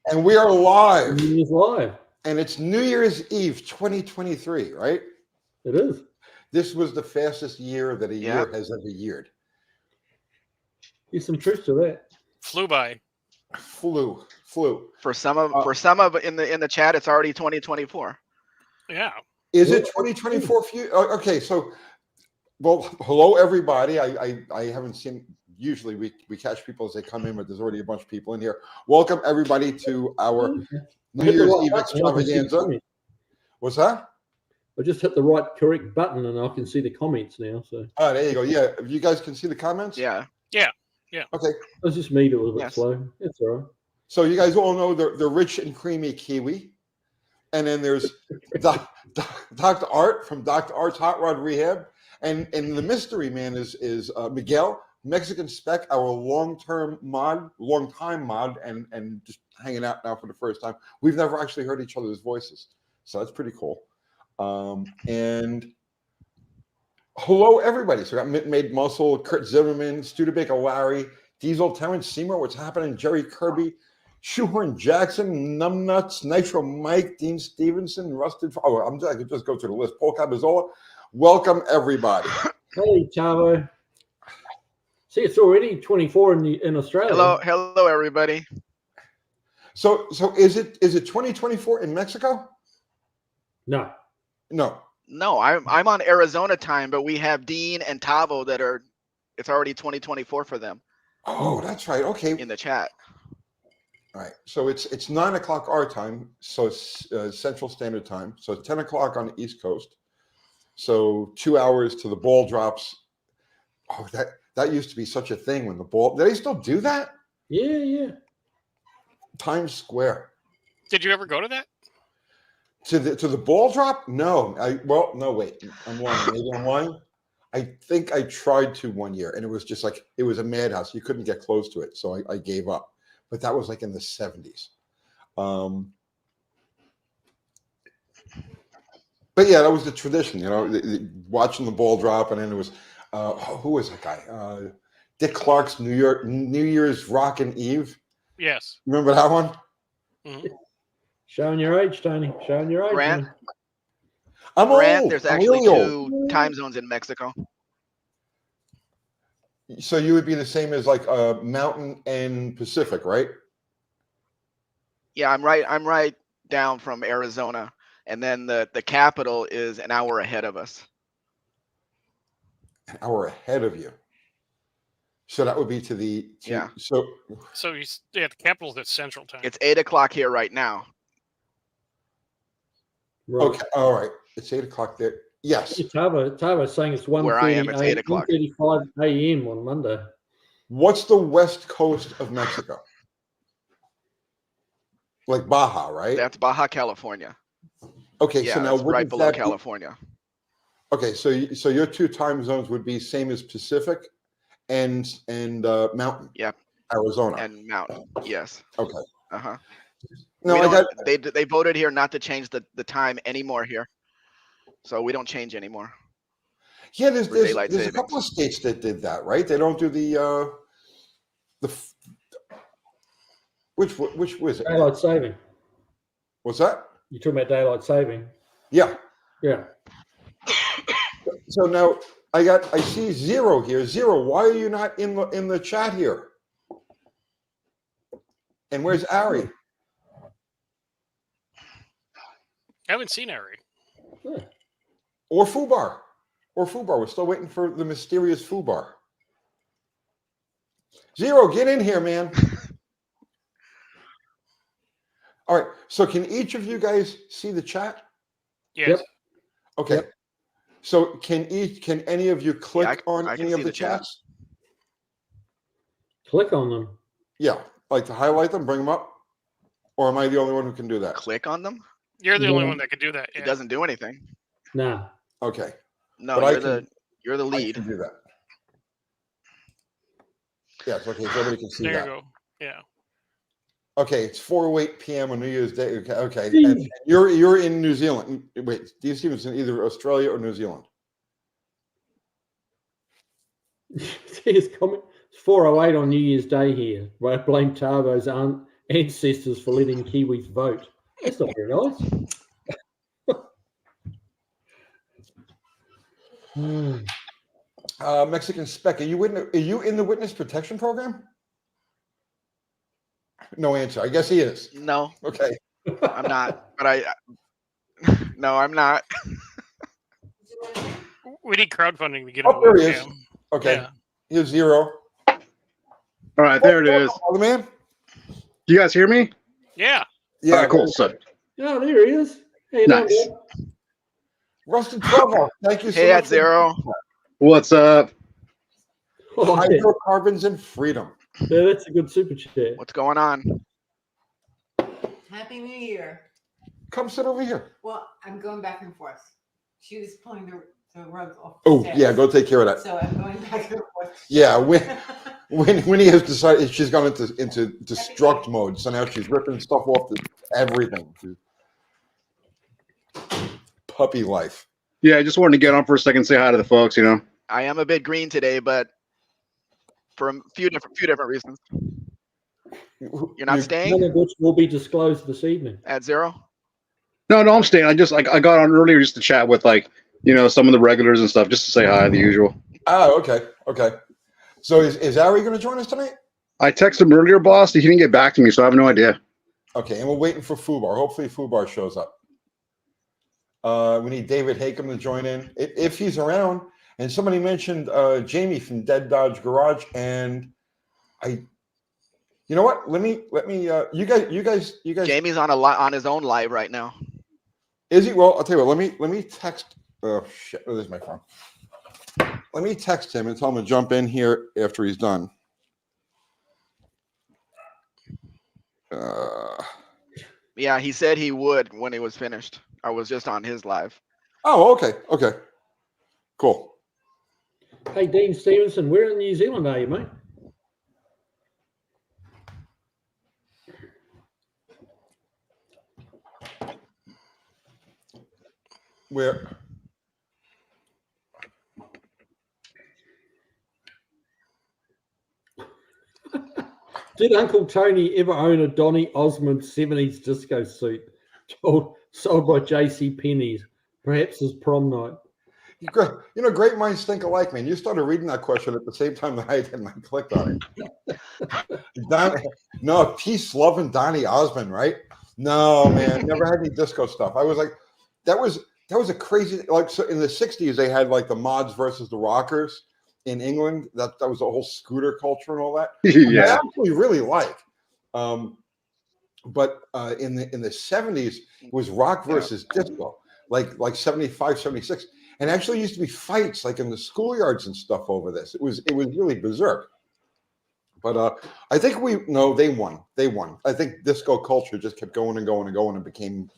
And we are live. New Year's live. And it's New Year's Eve 2023, right? It is. This was the fastest year that a year has ever yeared. There's some truth to that. Flew by. Flew. For some of in the chat, it's already 2024. Yeah. Is it 2024 for you? Okay, so well, hello everybody. I haven't seen. Usually we catch people as they come in, but there's already a bunch of people in here. Welcome everybody to our New Year's Eve extravaganza. What's that? I just hit the correct button and I can see the comments now. So there you go. Yeah, you guys can see the comments. Yeah. Okay. It was just me that was a bit slow. It's all right. So you guys all know the rich and creamy Kiwi, and then there's Dr. Art from Dr. Art's Hot Rod Rehab, and the mystery man is Miguel, Mexican Spec, our long-time mod, and just hanging out now for the first time. We've never actually heard each other's voices, so that's pretty cool. And hello, everybody. So we got Made Muscle, Kurt Zimmerman, Studebaker Larry, Diesel, Terrence Seymour, what's happening, Jerry Kirby, Shoehorn Jackson, Numbnuts, Nitro Mike, Dean Stevenson, Rusted. I could just go through the list. Paul Cabazola. Welcome, everybody. Hey, Chavo. See, it's already 24 in Australia. Hello, everybody. So is it 2024 in Mexico? No. No, I'm on Arizona time, but we have Dean and Tavo it's already 2024 for them. Oh, that's right. Okay. In the chat. All right. So it's 9 o'clock our time. So it's Central Standard Time. So it's 10 o'clock on the East Coast. So 2 hours to the ball drops. Oh, that used to be such a thing when the ball. Do they still do that? Yeah. Times Square. Did you ever go to that? To the ball drop? No. No, wait. I'm lying. Maybe I'm lying. I think I tried to one year, and it was just like it was a madhouse. You couldn't get close to it, so I gave up. But that was like in the 70s. But yeah, that was the tradition, watching the ball drop, and then it was who was that guy? Dick Clark's New Year's Rockin' Eve. Yes. Remember that one? Mm-hmm. Showing your age, Tony. Showing your age. Grant. I'm old. There's actually two time zones in Mexico. So you would be the same as like Mountain and Pacific, right? Yeah, I'm right down from Arizona, and then the capital is an hour ahead of us. An hour ahead of you. So that would be So the capital's at Central Time. It's 8 o'clock here right now. Right. Okay, all right. It's 8 o'clock there. Yes. Tavo's saying it's 1:30. Where I am, it's 8 o'clock. 1:35 a.m. on Monday. What's the west coast of Mexico? Like Baja, right? That's Baja California. Okay, yeah, so now right below California. Okay, so your two time zones would be same as Pacific and Mountain. Yeah. Arizona. And Mountain. Yes. Okay. Uh-huh. No, they voted here not to change the time anymore here. So we don't change anymore. Yeah, there's a couple of states that did that, right? They don't do which was it? Daylight saving. What's that? You're talking about daylight saving. Yeah. Yeah. So now I see Zero here. Zero, why are you not in the chat here? And where's Ari? I haven't seen Ari. Yeah. Or Fubar. We're still waiting for the mysterious Fubar. Zero, get in here, man. All right. So can each of you guys see the chat? Yes. Yep. Okay. Yep. So can any of you click on any of the chats? Click on them. Yeah. Like to highlight them, bring them up? Or am I the only one who can do that? Click on them? You're the only one that could do that. Yeah. It doesn't do anything. Nah. Okay. No, you're the lead. I can do that. Yes, okay, so everybody can see that. There you go. Yeah. Okay, it's 4:08 p.m. on New Year's Day. Okay. And you're in New Zealand. Wait, Dean Stevenson, either Australia or New Zealand? See his comment. It's 4:08 on New Year's Day here. I blame Tavo's ancestors for letting Kiwis vote. That's not very nice. Mexican Spec, are you in the witness protection program? No answer. I guess he is. No, Okay. I'm not. But no, I'm not. We need crowdfunding to get Oh, a there he is. webcam. Okay. Yeah. Here's 0. All right, there it is. Oh, the man. You guys hear me? Yeah. Yeah. All right, cool. So, Oh, there he is. How you nice. doing, bud? Rustin Trevor, thank you so Hey, much. at 0. What's up? Oh, yeah. Hydrocarbons and freedom. Yeah, that's a good super chat. What's going on? Happy New Year. Come sit over here. Well, I'm going back and forth. She was pulling the rug off. Oh, stairs, yeah, go take care of that. So I'm going back and forth. Yeah, Winnie has decided she's gone into destruct mode, so now she's ripping stuff off everything. Puppy life. Yeah, I just wanted to get on for a second, say hi to the folks. I am a bit green today, but for a few different reasons. You're not staying None of which will be disclosed this evening. at 0? No, I'm staying. I got on earlier just to chat with some of the regulars and stuff, just to say hi, the usual. Oh, okay. So is Ari going to join us tonight? I texted him earlier, boss. He didn't get back to me, so I have no idea. Okay, and we're waiting for Fubar. Hopefully Fubar shows up. We need David Hakem to join in if he's around. And somebody mentioned Jamie from Dead Dodge Garage, and you know what? Let me. You guys. Jamie's on his own live right now. Is he? Well, I'll tell you what. Let me text. Oh shit! Oh, there's my phone. Let me text him and tell him to jump in here after he's done. Yeah, he said he would when he was finished. I was just on his live. Oh, okay. Cool. Hey, Dean Stevenson, where in New Zealand are you, mate? Where? Did Uncle Tony ever own a Donny Osmond 70s disco suit sold by J.C. Penney's, perhaps his prom night? Great minds think alike, man. You started reading that question at the same time that I did, and I clicked on it. No, peace, love, and Donny Osmond, right? No, man, never had any disco stuff. I was like, that was a crazy, so in the 60s, they had like the mods versus the rockers in England. That was the whole scooter culture and all that. Yeah. I actually really like. But in the 70s, it was rock versus disco, like 75, 76. And actually used to be fights like in the schoolyards and stuff over this. It was really berserk. But I think they won. I think disco culture just kept going and going and going and became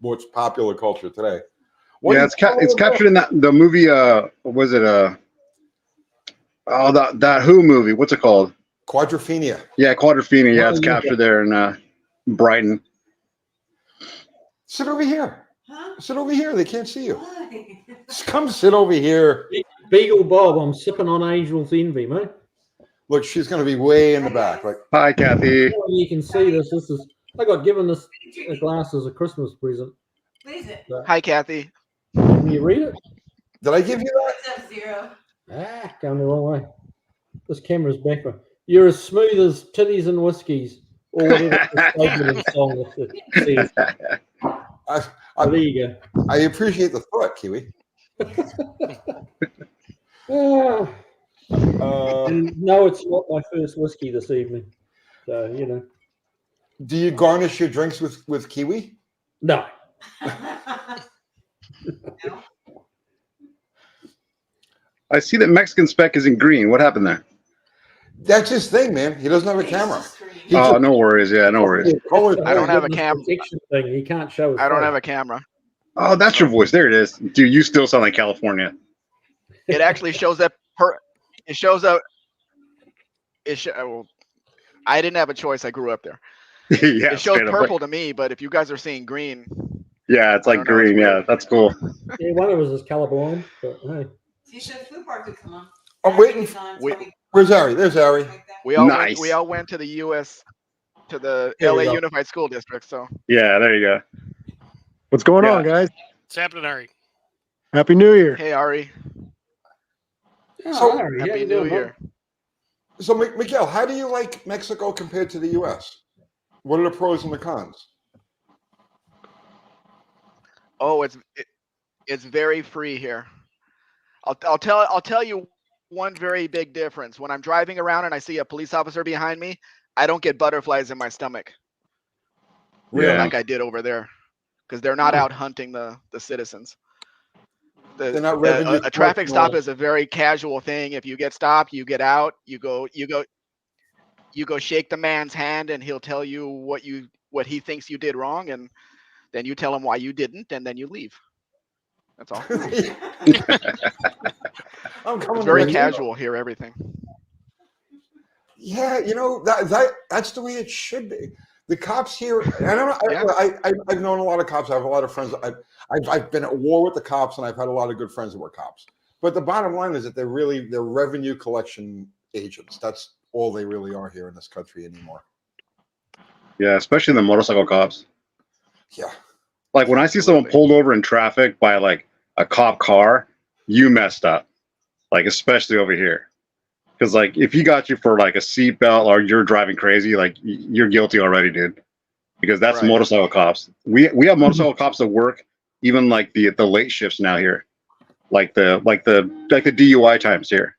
what's popular culture today. It's captured in the movie. What was it? That Who movie? What's it called? Quadrophenia. Yeah, Quadrophenia. Yeah, it's captured there in Brighton. Sit over here. Huh? Sit over here. They can't see you. Why? Just come sit over here. Beagle Bob, I'm sipping on Angel's Envy, mate. Look, she's going to be way in the back. Like, Hi, Kathy. You can see this. I got given this glass as a Christmas present. What is it? Hi, Kathy. Can you read it? did I give you that? What's up, 0? Going the wrong way. This camera's backward. You're as smooth as titties and whiskies, or whatever the statement in the song says. There you go. I appreciate the thought, Kiwi. And no, it's not my first whiskey this evening. So, Do you garnish your drinks with kiwi? No. No. I see that Mexican Spec is in green. What happened there? That's his thing, man. He doesn't have a camera. He Oh, just- no worries. Yeah, no worries. I don't have a camera. Protection thing. He can't show his I don't face. have a camera. Oh, that's your voice. There it is. Dude, you still sound like California. It actually shows up. It shows up. I didn't have a choice. I grew up there. Yeah, It shows straight up. purple to me, but if you guys are seeing green, Yeah, it's I like don't know, it's green. Yeah, weird. that's cool. Yeah, one of us is colorblind, but hey. She said food bar could come on. I'm waiting. He's on, Wait. so we- Where's Ari? There's Ari. like that. we all Nice. went to the U.S. to the There you LA go. Unified School District. So Yeah, there you go. What's going Yeah. on, guys? What's happening, Ari? Happy New Year. hey, Ari, Oh, So- Harry, how Happy you New doing, Year. So, Miguel, how do you like Mexico compared to the U.S.? What are the pros and the cons? Oh, it's very free here. I'll tell you one very big difference. When I'm driving around and I see a police officer behind me, I don't get butterflies in my stomach Yeah. like I did over there, because they're not Oh. out hunting the citizens. They're not revenue A traffic collecting stop all- is a very casual thing. If you get stopped, you get out, you go shake the man's hand, and he'll tell you what he thinks you did wrong, and then you tell him why you didn't, and then you leave. That's all. I'm coming It's to very Mexico. casual here, everything. Yeah, that's the way it should be. The cops here, Yeah. I've known a lot of cops. I have a lot of friends. I've been at war with the cops, and I've had a lot of good friends that were cops. But the bottom line is that they're revenue collection agents. That's all they really are here in this country anymore. Yeah, especially the motorcycle cops. Yeah. Like when I see someone pulled over in traffic by like a cop car, you messed up. Like especially over here, because like if he got you for like a seatbelt or you're driving crazy, like you're guilty already, dude. Because that's Right. motorcycle cops. We have motorcycle cops that work even like the late shifts now here, like the DUI times here,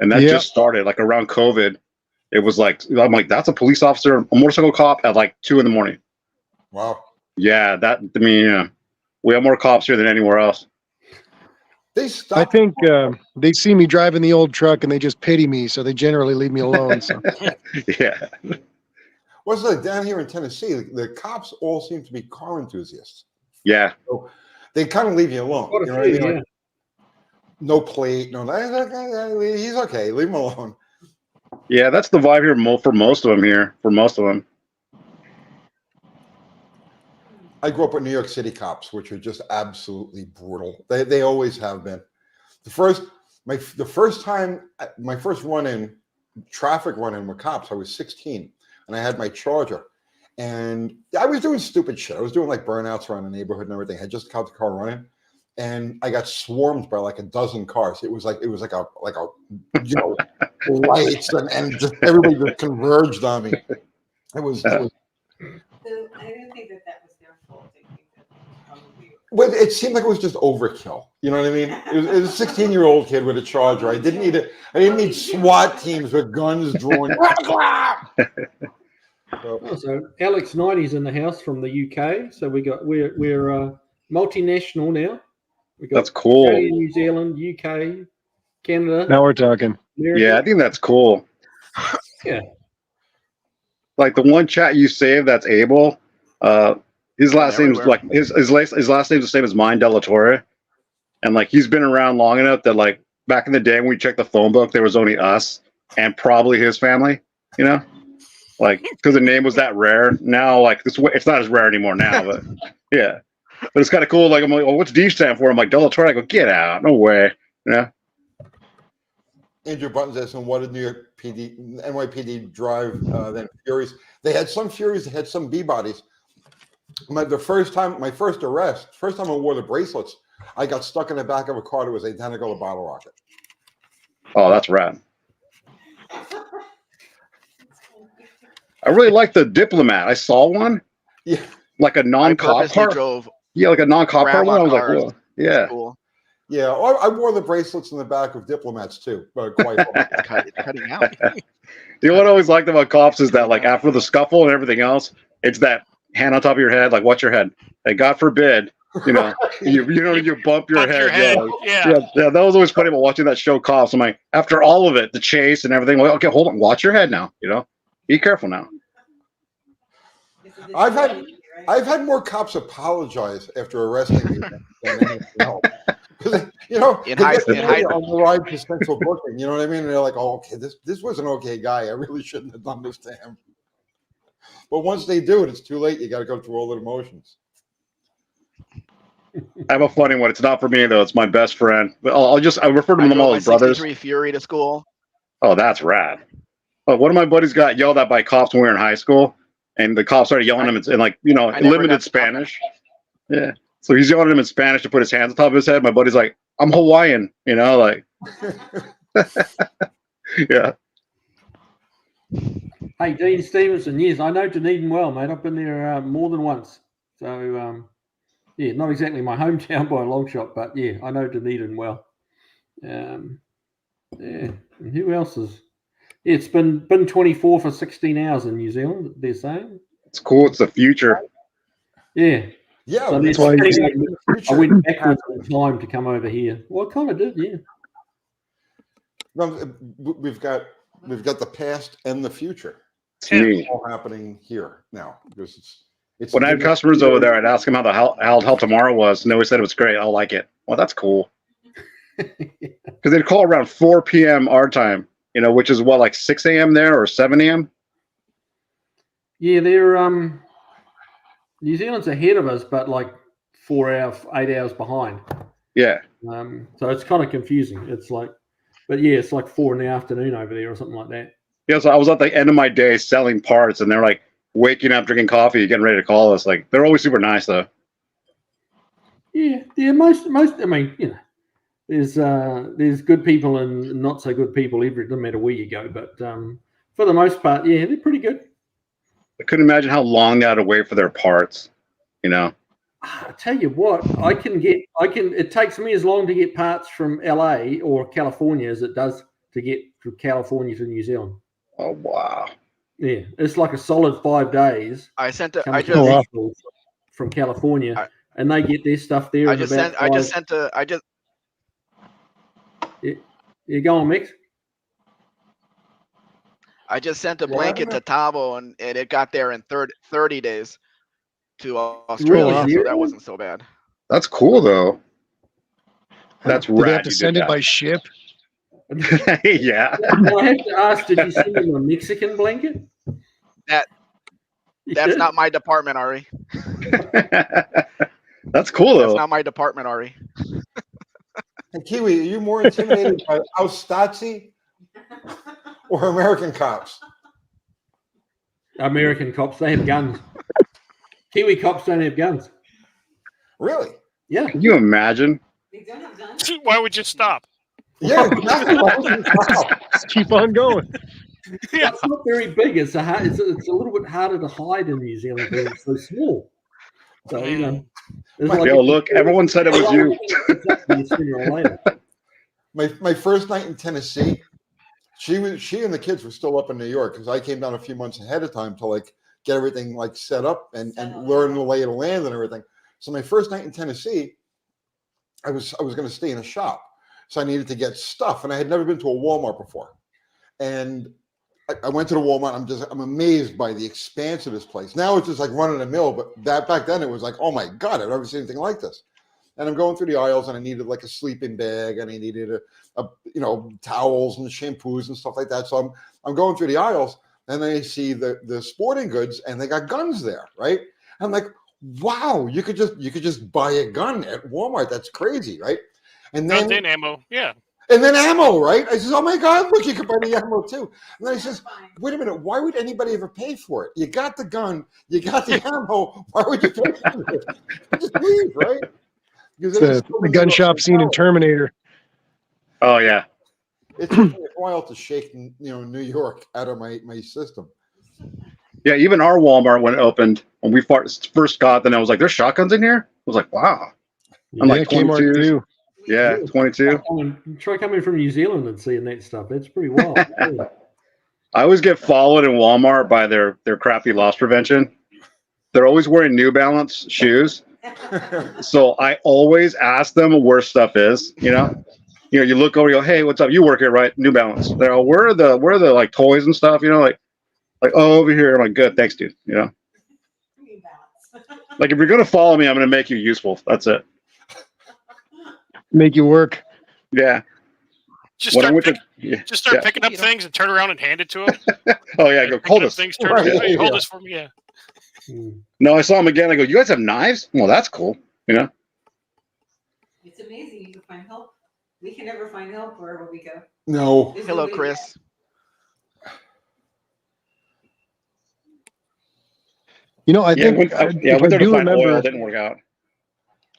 and that Yep. just started like around COVID. It was like I'm like that's a police officer, a motorcycle cop at like 2 a.m. Wow. Yeah, we have more cops here than anywhere else. They I stopped. think they see me driving the old truck and they just pity me, so they generally leave me alone. So Yeah, What's like down here in Tennessee? The cops all seem to be car enthusiasts. yeah, So they kind of leave you alone. Quite a You know what I few, mean? yeah. Like, no plate, no. He's okay. Leave him alone. yeah. That's the vibe here for most of them here. For most of them, I grew up with New York City cops, which are just absolutely brutal. They always have been. My first traffic run-in with cops, I was 16, and I had my Charger, and I was doing stupid shit. I was doing like burnouts around the neighborhood and everything. I just caught the car running, and I got swarmed by like a dozen cars. It was like a lights and just everybody just converged on me. It was So I don't think that was their fault. I think that probably. Well, it seemed like it was just overkill. You know what I mean? It was a 16-year-old kid with a Charger. I didn't need SWAT teams with guns drawn. So Alex 90's in the house from the UK. So we're multinational now. We got that's cool. Australia, New Zealand, UK, Canada. now we're talking. America. Yeah, I think that's cool. Yeah. Like the one chat you saved, that's Abel. His last name's everywhere. like his last name's the same as mine, De La Torre. And like he's been around long enough that like back in the day when we checked the phone book, there was only us and probably his family. You know, like because the name was that rare. Now like it's not as rare anymore now, but yeah. But it's kind of cool. Like I'm like, oh, what's D stand for? I'm like De La Torre. I go, get out, no way. Yeah. Andrew Buttons asked him, what did NYPD drive then Furies? They had some Furies, they had some B-bodies. My first time I wore the bracelets, I got stuck in the back of a car that was identical to Bottle Rocket. Oh, that's rad. I really like the Diplomat. I saw one. Yeah. Like a I non-cop purposely car. drove Yeah, like a non-cop car grandma one. I was like, cars. whoa. Yeah. Cool. Yeah, I wore the bracelets in the back of Diplomats too, but quite often. Cutting out. You know what I always liked about cops is that like after the scuffle and everything else, it's that hand on top of your head, like watch your head. Like God forbid, you bump your Bump head. your head. Yeah. Yeah, that was always funny about watching that show Cops. I'm like, after all of it, the chase and everything, like, okay, hold on, watch your head now, Be careful now. I've had more cops apologize after arresting me than anything else. In high on the ride to central booking, you know what I mean? And they're like, "Oh, okay, this was an okay guy. I really shouldn't have done this to him." But once they do it, it's too late. You got to go through all the emotions. I have a funny one. It's not for me though. It's my best friend. But I refer to I them drove all my as brothers. 63 Fury to school. Oh, that's rad. But one of my buddies got yelled at by cops when we were in high school, and the cops started yelling at him in like, I never limited got- Spanish. Yeah. So he's yelling at him in Spanish to put his hands on top of his head. My buddy's like, I'm Hawaiian, like, yeah. Hey, Dean Stevenson. Yes, I know Dunedin well, mate. I've been there more than once. So, yeah, not exactly my hometown by a long shot, but yeah, I know Dunedin well. Yeah, and who else is? Yeah, it's been 24 for 16 hours in New Zealand. They're saying It's cool. It's the future. yeah. Yeah, So that's why I went backwards in time to come over here. Well, I kind of did, yeah. No, we've got the past and the future It's neat. all happening here now because it's When I had customers over there, I'd ask them how tomorrow was, and they always said it was great. I like it. Well, that's cool. Because they'd call around 4 p.m. our time, which is what, like 6 a.m. there or 7 a.m. Yeah, they're New Zealand's ahead of us, but like 8 hours behind. Yeah. So it's kind of confusing. It's like, but yeah, it's like 4 in the afternoon over there or something like that. Yeah. So I was at the end of my day selling parts, and they're like waking up, drinking coffee, getting ready to call us. Like, they're always super nice, though. Yeah. Most. I mean, there's good people and not so good people no matter where you go. But for the most part, yeah, they're pretty good. I couldn't imagine how long they had to wait for their parts. I tell you what, it takes me as long to get parts from LA or California as it does to get from California to New Zealand. Oh wow. Yeah, it's like a solid 5 days. I sent a, coming I from just, Nashville from California, and they get their stuff there. You go on, Mix. I just sent a blanket to Tavo, and it got there in 30 days to Australia, Really? so that wasn't so bad. That's cool, though. That's Do they rad. have to send it by ship? Yeah. I have to ask, did you send them a Mexican blanket? That's not my department, Ari. That's cool, though. That's not my department, Ari. Hey, Kiwi, are you more intimidated by Stasi or American cops? American cops, they have guns. Kiwi cops don't have guns. Really? Yeah. Can you imagine? They don't have guns. Why would you stop? Yeah, exactly. Wow. Just keep on going. Yeah. It's not very big. It's a little bit harder to hide in New Zealand because it's so small. So it's like Look, everyone said it was you. Sooner or later. My first night in Tennessee, she and the kids were still up in New York because I came down a few months ahead of time to like get everything like set up and learn the lay of the land and everything. So my first night in Tennessee, I was going to stay in a shop, so I needed to get stuff, and I had never been to a Walmart before, and I went to the Walmart. I'm amazed by the expanse of this place. Now it's just like run of the mill, but back then it was like, oh my God, I've never seen anything like this. And I'm going through the aisles, and I needed like a sleeping bag, and I needed a towels and shampoos and stuff like that. So I'm going through the aisles, and I see the sporting goods, and they got guns there, right? I'm like, wow, you could just buy a gun at Walmart. That's crazy, right? And then Guns and ammo. Yeah. And then ammo, right? I says, oh my God, look, you can buy the ammo too. And then I says, wait a minute, why would anybody ever pay for it? You got the gun, you got the ammo, why would you pay for it? Just leave, right? It's the gun shop scene in Terminator. Oh, yeah. It took me a while to shake, New York out of my system. Yeah, even our Walmart when it opened, when we first got, then I was like, there's shotguns in here? I was like, wow. I'm like Kmart 22. too. Yeah, 22. Try coming from New Zealand and seeing that stuff. That's pretty wild. Yeah. I always get followed in Walmart by their crappy loss prevention. They're always wearing New Balance shoes. So I always ask them where stuff is, you look over, you go, hey, what's up? You work here, right? New Balance. They're all, where are the like toys and stuff, like, oh, over here. I'm like, good, thanks, dude. Like, if you're going to follow me, I'm going to make you useful. That's it. Make you work. Yeah. Just start picking up things and turn around and hand it to him. Oh, yeah. Go, hold this. Things, Right, hold this for me. Yeah. No, I saw him again. I go, you guys have knives? Well, that's cool. It's amazing you can find help. We can never find help wherever we go. No. There's Hello, nobody Chris. You know, I think went if I there to do find oil. remember, It didn't work out.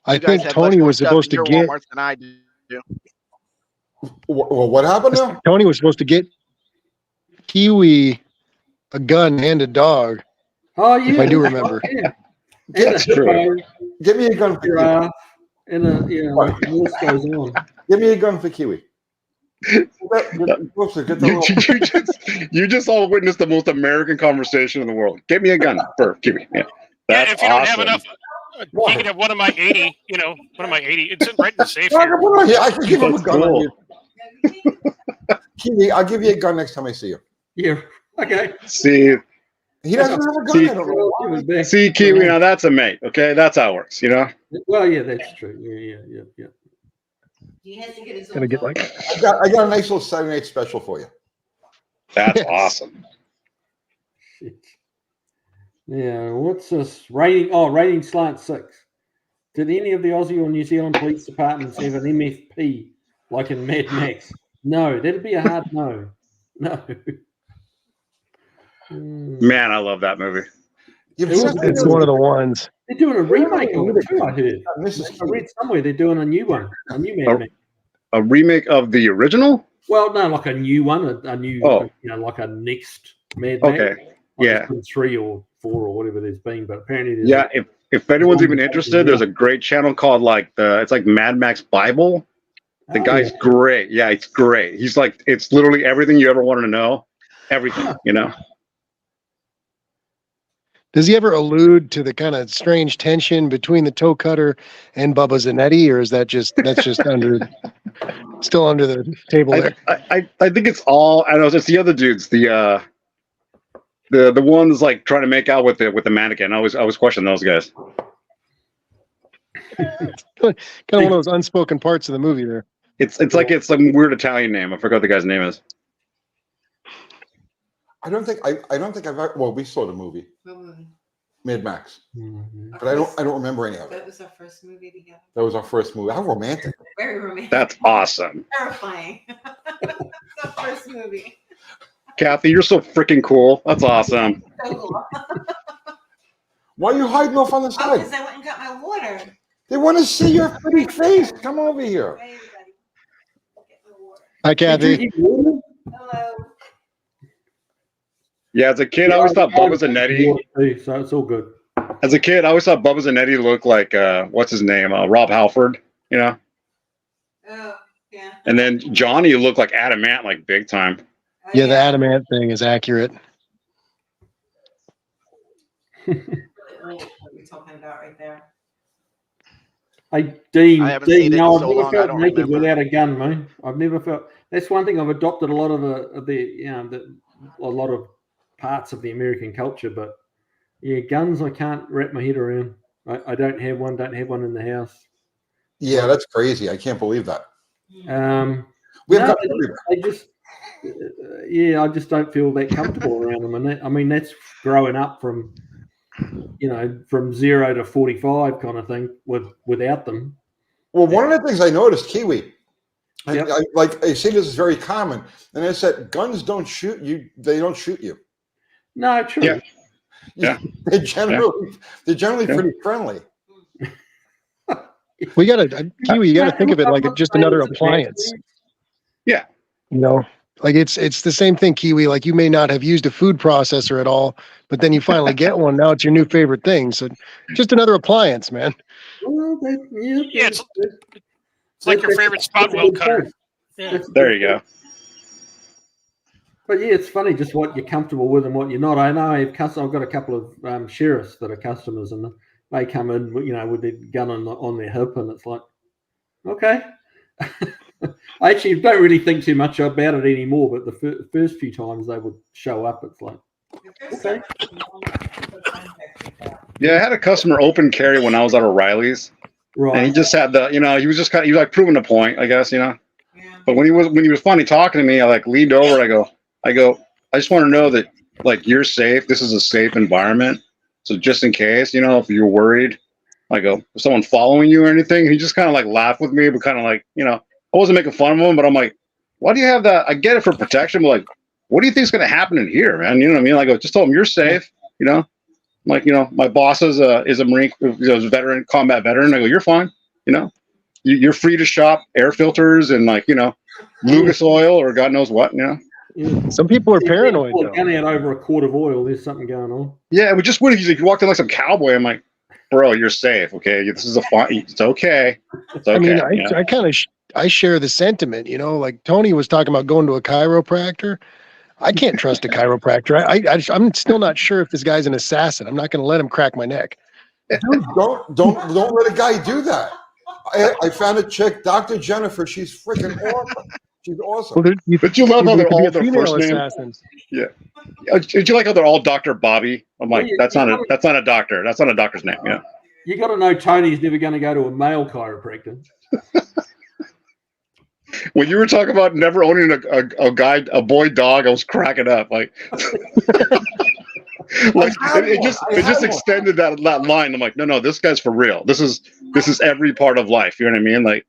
I You guys think have Tony much more was stuff supposed in to your get Walmarts than I do. Well, what happened now? Tony was supposed to get Kiwi a gun and a dog. Oh yeah, If I do remember. Yeah. That's true. Give me a gun for Kiwi. Giraffe, and the list goes on. Give me a gun for Kiwi. Get You just all witnessed the most American conversation in the world. Get me a gun for Kiwi. Yeah, that's if you don't have awesome. enough, you can have one of my 80. One of my 80. It's right in the safe I here. can give him a That's gun. cool. Kiwi, I'll give you a gun next time I see you. Yeah. Okay. See, He doesn't have a gun. See- I don't know why. see, Kiwi. Now that's a mate. Okay, that's how it works. You know. Well, yeah, that's true. Yeah. He has to get his Gonna own get dog. like I got a nice little Saturday night special for you. That's Yes. awesome. Shit. Yeah. What's this rating? Oh, rating slant 6. Did any of the Aussie or New Zealand police departments have an MFP like in Mad Max? No, that'd be a hard no. No. Man, I love that movie. it's one of the ones. They're doing a remake of it too, I heard. Mrs. I read somewhere they're doing a new one, a new Mad Oh. Max. A remake of the original? Well, no, like a new one, a new, Oh. like a next Mad Max. Okay. Like Yeah. there's been 3 or 4 or whatever there's been, but apparently there's Yeah. If anyone's even interested, there's a great channel called it's like Mad Max Bible. The guy's great. Yeah, it's great. He's like, it's literally everything you ever wanted to know. Everything, you know. Does he ever allude to the kind of strange tension between the toe cutter and Bubba Zanetti, or is that's just still under the table there? I think it's all. I don't know. It's the other dudes. The ones like trying to make out with the mannequin. I always question those guys. Kind of one of those unspoken parts of the movie there. It's like it's some weird Italian name. I forgot what the guy's name is. I don't think I've ever, well, we saw the movie Mad Max, Mhm. but I don't remember any of it. That was our first movie together. That was our first movie. How romantic. Very romantic. That's awesome. Terrifying. It's our first movie. Kathy, you're so freaking cool. That's awesome. So cool. Why are you hiding off on the Oh, side? because I went and got my water. They want to see your pretty face. Come over here. Hey, everybody. Get my water. Hi, Kathy. Hello. Yeah, as a kid, I always thought Bubba Zanetti. So it's all good. As a kid, I always thought Bubba Zanetti looked like what's his name, Rob Halford. You know. Oh, yeah. And then Johnny looked like Adamant, like big time. Oh, Yeah, the adamant thing is accurate. What you're talking about right there. Dean, I haven't seen it in I've so never long, I felt don't naked remember. without a gun, man. I've never felt. That's one thing I've adopted a lot of a lot of parts of the American culture, but yeah, guns I can't wrap my head around. I don't have one. Don't have one in the house. Yeah, that's crazy. I can't believe that. Hmm. We have No, guns everywhere. I just don't feel that comfortable around them, and that's growing up from 0 to 45 kind of thing without them. Well, one of the things I noticed, Kiwi, Yep. I see this is very common, and it's that guns don't shoot you. They don't shoot you. No, true. Yeah. Yeah. They're generally pretty friendly. We gotta, Kiwi, you gotta think of it like just another appliance. Yeah. You know, like it's the same thing, Kiwi. Like you may not have used a food processor at all, but then you finally get one. Now it's your new favorite thing. So just another appliance, man. Well, Yeah, it's like your favorite spot weld cutter. Yeah. There you go. But yeah, it's funny just what you're comfortable with and what you're not. I know I've got a couple of sheriffs that are customers, and they come in, with their gun on their hip, and it's like, okay. I actually don't really think too much about it anymore, but the first few times they would show up, it's like, okay. Yeah, I had a customer open carry when I was at O'Reilly's, and he Right. just had he was just he was like proving a point, I guess, Yeah. But when he was finally talking to me, I like leaned over. I go, I just want to know that like you're safe. This is a safe environment. So just in case, if you're worried, I go, is someone following you or anything? He just kind of like laughed with me, but kind of like, I wasn't making fun of him, but I'm like, why do you have that? I get it for protection, but like, what do you think is going to happen in here, man? You know what I mean? Like, I just told him you're safe, I'm like, my boss is a Marine, is a veteran, combat veteran. I go, you're fine. You're free to shop air filters and Lucas oil or God knows what. Yeah. Some people are If you paranoid pull a though. gun out over a quart of oil, there's something going on. Yeah, we just would. You walked in like some cowboy. I'm like, bro, you're safe. Okay, this is a fun. It's okay. It's okay. I mean, I kind of I share the sentiment. Like Tony was talking about going to a chiropractor. I can't trust a chiropractor. I'm still not sure if this guy's an assassin. I'm not going to let him crack my neck. Dude, don't let a guy do that. I found a chick, Dr. Jennifer. She's freaking awesome. She's awesome. Well, but you love how they're all their female first name. assassins. Yeah. Did you like how they're all Dr. Bobby? I'm like, that's not a doctor. That's not a doctor's name. Yeah. You got to know Tony's never going to go to a male chiropractor. When you were talking about never owning a boy dog, I was cracking up. Like, it just extended that line. I'm like, no, this guy's for real. This is every part of life. You know what I mean? Like,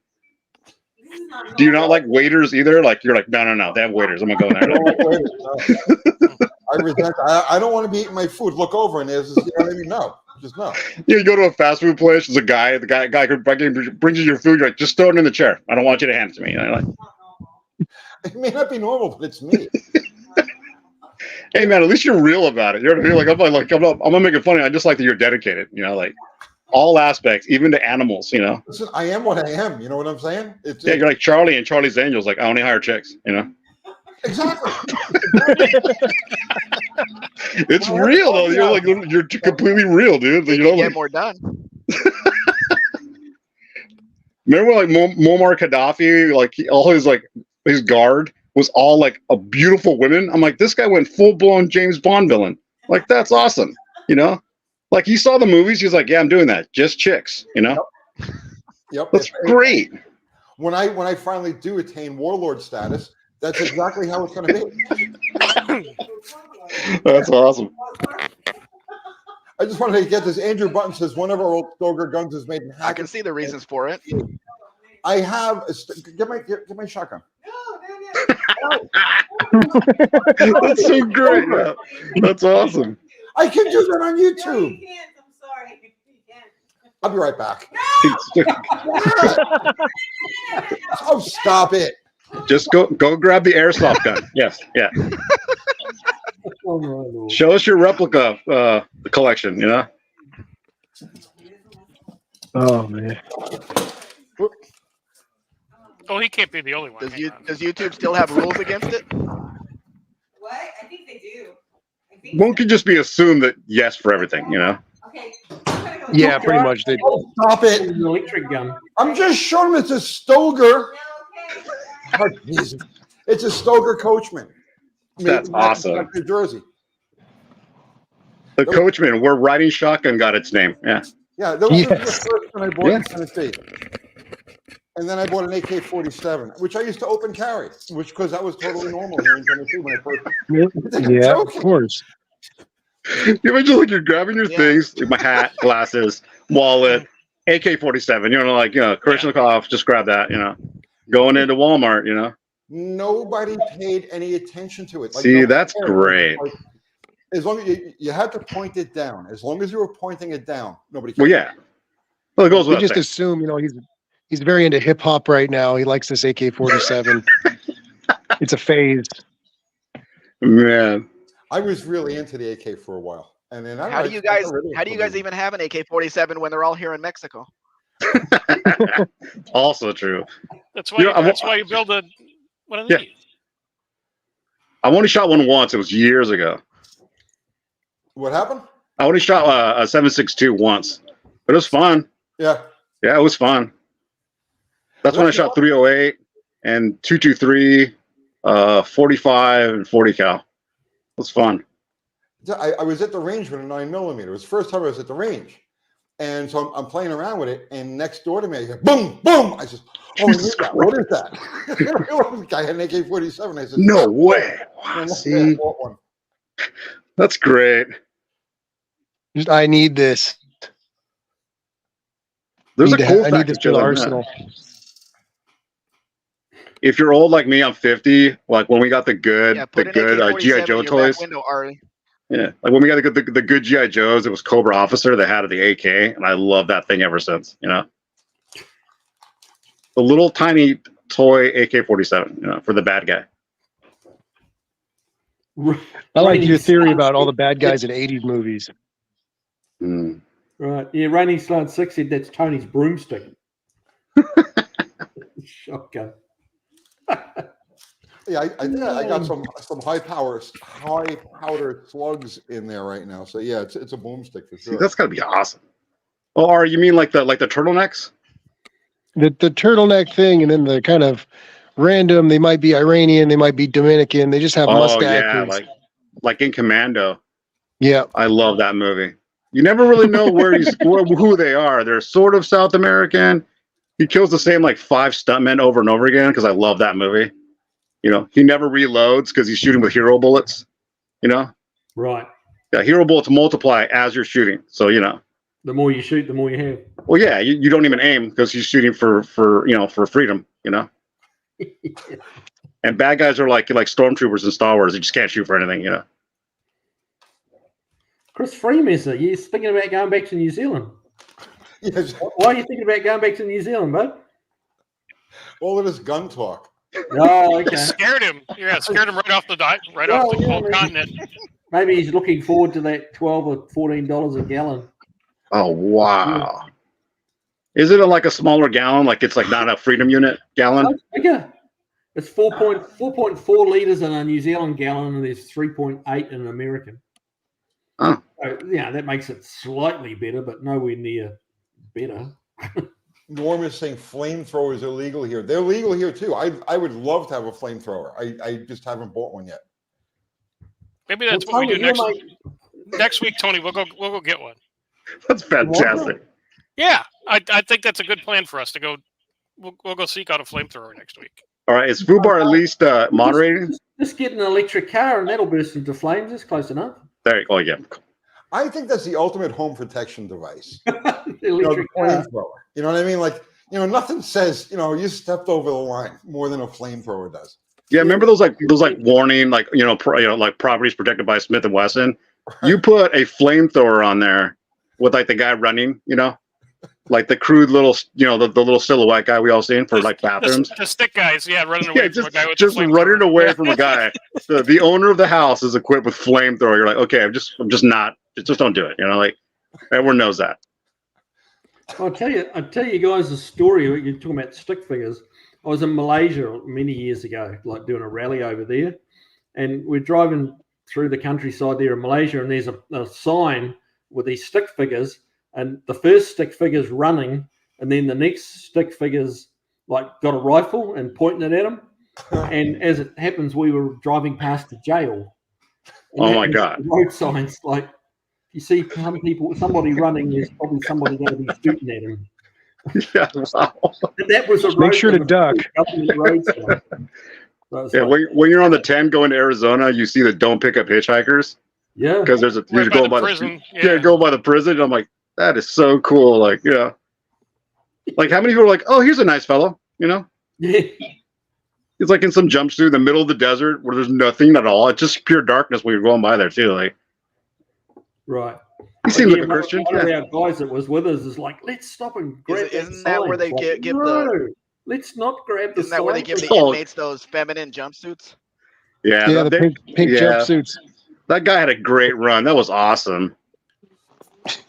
do you not like waiters either? Like, you're like, no, they have waiters. I'm gonna go in there. I resent. I don't want to be eating my food. Look over and there's, no, just no. You go to a fast food place. There's a guy. The guy brings you your food. You're like, just throw it in the chair. I don't want you to hand it to me. Like, it may not be normal, but it's me. Hey man, at least you're real about it. You know what I mean? I'm not making fun of you. I just like that you're dedicated. Like all aspects, even to animals. Listen, I am what I am. You know what I'm saying? You're like Charlie and Charlie's Angels. Like, I only hire chicks. Exactly. It's real though. You're completely real, dude. Get more done. Remember, like Muammar Gaddafi, like all his guard was all like a beautiful women. I'm like, this guy went full blown James Bond villain. Like, that's awesome. Like he saw the movies. He's like, yeah, I'm doing that. Just chicks. Yep. That's great. When I finally do attain warlord status, that's exactly how it's going to be. That's awesome. I just wanted to get this. Andrew Button says one of our old Stoger guns is made in half. I can see the reasons for it. I have get my shotgun. That's so great. Yeah. That's awesome. I can do that on YouTube. No, you can't. I'm sorry. You can't. I'll be right back. Oh, stop it. Just go grab the airsoft gun. Yes. Yeah. Show us your replica collection, Oh man. Oh, he can't be the only one. Does YouTube still have rules against it? What? I think they do. One could just be assumed that yes for everything, Okay. Yeah, pretty much. They Stop it. An electric gun. I'm just showing him it's a Stoger. Oh, Jesus. It's a Stoger Coachman. That's awesome. New Jersey. The Coachman, where riding shotgun got its name. Yeah. Yeah, that was the Yes. first one I bought in Tennessee. And then I bought an AK-47, which I used to open carry, because that was totally normal here in Tennessee when I first. yeah, of course. You imagine like you're grabbing your things, like my hat, glasses, wallet, AK-47. Kalashnikov, just grab that. Going into Walmart. Nobody paid any attention to it. See, that's great. Like, as long as you had to point it down. As long as you were pointing it down, nobody cared. Well, yeah. Well, it goes We without just saying. assume, he's very into hip hop right now. He likes this AK-47. It's a phase. Man. Oh, I was really into the AK for a while, and then How do you guys even have an AK-47 when they're all here in Mexico? Also true. That's why you build one of these. Yeah. I've only shot one once. It was years ago. What happened? I only shot a 7.62 once, but it was fun. Yeah. Yeah, it was fun. That's when I shot 308 and 223, 45 and 40 cal. It was fun. I was at the range with a 9mm. It was the first time I was at the range. And so I'm playing around with it, and next door to me, I hear boom, boom. I said, "Oh, what is that?" The guy had an AK-47. I said, "No way!" Wow, see, one. That's great. I need this. There's a cool I need this for the arsenal. If you're old like me, I'm 50. Like when we got the good GI Joe toys. Window, Ari. Yeah, like when we got the good GI Joes, it was Cobra Officer that had the AK, and I love that thing ever since. You know, the little tiny toy AK-47, you know, for the bad guy. I like your Raining theory Sun about all the 6 bad guys in 80s movies. Mm. Right. Yeah, Raining Sun 6 said that's Tony's broomstick. Shotgun. Yeah, I think I got some high powder slugs in there right now. So yeah, it's a boomstick for See, sure. that's gotta be awesome. Oh, or you mean like the turtlenecks? The turtleneck thing, and then the kind of random, they might be Iranian, they might be Dominican, they just have Oh mustaches. yeah, like in Commando. Yeah. I love that movie. You never really know who they are. They're sort of South American. He kills the same like 5 stuntmen over and over again because I love that movie. You know, he never reloads because he's shooting with hero bullets. You know, Right. yeah, hero bullets multiply as you're shooting. So you know, The more you shoot, the more you have. well, yeah, you don't even aim because he's shooting for freedom. You know, and bad guys are like stormtroopers in Star Wars. You just can't shoot for anything. You know. Chris Freemasson, you're thinking about going back to New Zealand. Yes. Why are you thinking about going back to New Zealand, bud? All of this gun talk. Oh, okay. Scared him. Yeah, scared him right off the whole continent. Maybe he's looking forward to that $12 or $14 a gallon. Oh wow! Is it like a smaller gallon? Like it's like not a freedom unit gallon? Oh, bigger. It's 4.4 liters in a New Zealand gallon, and there's 3.8 in an American. Oh. So, yeah, that makes it slightly better, but nowhere near better. Norm is saying flamethrowers are legal here. They're legal here too. I would love to have a flamethrower. I just haven't bought one yet. Maybe that's Well, what we do Tony, next week, Tony. We'll go get one. That's fantastic. Yeah, I think that's a good plan for us to go. We'll go seek out a flamethrower next week. All right, is Fubar at least moderating? Just get an electric car and that'll burst into flames. That's close enough. There. Oh yeah. I think that's the ultimate home protection device. Electric car. Flamethrower. You know what I mean? Like, nothing says, you stepped over the line more than a flamethrower does. Yeah, remember those warning, like properties protected by Smith and Wesson. You put a flamethrower on there with like the guy running, like the crude little, the little silhouette guy we all seen for like bathrooms. The stick guys, yeah, running away from a guy with just a flamethrower. running away from a guy. The owner of the house is equipped with flamethrower. You're like, okay, I'm just not. Just don't do it. Like everyone knows that. I'll tell you guys a story. You're talking about stick figures. I was in Malaysia many years ago, like doing a rally over there, and we're driving through the countryside there in Malaysia, and there's a sign with these stick figures, and the first stick figure's running, and then the next stick figure's like got a rifle and pointing it at him. And as it happens, we were driving past the jail. Oh my God! Road signs, like you see somebody running, there's probably somebody going to be shooting at him. Yeah, wow. That was a Make sure to duck. Yeah, when you're on the 10 going to Arizona, you see the don't pick up hitchhikers. Yeah, because there's you're going by the prison. Go by the prison. And I'm like, that is so cool. Like, yeah, like how many people are like, oh, here's a nice fellow. Yeah. It's like in some jumpsuit in the middle of the desert where there's nothing at all. It's just pure darkness when you're going by there too. Like, right. He seems like a Christian. One of our guys that was with us is like, let's stop and grab Isn't that where they give let's not grab the Isn't that where they give the inmates those feminine jumpsuits? Yeah, the pink jumpsuits. That guy had a great run. That was awesome.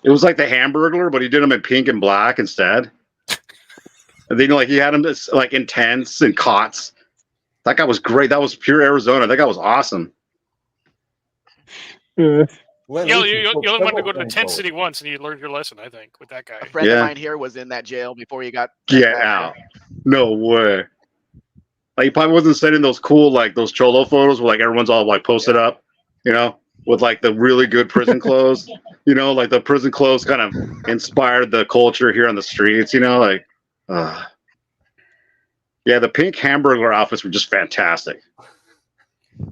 It was like the Hamburglar, but he did them in pink and black instead. And then he had them like in tents and cots. That guy was great. That was pure Arizona. That guy was awesome. You only wanted to go to the tent city once, and you learned your lesson. I think with that guy. A friend of mine here was in that jail before he got out. No way. Like he probably wasn't sending those cool those cholo photos where everyone's all posted up, with the really good prison clothes. Like the prison clothes kind of inspired the culture here on the streets. Yeah, the pink Hamburglar outfits were just fantastic.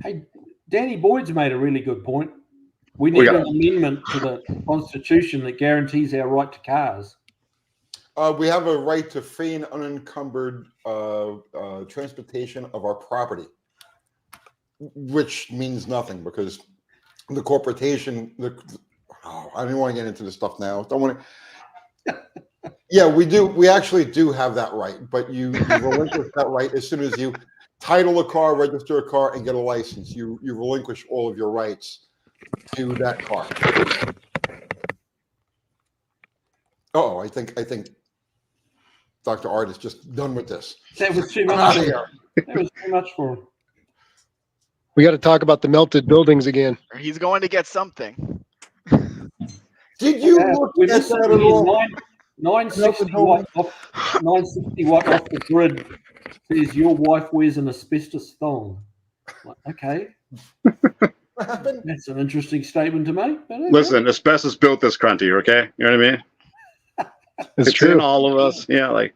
Hey, Danny Boyd's made a really good point. We need an amendment to the Constitution that guarantees our right to cars. We have a right to free and unencumbered transportation of our property, which means nothing because the corporation. I don't want to get into this stuff now. Don't want to. Yeah, we do. We actually do have that right, but you relinquish that right as soon as you title a car, register a car, and get a license. You relinquish all of your rights to that car. Oh, I think Dr. Art is just done with this. That was too I'm out much. of here. That was too much for him. We got to talk about the melted buildings again. He's going to get something. Did you Yeah, look we at listened that to at his all? 960 watt off the grid. Says your wife wears an asbestos thong. Like, okay, What happened? that's an interesting statement to make. But okay. Listen, asbestos built this country. Okay, you know what I mean? It's It's true. in all of us. Yeah, like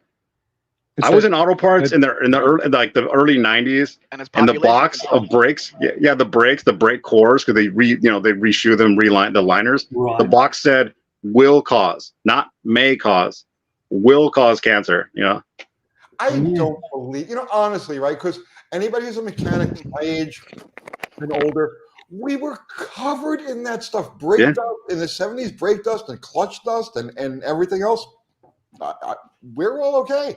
It's I was in auto parts in the early '90s, And his and the population box control. of brakes, the brakes, the brake cores, because they reshoe them, reline the liners. Right. The box said will cause, not may cause, will cause cancer. You know, I Mm. don't believe, honestly, right? Because anybody who's a mechanic my age and older, we were covered in that stuff. Brake Yeah. dust in the 70s, brake dust and clutch dust and everything else. We're all okay.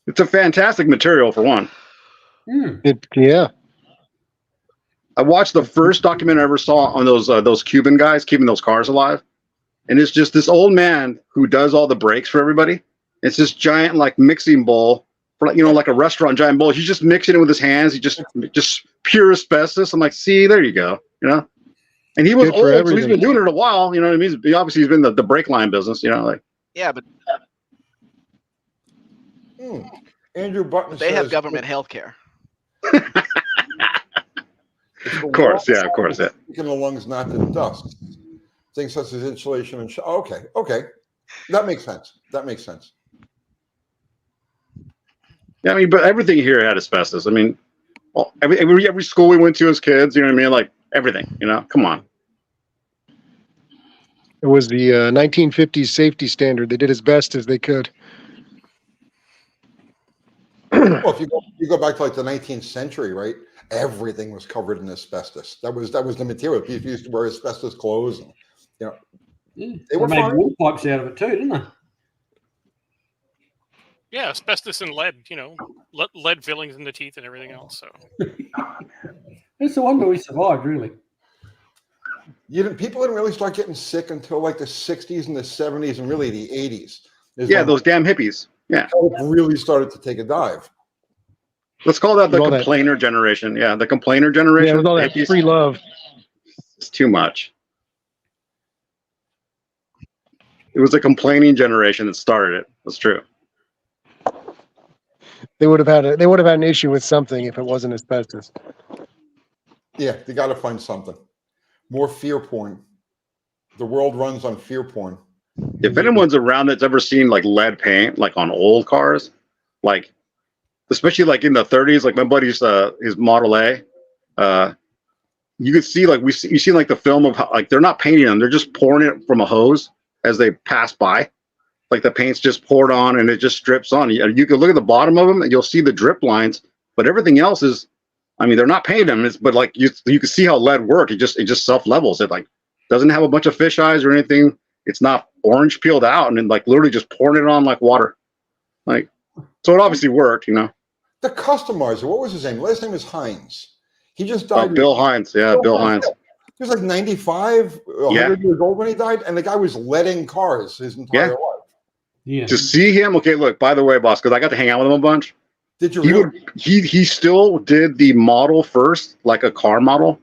it's a fantastic material for one. Yeah. I watched the first documentary I ever saw on those Cuban guys keeping those cars alive, and it's just this old man who does all the brakes for everybody. It's this giant like mixing bowl for like a restaurant giant bowl. He's just mixing it with his hands. He just pure asbestos. I'm like, see, there you go, And he was Good for old, so he's been everything. doing it a while. You know what I mean? Obviously, he's been the brake line business. Like Yeah, but Andrew Button they have says, government health care. of course, yeah, In the lungs, not the dust. Things such as insulation and okay, that makes sense. Yeah, I mean, but everything here had asbestos. I mean, every school we went to as kids, you know what I mean? Like everything, Come on. It was the 1950s safety standard. They did as best as they could. Well, if you go back to like the 19th century, right? Everything was covered in asbestos. That was the material. People used to wear asbestos clothes, and Yeah. They were made fine. wool pipes out of it too, didn't they? Yeah, asbestos and lead. Lead fillings in the teeth and everything else. So It's a wonder we survived, really. people didn't really start getting sick until like the 60s and the 70s and really the 80s. Yeah, those damn hippies. Yeah, health really started to take a dive. let's call that the With all that- complainer generation. Yeah, the complainer Yeah, generation. with all that Hippies, free love. it's too much. It was the complaining generation that started it. That's true. They would have had an issue with something if it wasn't asbestos. Yeah, they got to find something. More fear porn. The world runs on fear porn. If anyone's around that's ever seen like lead paint, like on old cars, like especially like in the 30s, like my buddy's his Model A, you could see like you see like the film of how like they're not painting them, they're just pouring it from a hose as they pass by. Like the paint's just poured on and it just drips on. You can look at the bottom of them and you'll see the drip lines, but everything else is, I mean, they're not painting them, but like you can see how lead works. It just self levels. It like doesn't have a bunch of fish eyes or anything. It's not orange peeled out and then like literally just pouring it on like water. Like, so it obviously worked, The customizer, what was his name? Last name was Hines. He just died. Bill Hines. Yeah, Bill Hines. He was like 95, 100 years old when he died, and the guy was leading cars his entire life. Yeah. To see him, okay, look, by the way, boss, because I got to hang out with him a bunch. Did you He really? he still did the model first, like a car model,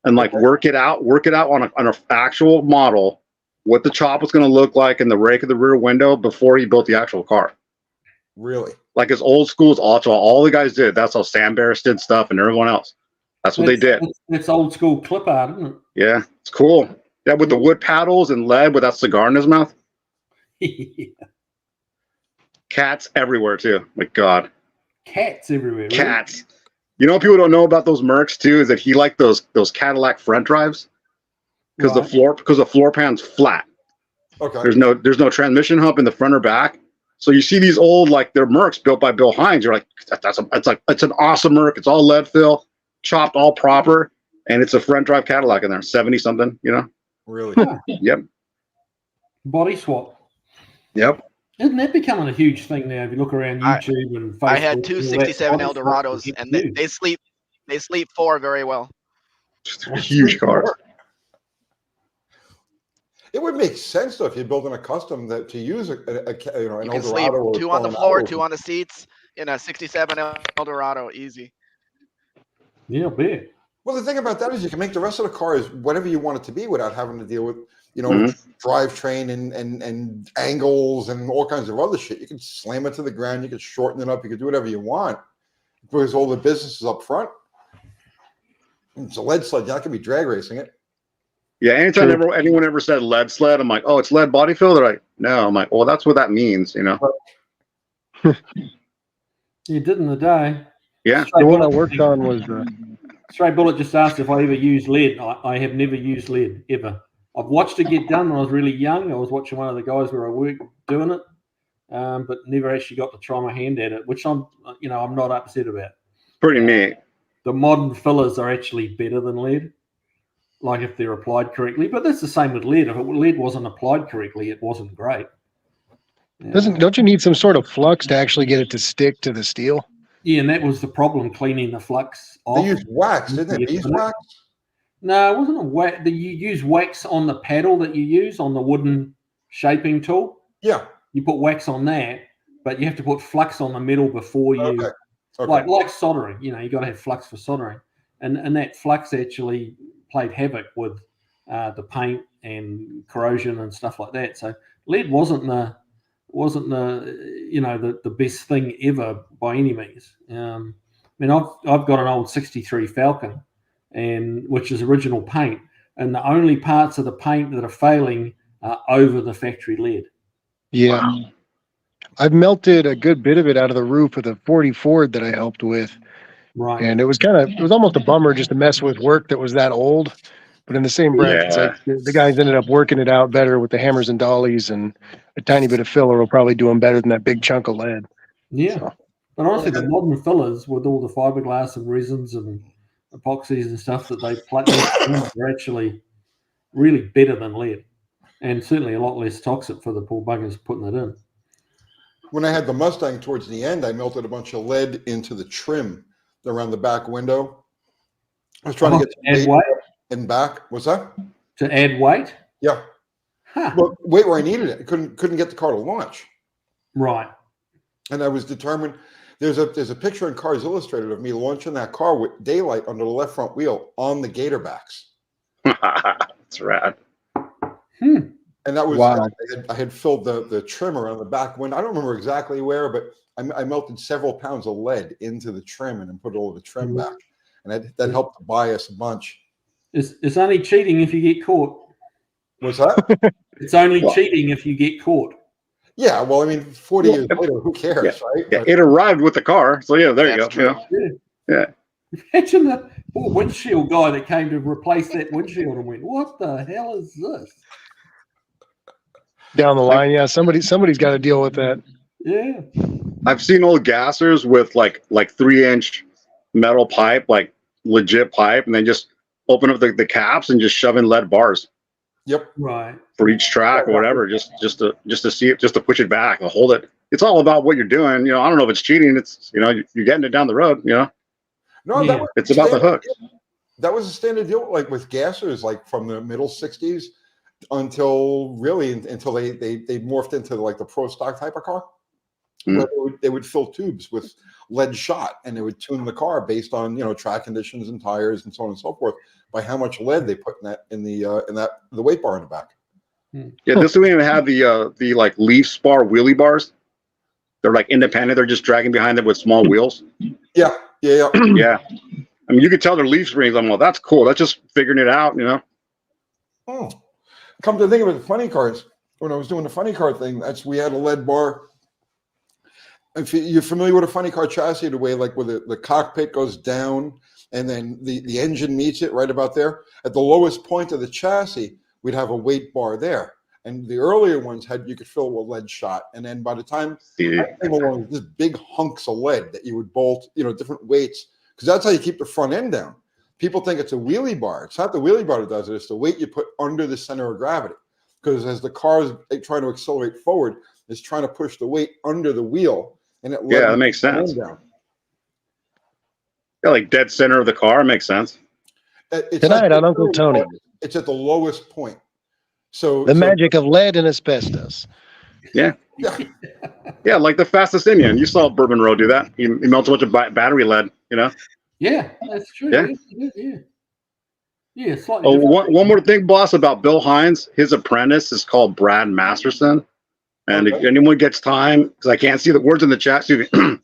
and like work it out on an actual model, what the chop was going to look like and the rake of the rear window before he built the actual car. Really? Like his old school's all the guys did. That's how Sam Barris did stuff and everyone else. That's what they did. That's old school clip art, isn't Yeah, it's cool. Yeah, with the wood paddles and lead with that cigar in his mouth. it? Cats everywhere too. My God. Cats everywhere. Really? Cats. You know what people don't know about those Mercs too is that he liked those Cadillac front drives because Right. the floor pan's flat. Okay. There's no transmission hump in the front or back. So you see these old like they're Mercs built by Bill Hines. You're like it's an awesome Merc. It's all lead fill, chopped all proper, And it's a front drive Cadillac in there, 70 something, you know? Really? Yep. Body swap. Yep. Isn't that becoming a huge thing now? If you look around YouTube and Facebook, I had two and all that, 67 body swaps are Eldorados, getting and huge. they sleep 4 very well. Huge cars. It would make sense though if you're building a custom that to use an You can sleep Eldorado or 2 on the an floor, Auto. 2 on the seats in a 67 Eldorado, easy. Yeah, I bet. Well, the thing about that is you can make the rest of the cars whatever you want it to be without having to deal with, Mhm. drivetrain and angles and all kinds of other shit. You can slam it to the ground. You can shorten it up. You can do whatever you want because all the business is up front. It's a lead sled. You're not going to be drag racing it. Yeah, anytime anyone ever said lead sled, I'm like, oh, it's lead body fill? They're like, no. I'm like, well, that's what that means, you know? You did in the day. Yeah. Stray The one I Bullet- worked on was Stray Bullet just asked if I ever used lead. I have never used lead, ever. I've watched it get done when I was really young. I was watching one of the guys where I worked doing it, but never actually got to try my hand at it, which I'm not upset about. Pretty neat. The modern fillers are actually better than lead, like if they're applied correctly. But that's the same with lead. If lead wasn't applied correctly, it wasn't great. don't you need some sort of flux to actually get it to stick to the steel? Yeah, and that was the problem, cleaning the flux off. They use wax, didn't they? Beeswax? No, it wasn't a wax. You use wax on the paddle that you use on the wooden shaping tool. Yeah. You put wax on that, but you have to put flux on the metal before you, Okay. like soldering. You got to have flux for soldering, and that flux actually played havoc with the paint and corrosion and stuff like that. So lead wasn't the best thing ever by any means. I mean, I've got an old '63 Falcon, which is original paint, and the only parts of the paint that are failing are over the factory lead. Yeah. Wow. I've melted a good bit of it out of the roof of the 40 Ford that I helped with. Right. And it was almost a bummer just to mess with work that was that old. But in the same breath, it's like the guys ended up working it out better with the hammers and dollies, and a tiny bit of filler will probably do them better than that big chunk of lead. Yeah. So. But honestly, the modern fillers with all the fiberglass and resins and epoxies and stuff that they are actually really better than lead, and certainly a lot less toxic for the poor buggers putting it in. When I had the Mustang towards the end, I melted a bunch of lead into the trim around the back window. I was trying to get add weight in back. What's that? To add weight? Yeah. Huh. Well, weight where I needed it. I couldn't get the car to launch. Right. And I was determined. There's a picture in Cars Illustrated of me launching that car with daylight under the left front wheel on the gator backs. That's rad. And that was wow. I had filled the trim around the back window. I don't remember exactly where, but I melted several pounds of lead into the trim and then put all the trim back. And that helped to buy us a bunch. It's only cheating if you get caught. What's that? It's only cheating if you get caught. Yeah, well, I mean, 40 years later, who cares, right? Yeah, it arrived with the car. So, yeah, there you go. True. Yeah. Imagine the poor windshield guy that came to replace that windshield and went, what the hell is this? Down the line, yeah, somebody's got to deal with that. Yeah. I've seen old gassers with like 3-inch metal pipe, like legit pipe, and then just open up the caps and just shove in lead bars. Yep. Right. For each track or whatever, just to see it, just to push it back and hold it. It's all about what you're doing. I don't know if it's cheating. It's you're getting it down the road. No, Yeah. It's about the hooks. That was a standard deal, like with gassers, like from the middle '60s until they morphed into like the pro stock type of car. Where they would fill tubes with lead shot, and they would tune the car based on track conditions and tires and so on and so forth by how much lead they put in the weight bar in the back. Yeah, this one even have the like leaf spar wheelie bars. They're like independent. They're just dragging behind it with small wheels. Yeah. Yeah. I mean, you could tell they're leaf springs. I'm like, that's cool. That's just figuring it out, Come to think of it, the funny cars. When I was doing the funny car thing, we had a lead bar. If you're familiar with a funny car chassis, the way like where the cockpit goes down and then the engine meets it right about there. At the lowest point of the chassis, we'd have a weight bar there. And the earlier ones you could fill with lead shot. And then by the time I came along, just big hunks of lead that you would bolt, different weights, because that's how you keep the front end down. People think it's a wheelie bar. It's not the wheelie bar that does it. It's the weight you put under the center of gravity. Because as the car is trying to accelerate forward, it's trying to push the weight under the wheel, and it Yeah, that makes sense. down. Yeah, like dead center of the car makes sense. It's Tonight on Uncle Tony. It's at the lowest point. So The magic of lead and asbestos. Yeah. Yeah. Yeah, like the fastest Indian. You saw Bourbon Road do that. He melts a bunch of battery lead, you know? Yeah, that's true. Yeah. Yeah, slightly Oh, different. one more thing, boss, about Bill Hines. His apprentice is called Brad Masterson. And if anyone gets time, because I can't see the words in the chat, excuse me,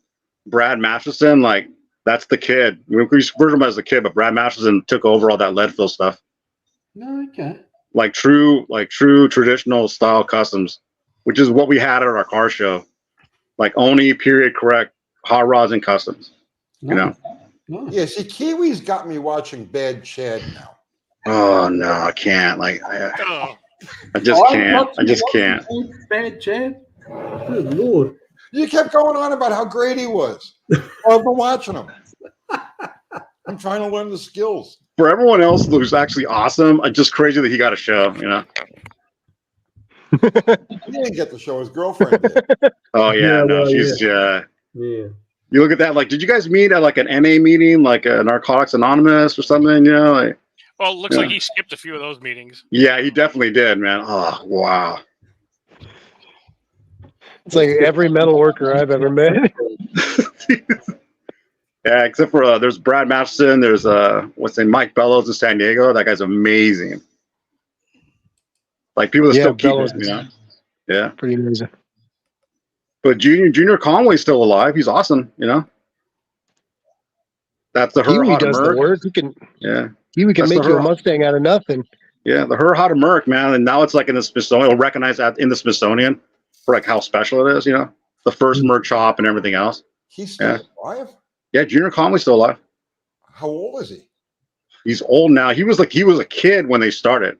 Brad Masterson, like, that's the kid. We refer to him as the kid, but Brad Masterson took over all that lead fill stuff. No, okay. Like true traditional style customs, which is what we had at our car show. Like only period correct hot rods and customs. You know? Nice. Yeah, see, Kiwi's got me watching Bad Chad now. Oh no, I can't. Like Oh, I just can't. I just can't. Bad Chad. Good Lord. You kept going on about how great he was. I've been watching him. I'm trying to learn the skills. For everyone else who's actually awesome, it's just crazy that he got a show, you know? He didn't get the show. His girlfriend did. Oh yeah, no, well, she's Yeah. you look at that, like, did you guys meet at like an NA meeting, like a Narcotics Anonymous or something, you know? Like, well, it looks like he skipped a few of those meetings. yeah, he definitely did, man. Oh wow. It's like every metal worker I've ever met. Yeah, except for there's Brad Masterson, there's what's his name, Mike Bellows in San Diego. That guy's amazing. Like people that still keep Bellows it, is you know? Yeah. pretty amazing. But Junior Conway's still alive. He's awesome, you know. That's the Kiwi Her does the Merc. work. He can Yeah. Kiwi can That's make the you a Her- Mustang out of nothing. Yeah, the Her Merc, man. And now it's like in the Smithsonian, it'll recognize that in the Smithsonian for like how special it is, you know. The first merch shop and everything else. He's still alive? Yeah, Junior Conway's still alive. How old is he? He's old now. He was a kid when they started.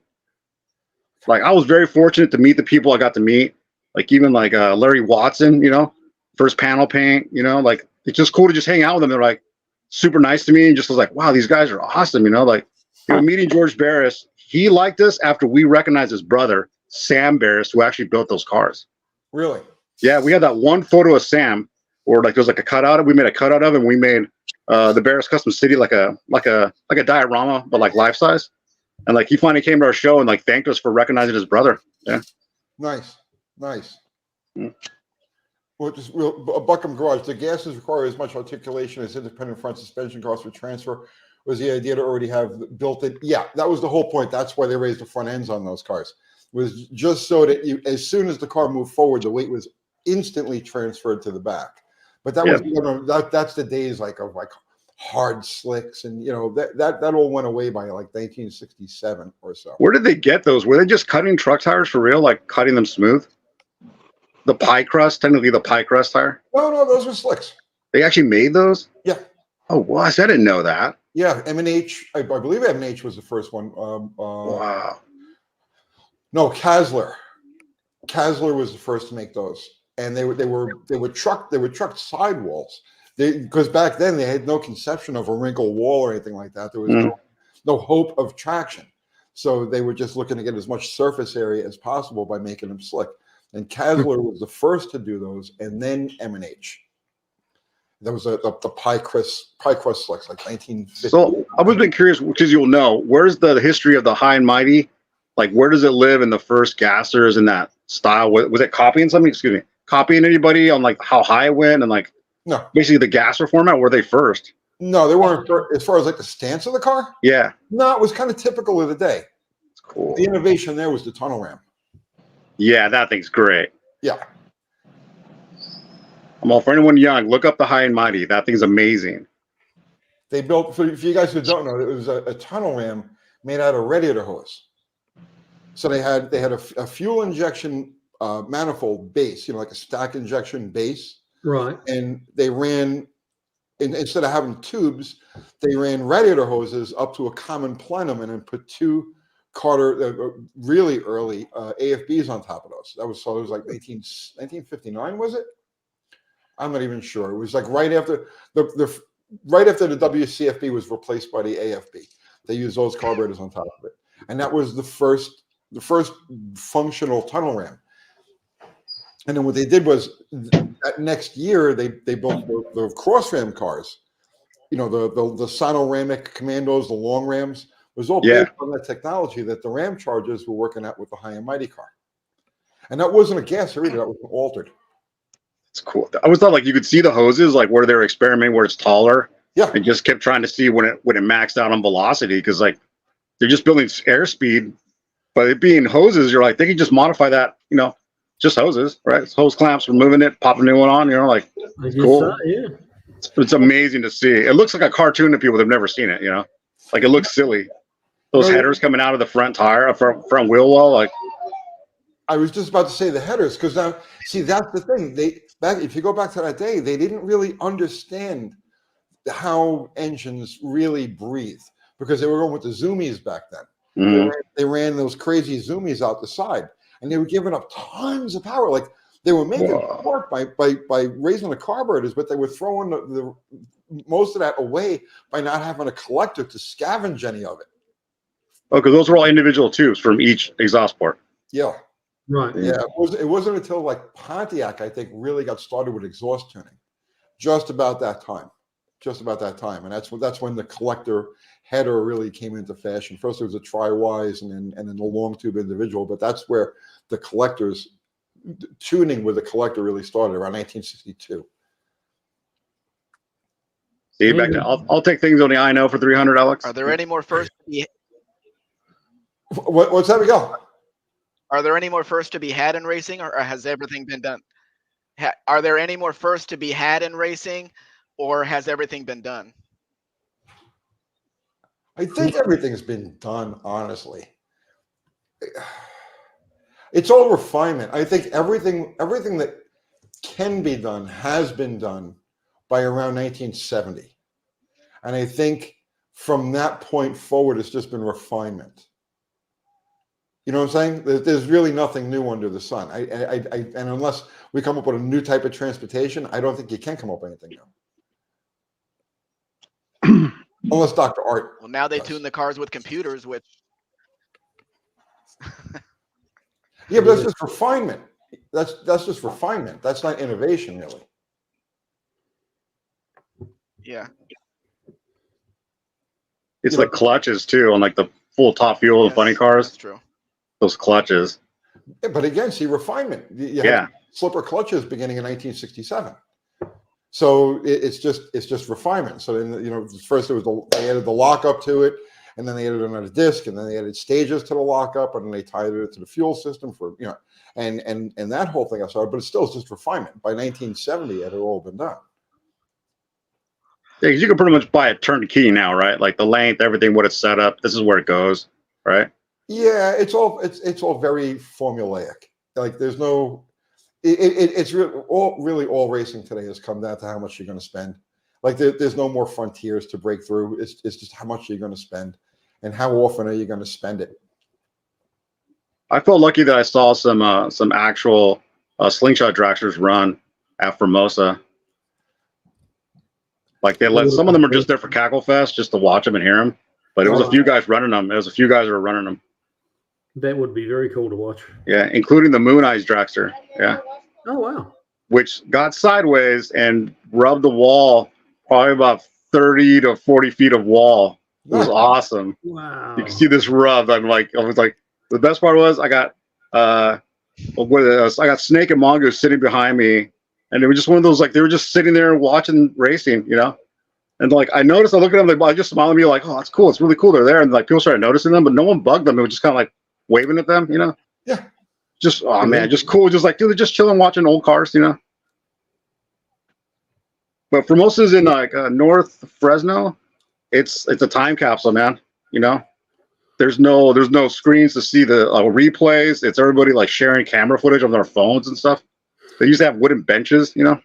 Like I was very fortunate to meet the people I got to meet. Like even like Larry Watson, you know, first panel paint, you know, like it's just cool to just hang out with them. They're like super nice to me and just was like, wow, these guys are awesome, you know, like meeting George Barris, he liked us after we recognized his brother, Sam Barris, who actually built those cars. Really? Yeah, we had that one photo of Sam, or like there was like a cutout. We made a cutout of him. We made the Barris Custom City like a diorama, but like life size. And like he finally came to our show and like thanked us for recognizing his brother. Yeah. Nice. Mm. Well, just a Buckham Garage. The gases require as much articulation as independent front suspension cars for transfer. Was the idea to already have built it? Yeah, that was the whole point. That's why they raised the front ends on those cars. Was just so that you, as soon as the car moved forward, the weight was instantly transferred to the back. But that was that's the days like of like hard slicks, and you know that all went away by like 1967 or so. Where did they get those? Were they just cutting truck tires for real, like cutting them smooth? The pie crust, technically the pie crust tire. No, those were slicks. They actually made those. Yeah. Oh, what? I didn't know that. Yeah, M&H. I believe M&H was the first one. Wow. No, Kasler. Kasler was the first to make those, and they were trucked sidewalls. Because back then they had no conception of a wrinkle wall or anything like that. There was no hope of traction, so they were just looking to get as much surface area as possible by making them slick. And Kasler was the first to do those, and then M&H. That was the pie crust slicks, like 1950. So I've always been curious, because you'll know, where's the history of the High and Mighty? Like, where does it live in the first gassers in that style? Was it copying something? Excuse me, copying anybody on like how high it went and like basically the gasser format? Were they first? No, they weren't. As far as like the stance of the car, yeah, no, it was kind of typical of the day. It's cool. The innovation there was the tunnel ram. Yeah, that thing's great. Yeah. I'm all for anyone young. Look up the High and Mighty. That thing's amazing. They built, for you guys who don't know, it was a tunnel ram made out of radiator hose. So they had a fuel injection manifold base, you know, like a stack injection base. Right. And they ran, instead of having tubes, they ran radiator hoses up to a common plenum and then put two Carter, really early AFBs on top of those. It was like 1959, was it? I'm not even sure. It was like right after the right after the WCFB was replaced by the AFB. They used those carburetors on top of it, and that was the first functional tunnel ram. And then what they did was that next year they built the cross ram cars. You know, the Sonoramic Commandos, the long rams, was all based on that technology that the Ram Chargers were working at with the High and Mighty car. And that wasn't a gasser either; that was altered. It's cool. I always thought like you could see the hoses, like where they're experimenting, where it's taller. Yeah. And just kept trying to see when it maxed out on velocity, because like they're just building airspeed, but it being hoses, you're like they can just modify that, you know, just hoses, right? It's hose clamps, removing it, popping a new one on, you know, like I guess cool. so, yeah. It's amazing to see. It looks like a cartoon to people that have never seen it, you know, like it looks silly. Those headers coming out of the front tire, front wheel well, like. I was just about to say the headers, because now, see, that's the thing. If you go back to that day, they didn't really understand how engines really breathe, because they were going with the zoomies back then. Mm-hmm. They ran those crazy zoomies out the side, and they were giving up tons of power. Like they were making torque by raising the carburetors, but they were throwing the most of that away by not having a collector to scavenge any of it. Oh, because those were all individual tubes from each exhaust port. Yeah. Right. Yeah. It wasn't until like Pontiac, I think, really got started with exhaust tuning. Just about that time. And that's when the collector header really came into fashion. First, it was a tri-wise, and then the long tube individual. But that's where the collectors tuning with the collector really started around 1962. See, back to, I'll take things on the I know for 300, Alex. Are there any more first? What's that, Miguel? Are there any more first to be had in racing, or has everything been done? Are there any more first to be had in racing, or has everything been done? I think everything's been done, honestly. It's all refinement. I think everything that can be done has been done by around 1970. And I think from that point forward, it's just been refinement. You know what I'm saying? There's really nothing new under the sun. And unless we come up with a new type of transportation, I don't think you can come up with anything new. Unless Dr. Art. Well, now they tune the cars with computers, which. Yeah, but that's just refinement. That's just refinement. That's not innovation, really. Yeah. It's like clutches too, on like the full top fuel of funny cars. That's true. Those clutches. Yeah, but again, see, refinement. You had slipper clutches beginning in 1967. So it's just refinement. So then, you know, first they added the lockup to it, and then they added another disc, and then they added stages to the lockup, and then they tied it to the fuel system for, you know, and that whole thing I started. But it's still just refinement. By 1970, it had all been done. Yeah, because you can pretty much buy a turnkey now, right? Like the length, everything, what it's set up. This is where it goes, right? Yeah, it's all very formulaic. Like there's no, it's really all racing today has come down to how much you're going to spend. Like there's no more frontiers to break through. It's just how much you're going to spend, and how often are you going to spend it. I felt lucky that I saw some actual slingshot dragsters run at Formosa. Like they let some of them are just there for Cackle Fest, just to watch them and hear them. But it was a few guys running them. There was a few guys that were running them. That would be very cool to watch. Yeah, including the Moon Eyes dragster. Yeah. Oh wow. Which got sideways and rubbed the wall, probably about 30 to 40 feet of wall. It was awesome. Wow. You can see this rub. I was like, the best part was I got Snake and Mongoose sitting behind me, and they were just one of those, like, they were just sitting there watching racing, you know. And like I noticed, I look at them, they just smile at me like, oh, that's cool. It's really cool. They're there, and like people started noticing them, but no one bugged them. It was just kind of like waving at them, you know. Yeah. Just man, just cool. Just like, dude, they're just chilling, watching old cars, you know. But Formosa's in like North Fresno. It's a time capsule, man. You know, there's no screens to see the replays. It's everybody like sharing camera footage on their phones and stuff. They used to have wooden benches, you know.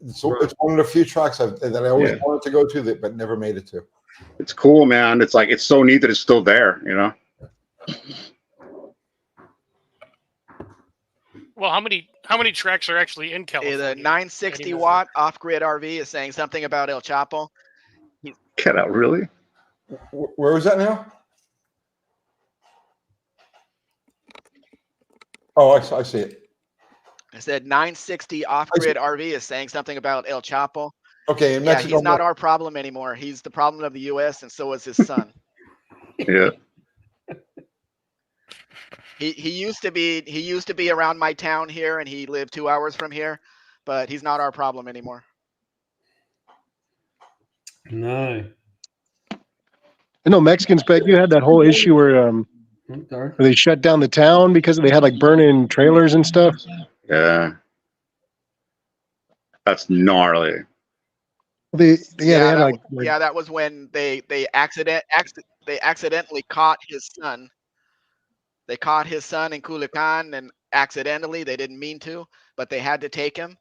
So it's one of the few tracks that I always wanted to go to, but never made it to. It's cool, man. It's like, it's so neat that it's still there, you know. Well, how many tracks are actually in California? The 960 anymore? watt off-grid RV is saying something about El Chapo. Get out, really? Where is that now? Oh, I see it. I said 960 off-grid RV is saying something about El Chapo. Okay, in Yeah, Mexico. he's not our problem anymore. He's the problem of the U.S. and so is his son. Yeah. He used to be around my town here, and he lived 2 hours from here, but he's not our problem anymore. No. I know Mexicans, but you had that whole issue where Sorry. they shut down the town because they had like burning trailers and stuff. Yeah. That's gnarly. They had like That was when they accidentally caught his son. They caught his son in Culiacan, and accidentally, they didn't mean to, but they had to take him.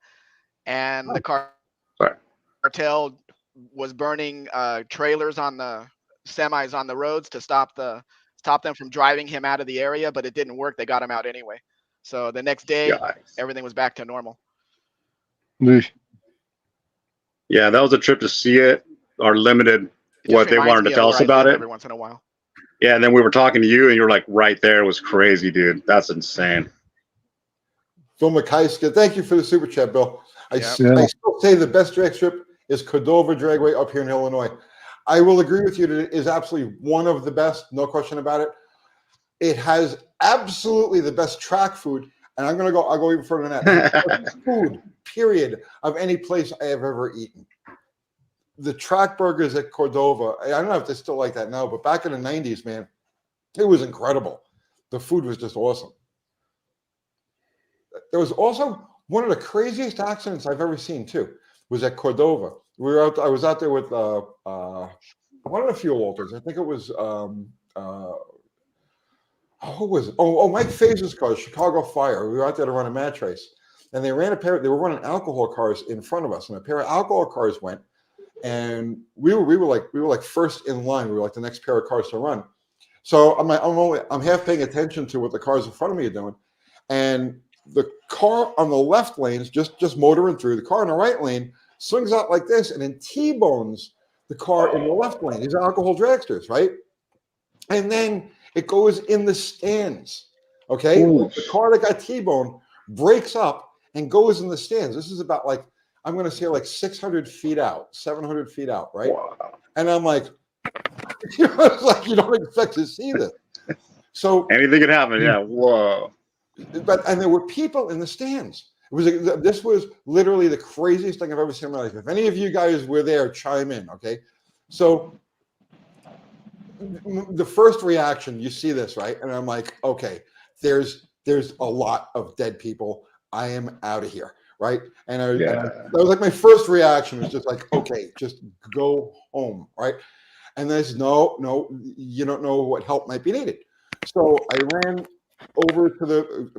And the cartel was burning trailers on the semis on the roads to stop them from driving him out of the area, but it didn't work. They got him out anyway. So the next day, everything was back to normal. Yeah, that was a trip to see it, or limited what they wanted to tell us about it. Every once in a while. Yeah, and then we were talking to you, and you were like right there. It was crazy, dude. That's insane. Phil McKeiska, thank you for the super chat, Bill. I still say the best drag strip is Cordova Dragway up here in Illinois. I will agree with you that it is absolutely one of the best, no question about it. It has absolutely the best track food, and I'll go even further than that. Food, period, of any place I have ever eaten. The track burgers at Cordova, I don't know if they're still like that now, but back in the 90s, man, it was incredible. The food was just awesome. There was also one of the craziest accidents I've ever seen, too, was at Cordova. I was out there with one of the fuel alters. I think it was who was it? Mike Faze's car, Chicago Fire. We were out there to run a match race, and they were running alcohol cars in front of us, and a pair of alcohol cars went, and we were like first in line. We were like the next pair of cars to run. So I'm half paying attention to what the cars in front of me are doing, and the car on the left lane is just motoring through. The car in the right lane swings out like this and then T-bones the car in the left lane. These are alcohol dragsters, right? And then it goes in the stands, okay? The car that got T-boned breaks up and goes in the stands. This is about like, I'm going to say like 600 feet out, 700 feet out, right? Wow. And I'm like, it's like you don't expect to see this. So anything could happen, yeah. Whoa. And there were people in the stands. This was literally the craziest thing I've ever seen in my life. If any of you guys were there, chime in, okay? So the first reaction, you see this, right? And I'm like, okay, there's a lot of dead people. I am out of here, right? And that was like my first reaction was just like, okay, just go home, right? And then I said, no, you don't know what help might be needed. So I ran over to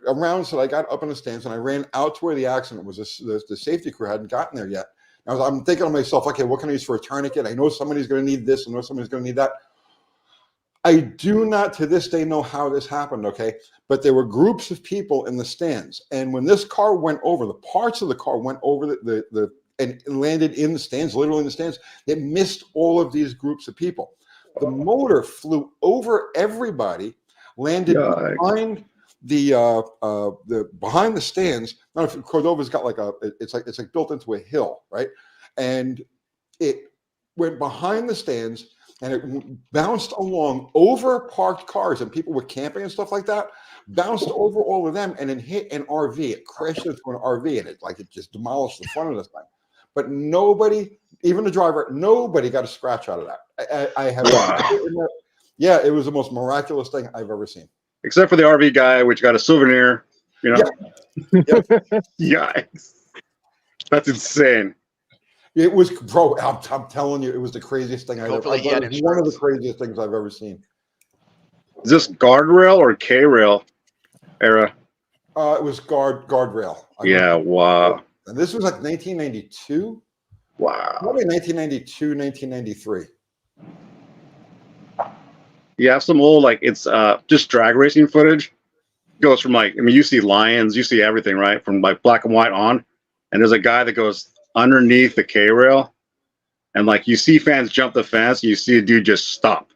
around, so I got up in the stands and I ran out to where the accident was. The safety crew hadn't gotten there yet. I'm thinking to myself, okay, what can I use for a tourniquet? I know somebody's going to need this. I know somebody's going to need that. I do not to this day know how this happened, okay? But there were groups of people in the stands. And when this car went over, the parts of the car went over and landed in the stands, literally in the stands. It missed all of these groups of people. The motor flew over everybody, landed behind behind the stands. I don't know if Cordova's got like it's like built into a hill, right? And it went behind the stands and it bounced along over parked cars, and people were camping and stuff like that, bounced over all of them and then hit an RV. It crashed into an RV and it just demolished the front of this thing. But nobody, even the driver, nobody got a scratch out of that. I have yeah, it was the most miraculous thing I've ever seen. Except for the RV guy, which got a souvenir, you know. Yeah. Yikes. That's insane. It was, bro, I'm telling you, it was the craziest thing I've ever seen. It was one of the craziest things I've ever seen. Is this guardrail or K-rail era? It was guardrail. Yeah, wow. And this was like 1992. Wow. Probably 1992, 1993. You have some old, like, it's just drag racing footage goes from like, I mean, you see lions, you see everything, right? From like black and white on. And there's a guy that goes underneath the K rail. And like, you see fans jump the fence, and you see a dude just stop.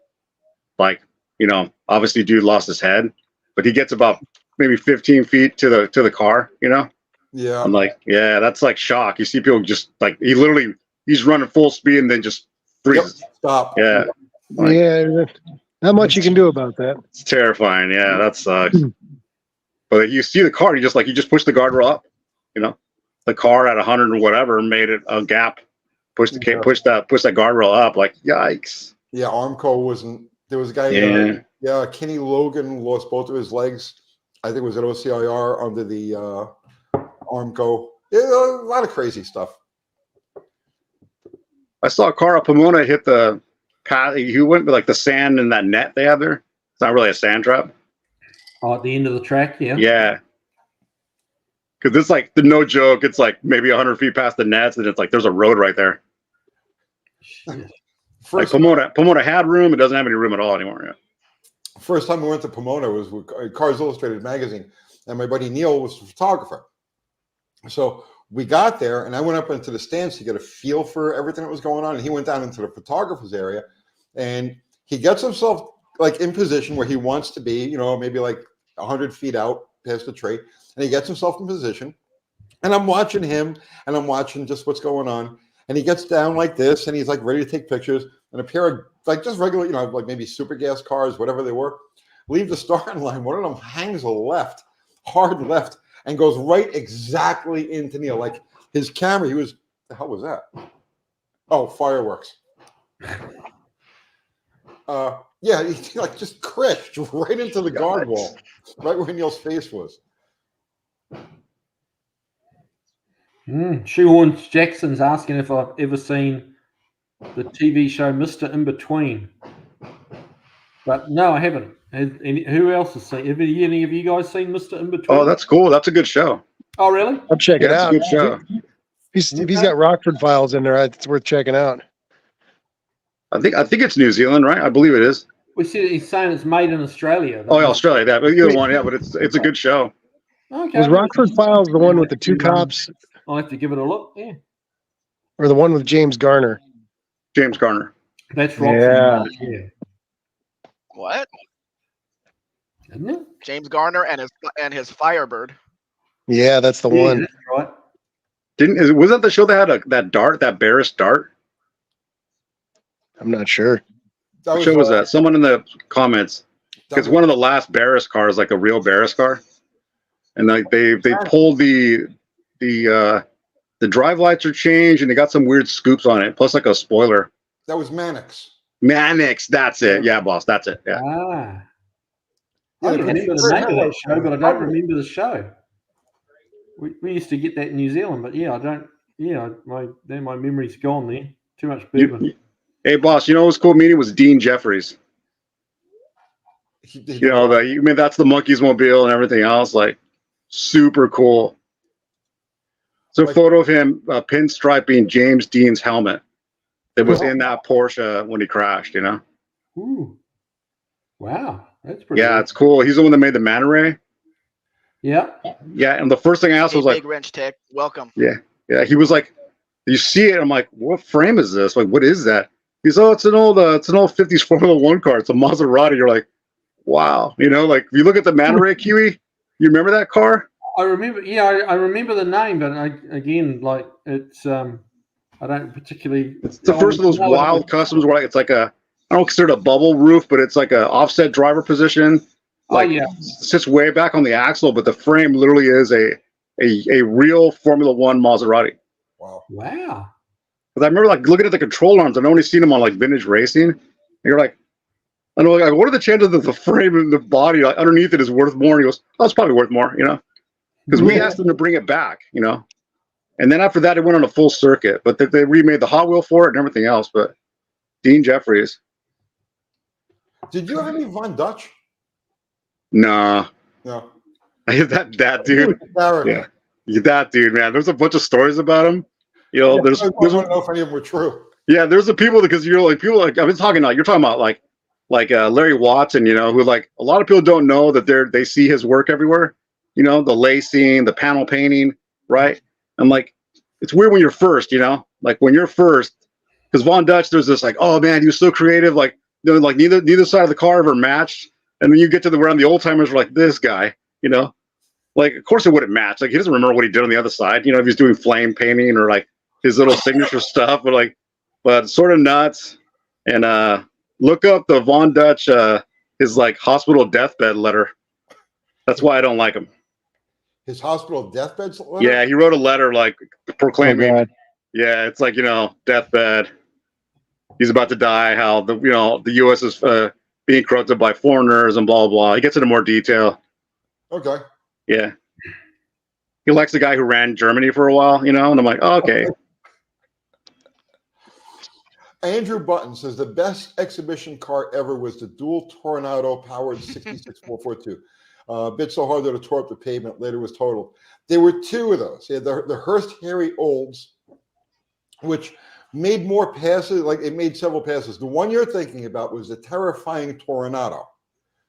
Like, you know, obviously dude lost his head, but he gets about maybe 15 feet to the car, you know? Yeah. I'm like, yeah, that's like shock. You see people just like, he's running full speed and then just freezes. Yep. Stop. Yeah. Like, Yeah, not much you can do about that. it's terrifying. Yeah, that sucks. But you see the car, you just push the guardrail up, you know? The car at 100 or whatever made it a gap. Push that guardrail up. Like, yikes. Yeah, Armco wasn't. There was a guy. Yeah. Kenny Logan lost both of his legs. I think it was at OCIR under the Armco. Yeah, a lot of crazy stuff. I saw a car at Pomona hit the path. He went with like the sand and that net they have there. It's not really a sand trap. Oh, at the end of the track, yeah. Yeah. Because it's like, no joke, it's like maybe 100 feet past the nets, and it's like there's a road right there. Shit. Like Pomona had room, it doesn't have any room at all anymore. Yeah. First time we went to Pomona was with Cars Illustrated magazine, and my buddy Neil was a photographer. So we got there, and I went up into the stands to get a feel for everything that was going on, and he went down into the photographer's area, and he gets himself like in position where he wants to be, you know, maybe like 100 feet out past the tree, and he gets himself in position, and I'm watching him, and I'm watching just what's going on, and he gets down like this, and he's like ready to take pictures, and a pair of like just regular, you know, like maybe super gas cars, whatever they were, leave the starting line. One of them hangs a left, hard left, and goes right exactly into Neil. Like his camera, he was, the hell was that? Oh, fireworks. Yeah, he like just crashed right into the guard wall, right where Neil's face was. Shoehorn Jackson's asking if I've ever seen the TV show Mr. In Between. But no, I haven't. Who else has seen? Have any of you guys seen Mr. In Between? Oh, that's cool. That's a good show. Oh, really? I'll check it out. It's a good show. If he's got Rockford Files in there, it's worth checking out. I think it's New Zealand, right? I believe it is. We see he's saying it's made in Australia. Oh, yeah, Australia. That either one, yeah. But it's a good show. Okay. Was Rockford Files the one with the two cops, I'll have to give it a look. Yeah, or the one with James Garner? James Garner. that's right. Yeah. Yeah. What? Isn't it? James Garner and his Firebird. Yeah, that's the Yeah, one. that's right. Was that the show that had that dart, that Barris dart? I'm not sure. What show was that? Someone in the comments. Because one of the last Barris cars, like a real Barris car, and like they pulled the drive lights are changed, and they got some weird scoops on it, plus like a spoiler. That was Mannix. Mannix, that's it. Yeah, boss, that's it. Yeah. Ah. Yeah, I remember the name of that show, but I don't remember the show. We used to get that in New Zealand, but yeah, I don't. Yeah, my memory's gone there. Too much bourbon. Hey, boss, you know what was cool meeting was Dean Jeffries. You know, that's the Monkeys Mobile and everything else. Like, super cool. It's a photo of him pinstriping James Dean's helmet. It was in that Porsche when he crashed, you know? Ooh. Wow. That's pretty Yeah, cool. it's cool. He's the one that made the Manta Ray. Yeah. Yeah, and the first thing I asked was like, Big Wrench Tech, welcome. yeah, he was like, you see it? I'm like, what frame is this? Like, what is that? He's, oh, it's an old 50s Formula One car. It's a Maserati. You're like, wow. You know, like if you look at the Manta Ray Kiwi, you remember that car? I remember. Yeah, I remember the name, but it's I don't particularly. It's the first of those wild customs where it's like I don't consider it a bubble roof, but it's like a offset driver position. Like, sits way back on the axle, but the frame literally is a real Formula One Maserati. Wow. Wow. Because I remember like looking at the control arms. I'd only seen them on like vintage racing. And you're like, I know, like, what are the chances that the frame and the body like, underneath it is worth more? And he goes, oh, it's probably worth more, you know? Because we asked them to bring it back, you know? And then after that, it went on a full circuit. But they remade the Hot Wheel for it and everything else. But Dean Jeffries. Did you have any Von Dutch? Nah. No. that dude. Yeah. That dude, man. There's a bunch of stories about him. You know, I don't know if any of them were true. Yeah, there's the people because you're like people like I've been talking like you're talking about like like Larry Watson, you know, who like a lot of people don't know that they see his work everywhere. You know, the lacing, the panel painting, right? I'm like, it's weird when you're first, you know, like when you're first, because Von Dutch, there's this like, oh man, he was so creative, like, you know, like neither side of the car ever matched, and then you get to where the old timers were like, this guy, you know, like of course it wouldn't match. Like he doesn't remember what he did on the other side, you know, if he's doing flame painting or like his little signature stuff, but sort of nuts. And look up the Von Dutch, his like hospital deathbed letter. That's why I don't like him. His hospital deathbed letter? Yeah, he wrote a letter like proclaiming, God. yeah, it's like, you know, deathbed. He's about to die. How the U.S. is being corrupted by foreigners and blah blah. He gets into more detail. Okay. Yeah, he likes the guy who ran Germany for a while, you know. And I'm like, oh, okay. Andrew Button says the best exhibition car ever was the dual Tornado powered 66442. A bit so hard that it tore up the pavement. Later was totaled. There were two of those. He had the Hearst Harry Olds, which made more passes. Like it made several passes. The one you're thinking about was the terrifying Tornado.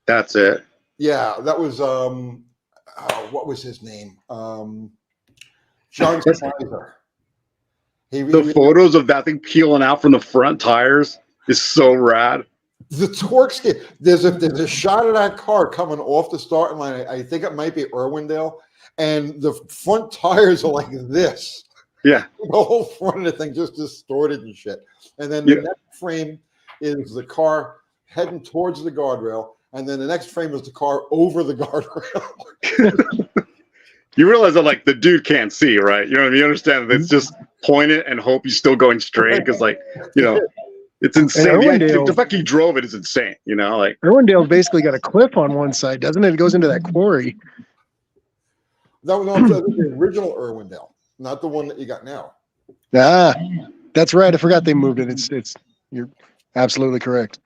That's it. Yeah, that was what was his name? John Spicer. The photos of that thing peeling out from the front tires is so rad. The torque scale. There's a shot of that car coming off the starting line. I think it might be Irwindale, and the front tires are like this. Yeah, the whole front of the thing just distorted and shit. And then the next frame is the car heading towards the guardrail, and then the next frame is the car over the guardrail. You realize that like the dude can't see, right? You know what I mean? You understand that it's just point it and hope he's still going straight because, like, you know, it's insane. The fact he drove it is insane. You know, like Irwindale's basically got a cliff on one side, doesn't it? It goes into that quarry. That was the original Irwindale, not the one that you got now. Ah, that's right. I forgot they moved it. It's you're absolutely correct.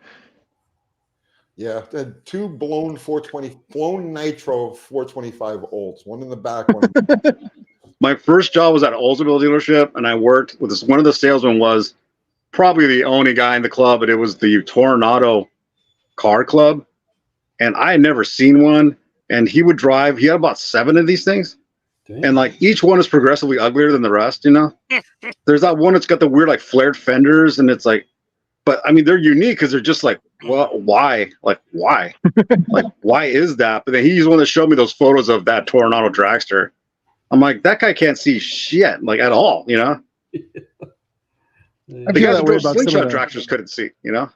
Yeah, two blown nitro 425 Olds, one in the back, one in the my first job was at an Oldsmobile dealership, and I worked with this. One of the salesmen was probably the only guy in the club, but it was the Tornado car club, and I had never seen one. And he would drive. He had about 7 of these things, and like each one is progressively uglier than the rest. You know, there's that one that's got the weird like flared fenders, and it's like, but I mean they're unique because they're just like, well, why? Like why? Like why is that? But then he's one that showed me those photos of that Tornado dragster. I'm like, that guy can't see shit, like at all, you know. I The feel guys that that way drove about slingshot tractors couldn't see, you know.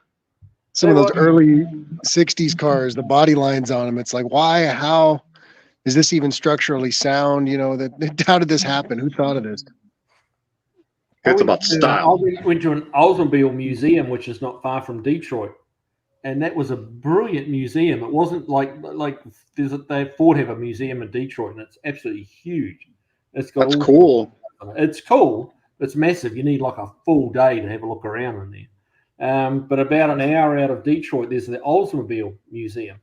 some of those early 60s cars, the body lines on them. It's like, why? How is this even structurally sound? You know, how did this happen? Who thought of this? It's about style. I went to an Oldsmobile museum, which is not far from Detroit, and that was a brilliant museum. It wasn't like Ford have a museum in Detroit, and it's absolutely huge. It's got That's cool. It's cool. It's massive. You need like a full day to have a look around in there. But about an hour out of Detroit, there's the Oldsmobile Museum.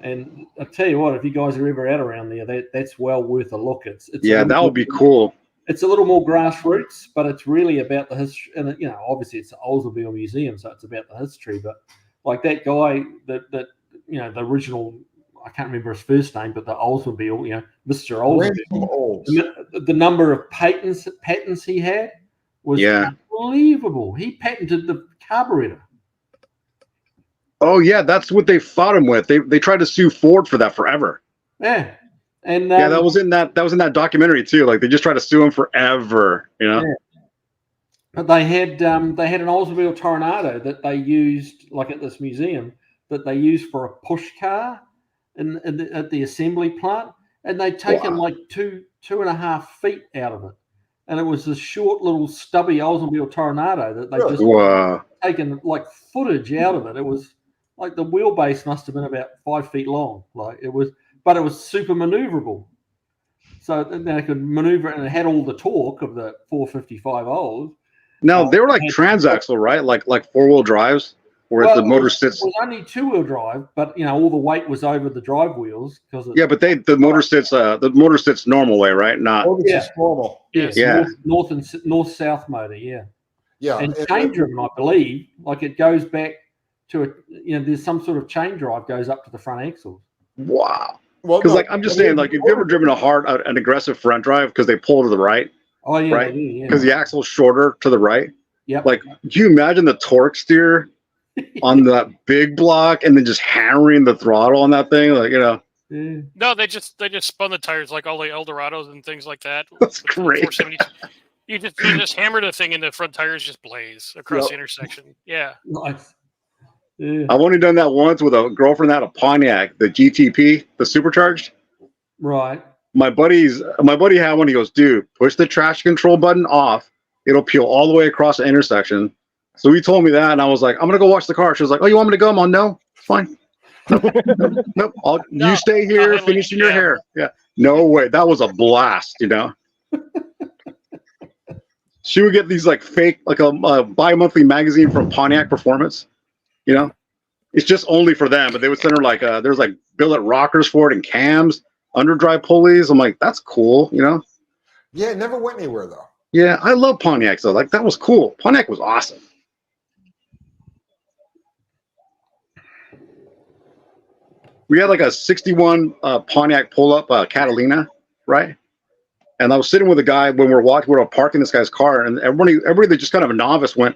And I tell you what, if you guys are ever out around there, that's well worth a look. It's Yeah, that would be cool. It's a little more grassroots, but it's really about the history. And you know, obviously, it's the Oldsmobile Museum, so it's about the history. But like that guy, that you know, the original, I can't remember his first name, but the Oldsmobile, you know, Mr. Oldsmobile, the number of patents he had was unbelievable. He patented the carburetor. Oh yeah, that's what they fought him with. They tried to sue Ford for that forever. Yeah, and yeah, that was in that documentary too. Like they just tried to sue him forever, you know. Yeah. But they had an Oldsmobile Tornado that they used, like at this museum, that they used for a push car at the assembly plant, and they'd taken like 2.5 feet out of it, and it was this short little stubby Oldsmobile Tornado that they just taken like footage out of it. It was like the wheelbase must have been about 5 feet long, like it was, but it was super maneuverable. So they could maneuver it, and it had all the torque of the 455 O's. No, they were like transaxle, right? Like 4-wheel drives, where the motor sits. It was only 2-wheel drive, but you know all the weight was over the drive wheels because. Yeah, but the motor sits normal way, right? Not normal. Yes. Yeah. North south motor. Yeah. Yeah. And change driven, I believe, like it goes back to a, there's some sort of chain drive goes up to the front axle. Wow. Well, Because no, like I'm just saying, like if you ever driven an aggressive front drive because they pull to the right, Oh yeah, right? they do, yeah. Because the axle's shorter to the right. Yep. Like, do you imagine the torque steer on that big block and then just hammering the throttle on that thing? Like, Yeah. No, they just spun the tires like all the Eldorados and things like that. That's with the great. 472. You just hammer the thing and the front tires just blaze across the intersection. Yeah. Nice. Yeah. I've only done that once with a girlfriend that had a Pontiac, the GTP, the supercharged. Right. My buddy had one. He goes, dude, push the traction control button off. It'll peel all the way across the intersection. So he told me that, and I was like, I'm gonna go watch the car. She was like, oh, you want me to go? I'm on, no, it's fine. Nope. No, you stay here finishing your hair. Yeah. No way. That was a blast, She would get these like fake, like a bi-monthly magazine from Pontiac Performance. It's just only for them, but they would send her like there's like billet rockers for it and cams, underdrive pulleys. I'm like, that's cool, Yeah, it never went anywhere though. Yeah, I love Pontiacs though. Like that was cool. Pontiac was awesome. We had like a 61 Pontiac pull-up Catalina, right? And I was sitting with a guy when we were parking this guy's car, and everybody that just kind of a novice went,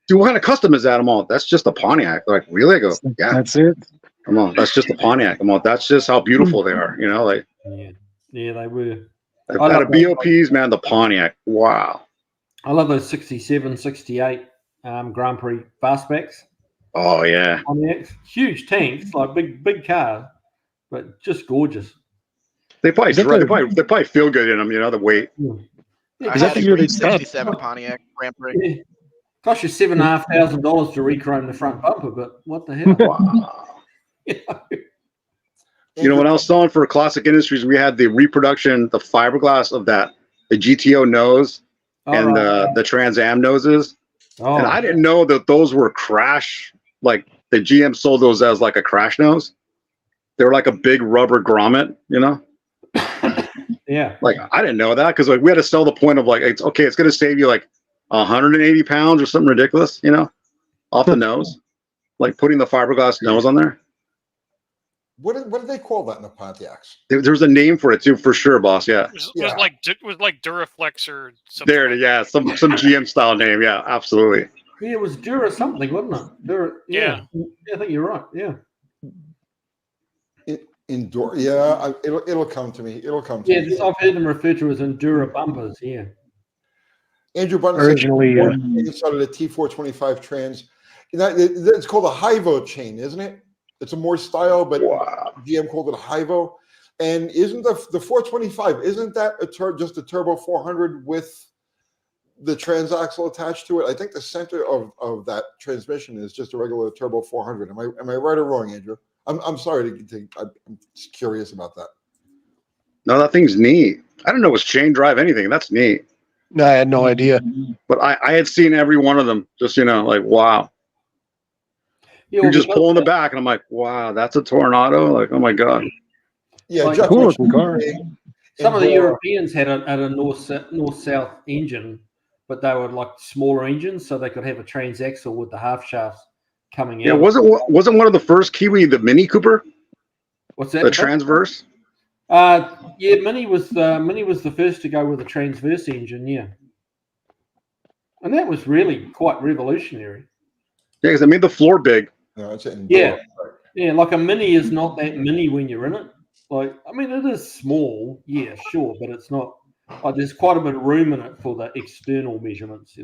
dude, what kind of custom is that? I'm all, that's just a Pontiac. They're like, really? I go, yeah. That's it. Come on, that's just a Pontiac. I'm all, that's just how beautiful they are, like. Yeah, they were. Out of BOPs, man, the Pontiac. Wow. I love those 67, 68 Grand Prix fastbacks. Oh yeah. Pontiacs, huge tanks, like big cars, but just gorgeous. They probably feel good in them, the weight. Yeah. I had a green 67 Pontiac Grand Prix. Yeah. Cost you $7,500 to rechrome the front bumper, but what the hell? Wow. You know what else, on for Classic Industries? We had the reproduction, the fiberglass of that, the GTO nose and the Trans Am noses. Oh. And I didn't know that those were crash, like the GM sold those as like a crash nose. They were like a big rubber grommet, Yeah. Like I didn't know that because like we had to sell the point of like, it's okay, it's going to save you like 180 pounds or something ridiculous, off the nose, like putting the fiberglass nose on there. What did they call that in the Pontiacs? There's a name for it too, for sure, boss. Yeah. It was like Duraflex or something. There, yeah, some GM style name. Yeah, absolutely. Yeah, it was Dura something, wasn't it? Dura. Yeah. I think you're right. Yeah. Indoor. Yeah, it'll come to me. It'll come to me. Yeah, I've heard them referred to as Endura bumpers. Yeah. Andrew Button Originally, started a T425 trans. It's called a Hivo chain, isn't it? It's a more style, but GM called it a Hivo. And isn't the 425, isn't that just a turbo 400 with the transaxle attached to it? I think the center of that transmission is just a regular turbo 400. Am I right or wrong, Andrew? I'm sorry I'm just curious about that. No, that thing's neat. I don't know what's chain drive anything. That's neat. No, I had no idea. But I had seen every one of them. Just like wow. Yeah, You're just pulling the back, and I'm like, wow, that's a Tornado. Like, oh my god. Yeah, Like, cool looking car. Some of the Europeans had a north-south engine, but they were like smaller engines, so they could have a transaxle with the half shafts coming out. Yeah, wasn't one of the first Kiwi the Mini Cooper? What's that? The Transverse? Yeah, Mini was the first to go with a transverse engine, yeah. And that was really quite revolutionary. Yeah, because it made the floor big. No, it's an Yeah. Yeah, like a Mini is not that mini when you're in it. Like, I mean, it is small, yeah, sure, but it's not like there's quite a bit of room in it for the external measurements,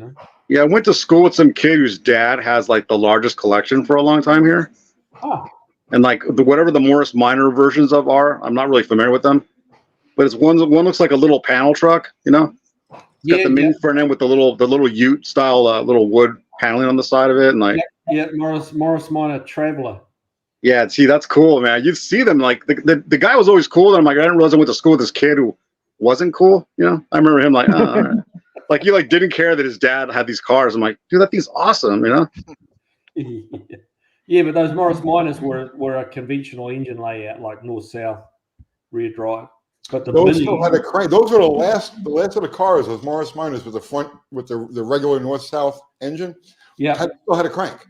Yeah, I went to school with some kid whose dad has like the largest collection for a long time here. Oh. And like whatever the Morris Minor versions of are, I'm not really familiar with them. But it's one looks like a little panel truck, It's got the mini front end with the little Ute style little wood paneling on the side of it, and like Morris Minor Traveler. Yeah, see, that's cool, man. You'd see them like the guy was always cool, and I'm like, I didn't realize I went to school with this kid who wasn't cool. I remember him like, like he like didn't care that his dad had these cars. I'm like, dude, that thing's awesome, Yeah, but those Morris Minors were a conventional engine layout, like north-south rear drive. But those still had a crank. Those were the last of the cars. Those Morris Minors with the front with the regular north-south engine. Yeah, still had a crank.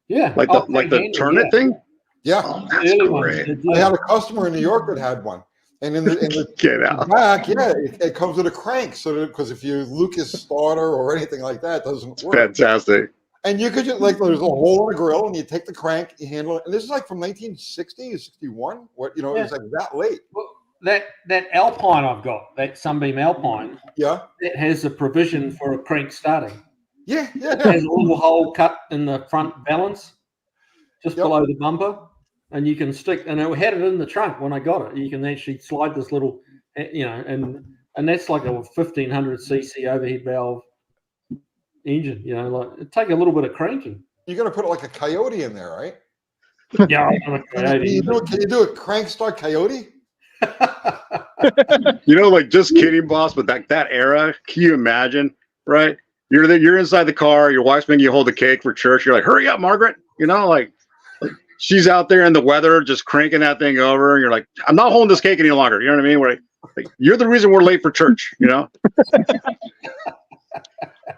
Yeah. Like Oh, the handle, turn yeah. it thing. Yeah, Oh, that's Early ones great. did, I yeah. had a customer in New York that had one, and in the Get out. back, yeah, it comes with a crank, so because if you Lucas starter or anything like that, it doesn't work. Fantastic. And you could just like there's a hole in the grill, and you take the crank, you handle it, and this is like from 1960 or 61. What it was like that late. Well, that Alpine I've got, that Sunbeam Alpine, Yeah, that has a provision for a crank starting. yeah. It has a little hole cut in the front balance, just Yep. below the bumper, and you can stick. And I had it in the trunk when I got it. You can actually slide this little, and that's like a 1500cc overhead valve engine. Like it take a little bit of cranking. You're gonna put like a Coyote in there, right? Yeah, I'm gonna Can you do a crank start Coyote? Like just kidding, boss. But that era, can you imagine? Right? You're inside the car. Your wife's making you hold the cake for church. You're like, hurry up, Margaret. Like she's out there in the weather, just cranking that thing over. And you're like, I'm not holding this cake any longer. You know what I mean? We're like you're the reason we're late for church.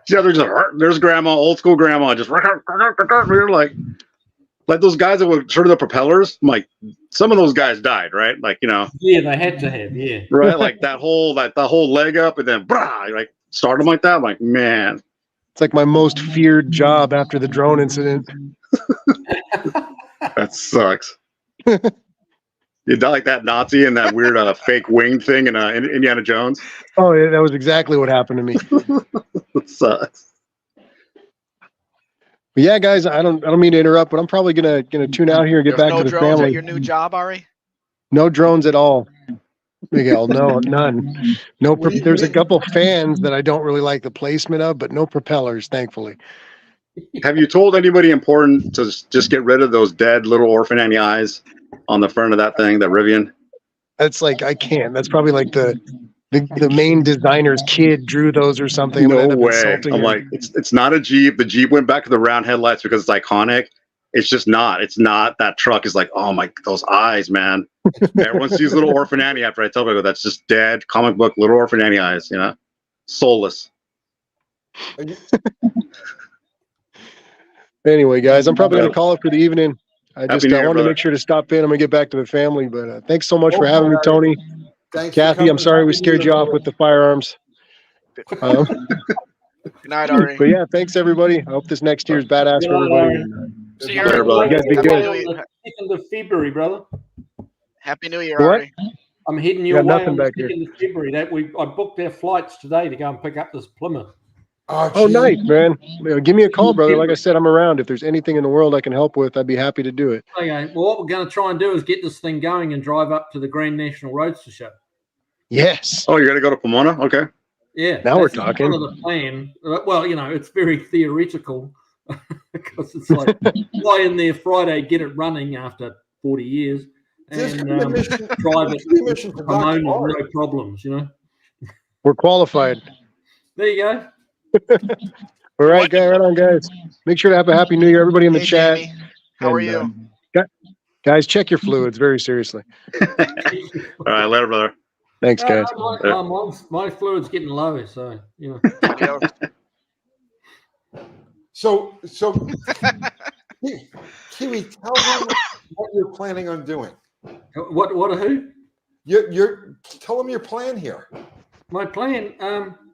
Yeah, there's grandma, old school grandma, just we're like those guys that would turn the propellers. I'm like, some of those guys died, right? Yeah, they had to have, yeah. Right, like that whole leg up and then like start them like that. I'm like, man, It's like my most feared job after the drone incident. that sucks. You die like that Nazi and that weird fake wing thing in Indiana Jones. Oh, yeah, that was exactly what happened to me. It sucks. But yeah, guys, I don't mean to interrupt, but I'm probably gonna tune out here and get There's back no to the drones family. at your new job, Ari? No drones at all, Miguel. No, none. No. There's a couple fans that I don't really like the placement of, but no propellers, thankfully. Have you told anybody important to just get rid of those dead little orphan Annie eyes on the front of that thing, that Rivian? That's like I can't. That's probably like the main designer's kid drew those or something. I'm gonna end No up way. insulting I'm him. like, it's not a Jeep. The Jeep went back to the round headlights because it's iconic. It's just not. It's not. That truck is like, oh my, those eyes, man. Everyone sees little orphan Annie after I tell people that's just dead comic book little orphan Annie eyes, soulless. Anyway, guys, I'm probably gonna call it for the evening. I Happy New Year, wanted to brother. make sure to stop in. I'm gonna get back to the family, but thanks so much for having me, Tony. Thanks, for Kathy, I'm coming. sorry we scared you off with the firearms. Good night, Ari. But yeah, thanks everybody. I hope this next year's badass for everybody. See you, Later, Eric. brother. You guys be Happy good. New Year. On the 2nd of February, brother. Happy New Year, What? Ari. I'm heading got your way nothing on the back here. 2nd of February. I booked our flights today to go and pick up this Plymouth. Oh, geez. nice, man. Give me a call, brother. Like I said, I'm around. If there's anything in the world I can help with, I'd be happy to do it. Okay, well, what we're going to try and do is get this thing going and drive up to the Grand National Roadster Show. Yes. Oh, you're gonna go to Pomona? Okay. Yeah. Now we're that's talking. Kind of the plan. Well, it's very theoretical because it's like fly in there Friday, get it running after 40 years, This and could be a mission- drive this could be a mission it for from home Dr. with Art. no problems, We're qualified. There you go. All right, right on, guys. Make sure to have a happy new year, everybody in the Hey, chat. Jamie. How are And, you? Guys, check your fluids very seriously. All right, later, brother. Thanks, guys. My fluid's getting low, so Yeah. So Kiwi, tell them what you're planning on doing. What a who? You're tell them your plan here. My plan,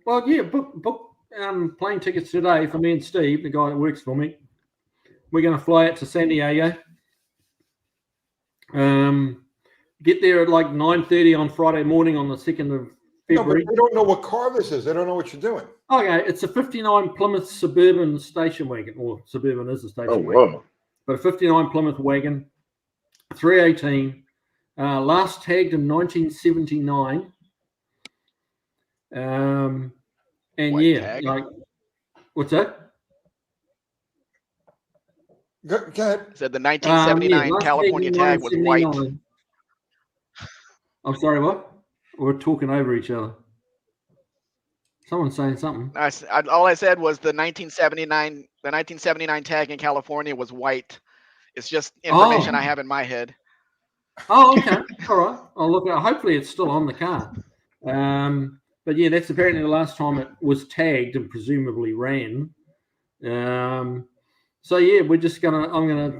book plane tickets today for me and Steve, the guy that works for me. We're going to fly out to San Diego. Get there at like 9:30 on Friday morning on the 2nd of No, but February. they don't know what car this is. They don't know what you're doing. Okay, it's a 59 Plymouth Suburban station wagon, or Suburban is a station Oh, wagon. whoa. But a 59 Plymouth wagon, 318, last tagged in 1979. And White yeah, tag? like, what's that? Go ahead. Said the 1979 last California tagged in tag was white. 1979. I'm sorry, what? We're talking over each other. Someone's saying something. All I said was the 1979 tag in California was white. It's just information I have in my head. Oh, okay. All right. I'll look at it. Hopefully it's still on the car. But yeah, that's apparently the last time it was tagged and presumably ran. So yeah, we're just gonna. I'm gonna.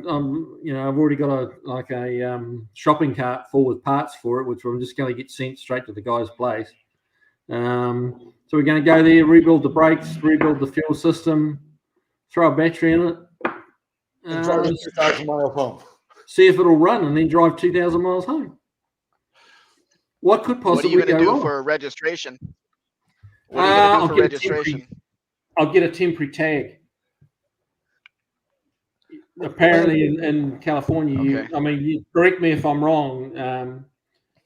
You know, I've already got a shopping cart full with parts for it, which I'm just going to get sent straight to the guy's place. So we're going to go there, rebuild the brakes, rebuild the fuel system, throw a battery in it, And drive 2,000 miles home. see if it'll run, and then drive 2,000 miles home. What could What are possibly you going to go do wrong? for registration? What are you going to do for registration? I'll get a temporary tag. Apparently, in California, Okay. I mean, you correct me if I'm wrong,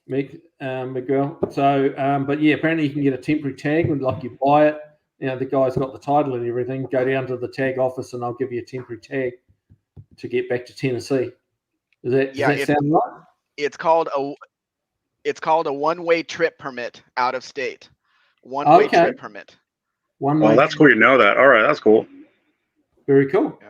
Miguel. So, but yeah, apparently you can get a temporary tag when, like, you buy it. You know, the guy's got the title and everything. Go down to the tag office, and I'll give you a temporary tag to get back to Tennessee. Does that sound right? It's called a one-way trip permit out of state. One-way trip permit. Oh, that's cool. You know that. All right, that's cool. Very cool. Yeah.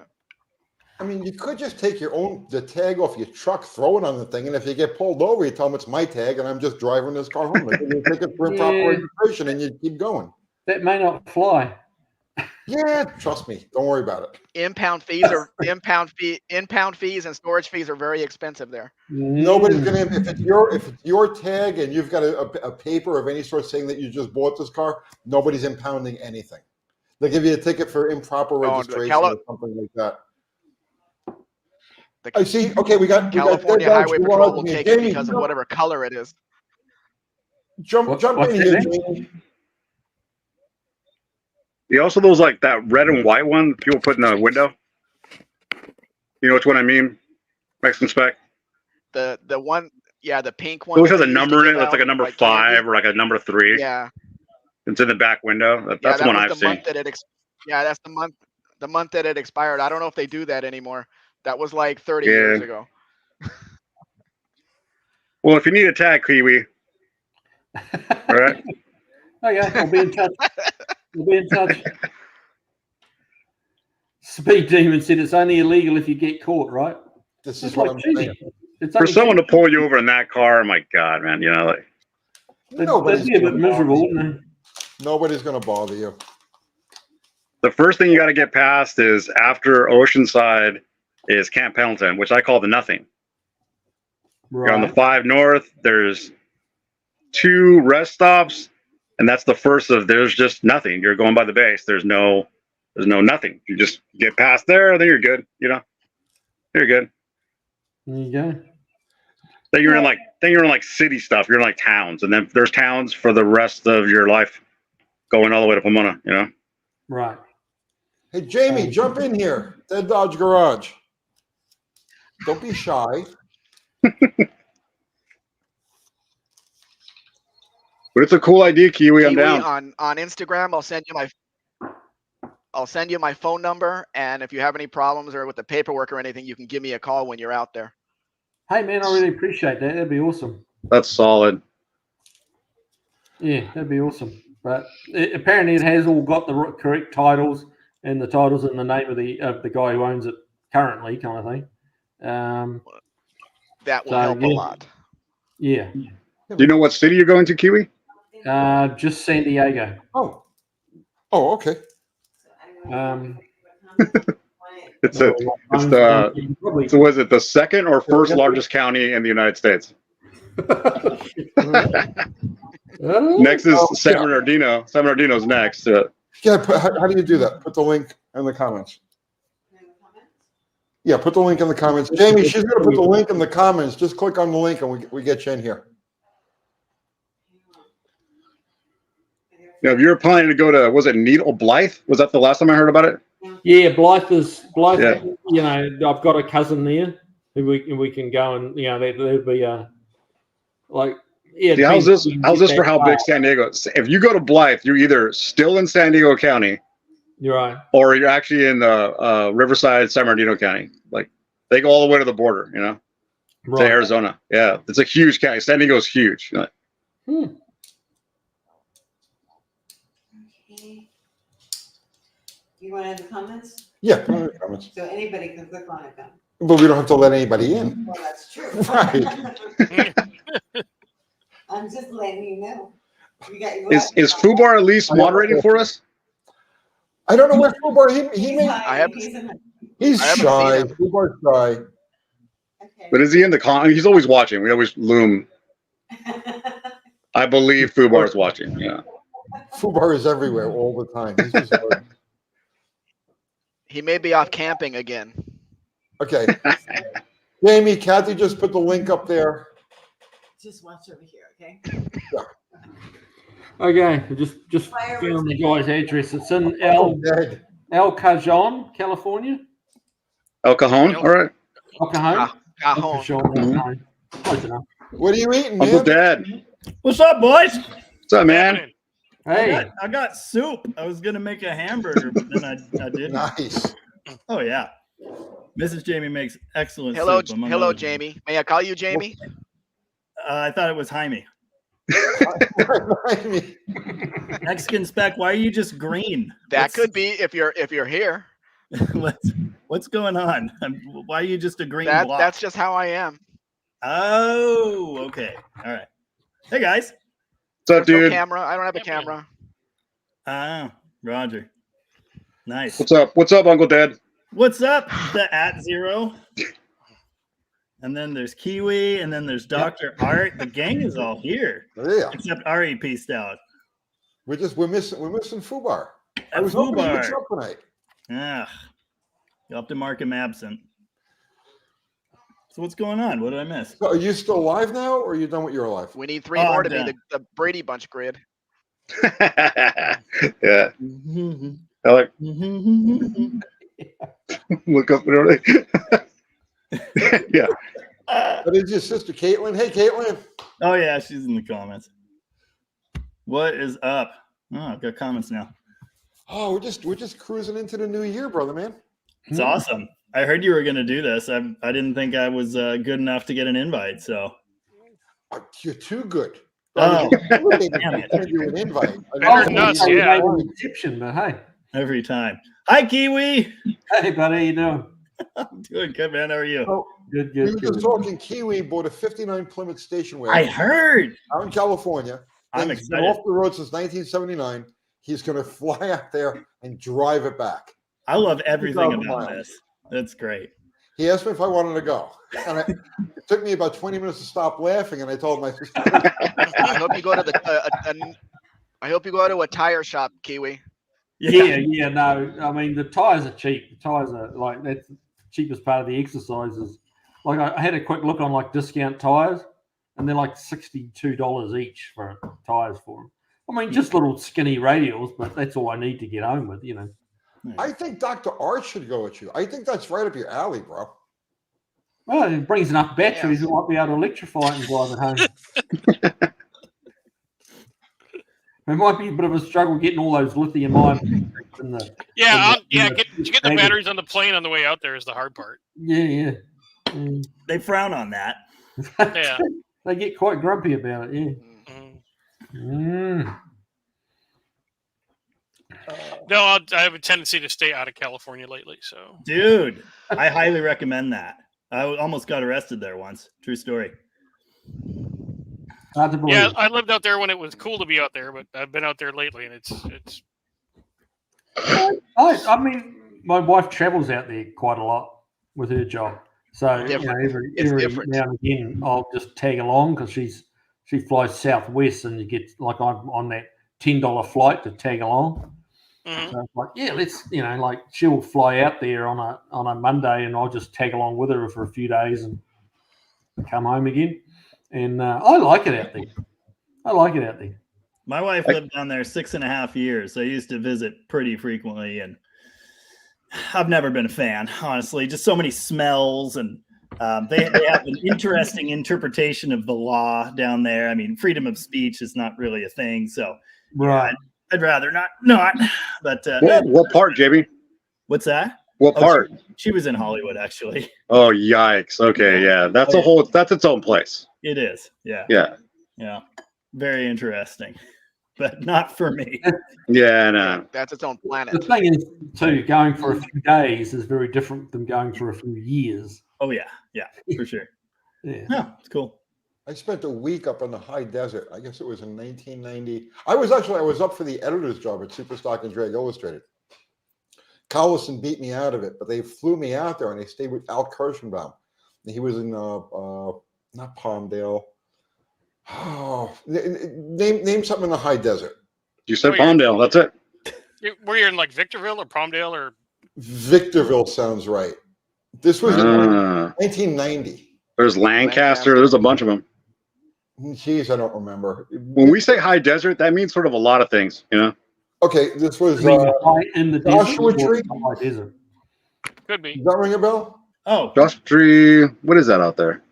I mean, you could just take the tag off your truck, throw it on the thing, and if you get pulled over, you tell them it's my tag and I'm just driving this car home. You take it for improper registration and you keep going. That may not fly. Yeah, trust me. Don't worry about it. Impound fees and storage fees are very expensive there. Nobody's gonna if it's your tag and you've got a paper of any sort saying that you just bought this car, nobody's impounding anything. They'll give you a ticket for improper registration or something like that. I see. Okay, we got California Highway Patrol will take it because of whatever color it is. Jump in here, Jamie. You also those like that red and white one people put in the window. You know which one I mean? Mexican spec. The one, yeah, the pink one. It always has a number in it. That's like a number 5 or like a number 3. Yeah. It's in the back window. That's the one I've seen. That's the month that it expired. I don't know if they do that anymore. That was like 30 years ago. Well, if you need a tag, Kiwi. All right. Okay, I'll be in touch. We'll be in touch. Speed Demon said it's only illegal if you get caught, right? This is what I'm saying. For someone to pull you over in that car, my God, man, you know, like that'd be a bit miserable, wouldn't it? Nobody's going to bother you. The first thing you got to get past is after Oceanside is Camp Pendleton, which I call the nothing. Right. You're on the 5 North. There's 2 rest stops, and that's the first of. There's just nothing. You're going by the base. There's no nothing. You just get past there, then you're good. You know, you're good. There you go. Then you're in like city stuff. You're in like towns, and then there's towns for the rest of your life, going all the way to Pomona. You know. Right. Hey, Jamie, jump in here. Dead Dodge Garage. Don't be shy. But it's a cool idea, Kiwi. I'm down. On Instagram, I'll send you my phone number, and if you have any problems or with the paperwork or anything, you can give me a call when you're out there. Hey, man, I really appreciate that. That'd be awesome. That's solid. Yeah, that'd be awesome. But apparently, it has all got the correct titles, and the titles in the name of the guy who owns it currently, kind of thing. That will help a lot. Yeah. Do you know what city you're going to, Kiwi? Just San Diego. Oh, okay. So was it the second or first largest county in the United States? Next is San Bernardino. San Bernardino's next. Yeah, how do you do that? Put the link in the comments. Yeah, put the link in the comments. Jamie, she's going to put the link in the comments. Just click on the link and we get you in here. If you're planning to go to, was it Needle Blythe? Was that the last time I heard about it? Yeah, Blythe. Yeah. You know, I've got a cousin there who we can go and there'd be like. Yeah, see, how's this for how big San Diego is? If you go to Blythe, you're either still in San Diego County, you're right, or you're actually in Riverside, San Bernardino County. Like they go all the way to the border, you know, to Arizona. Yeah, it's a huge county. San Diego's huge. Okay. You want to add the comments? Yeah, put it in the comments. So anybody can click on it then. But we don't have to let anybody in. Well, that's true. Right. I'm just letting you know. Is Fubar at least moderating for us? I don't know where Fubar. He may. He's I haven't shy. seen him. Fubar's shy. Okay. But is he in the con? He's always watching. We always loom. I believe Fubar's watching. Yeah. Fubar is everywhere all the time. He's just He may be off camping again. okay. Jamie, Kathy just put the link up there. Just watch over here, okay? Okay, just Fireworks. found the guy's address. It's in Oh, Ned. El Cajon, California. El Cajon. All right. El Cajon. El Cajon. Cajon. Mhm. Close enough. What are you eating, Uncle man? Dad. What's up, boys? What's up, man? Hey, I got soup. I was gonna make a hamburger, but then I didn't. Nice. Oh yeah, Mrs. Jamie makes excellent Hello, soup. among hello, other things. Jamie. May I call you Jamie? I thought it was Jaime. Remind me. Mexican spec. Why are you just green? That could be if you're here. What's going on? Why are you just a green block? That's just how I am. Oh, okay. All right. Hey guys. What's up, There's no dude? camera. I don't have a Yeah, man. camera. Ah, Roger. Nice. What's up? What's up, Uncle Dad? What's up? The @0. And then there's Kiwi, and then there's Dr. Art. The gang is all here, Yeah. except Ari pieced out. We're missing Fubar. I was hoping he would show up tonight. Ah, you have to mark him absent. So what's going on? What did I miss? So are you still alive now, or are you done with your life? We need 3 Oh, more I'm to be done. the Brady Bunch grid. Yeah. I like look up and everything. Yeah. But is your sister Caitlin? Hey, Caitlin. Oh yeah, she's in the comments. What is up? Oh, I've got comments now. Oh, we're just cruising into the new year, brother, man. It's awesome. I heard you were going to do this. I didn't think I was good enough to get an invite. So You're too good. Oh, I was damn it. send you an invite. Better than us, you yeah. made an exception, but hey, every time. Hi, Kiwi. hey, buddy, how you doing? I'm doing good, man. How are you? Oh, Good, we were good, just good. talking. Kiwi bought a '59 Plymouth station I wagon heard. out in California. I'm Thing's been excited. off the road since 1979. He's going to fly out there and drive it back. I love everything 2,000 about miles. this. That's great. He asked me if I wanted to go, and it took me about 20 minutes to stop laughing. And I told my sister, I hope you go to I hope you go to a tire shop, Kiwi. Yeah, no. I mean, the tires are cheap. The tires are like that's the cheapest part of the exercises. Like I had a quick look on like discount tires, and they're like $62 each for tires for them. I mean, just little skinny radials, but that's all I need to get home with, you know. I think Dr. Art should go with you. I think that's right up your alley, bro. Well, it brings enough batteries, Yeah. we might be able to electrify it and drive it home. It might be a bit of a struggle getting all those lithium-ion in the Yeah, in the to get the baggage. batteries on the plane on the way out there is the hard part. Yeah. Mm. They frown on that. Yeah. They get quite grumpy about it. Yeah. Mhm. Mm. No, I have a tendency to stay out of California lately. So Dude, I highly recommend that. I almost got arrested there once. True story. Hard to believe. yeah, I lived out there when it was cool to be out there, but I've been out there lately, and it's I mean, my wife travels out there quite a lot with her job, so you know, Different. It's every different. now and again I'll just tag along because she flies Southwest, and you get like I'm on that $10 flight to tag along. mhm. So it's like, yeah, let's like she'll fly out there on a Monday, and I'll just tag along with her for a few days and come home again. And I like it out there. My wife lived down there 6.5 years. I used to visit pretty frequently, and I've never been a fan, honestly. Just so many smells, and they have an interesting interpretation of the law down there. I mean, freedom of speech is not really a thing, so Right. I'd rather not. But What part, JB? what's that? What part? She was in Hollywood, actually. Oh, yikes. Okay, yeah. That's that's its own place. It is. Yeah. Yeah. Very interesting, but not for me. Yeah, no. That's its own The planet. thing is, too, going for a few days is very different than going for a few years. Oh yeah, for sure. Yeah. No, it's cool. I spent a week up in the high desert. I guess it was in 1990. I was up for the editor's job at Superstock and Drag Illustrated. Collison beat me out of it, but they flew me out there, and they stayed with Al Kirschenbaum. He was in not Palmdale. Oh, name something in the high desert. You said Oh, Palmdale. That's it. Were you in like Victorville or Palmdale or? Victorville sounds right. This was in 1990. There's Lancaster. There's a bunch of them. Jeez, I don't remember. When we say high desert, that means sort of a lot of things, you know? Okay, this was I mean, in the Joshua desert, Tree. or the desert. Could be. Does that ring a bell? Oh, Joshua Tree. What is that out there?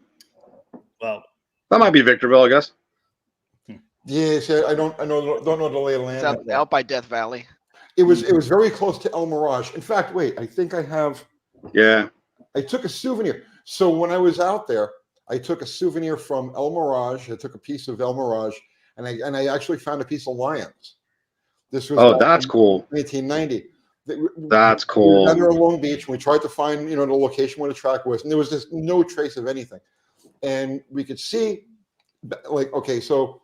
well, That might be Victorville, I guess. Yeah, see, I don't know the lay of the It's land. out by Death Valley. It was very close to El Mirage. In fact, wait, I think I have. Yeah. I took a souvenir. So when I was out there, I took a souvenir from El Mirage. I took a piece of El Mirage, and I actually found a piece of Lions. This was That's cool. 1990. That's We were cool. down there on Long Beach, and we tried to find the location where the track was, and there was just no trace of anything. And we could see, like, okay, so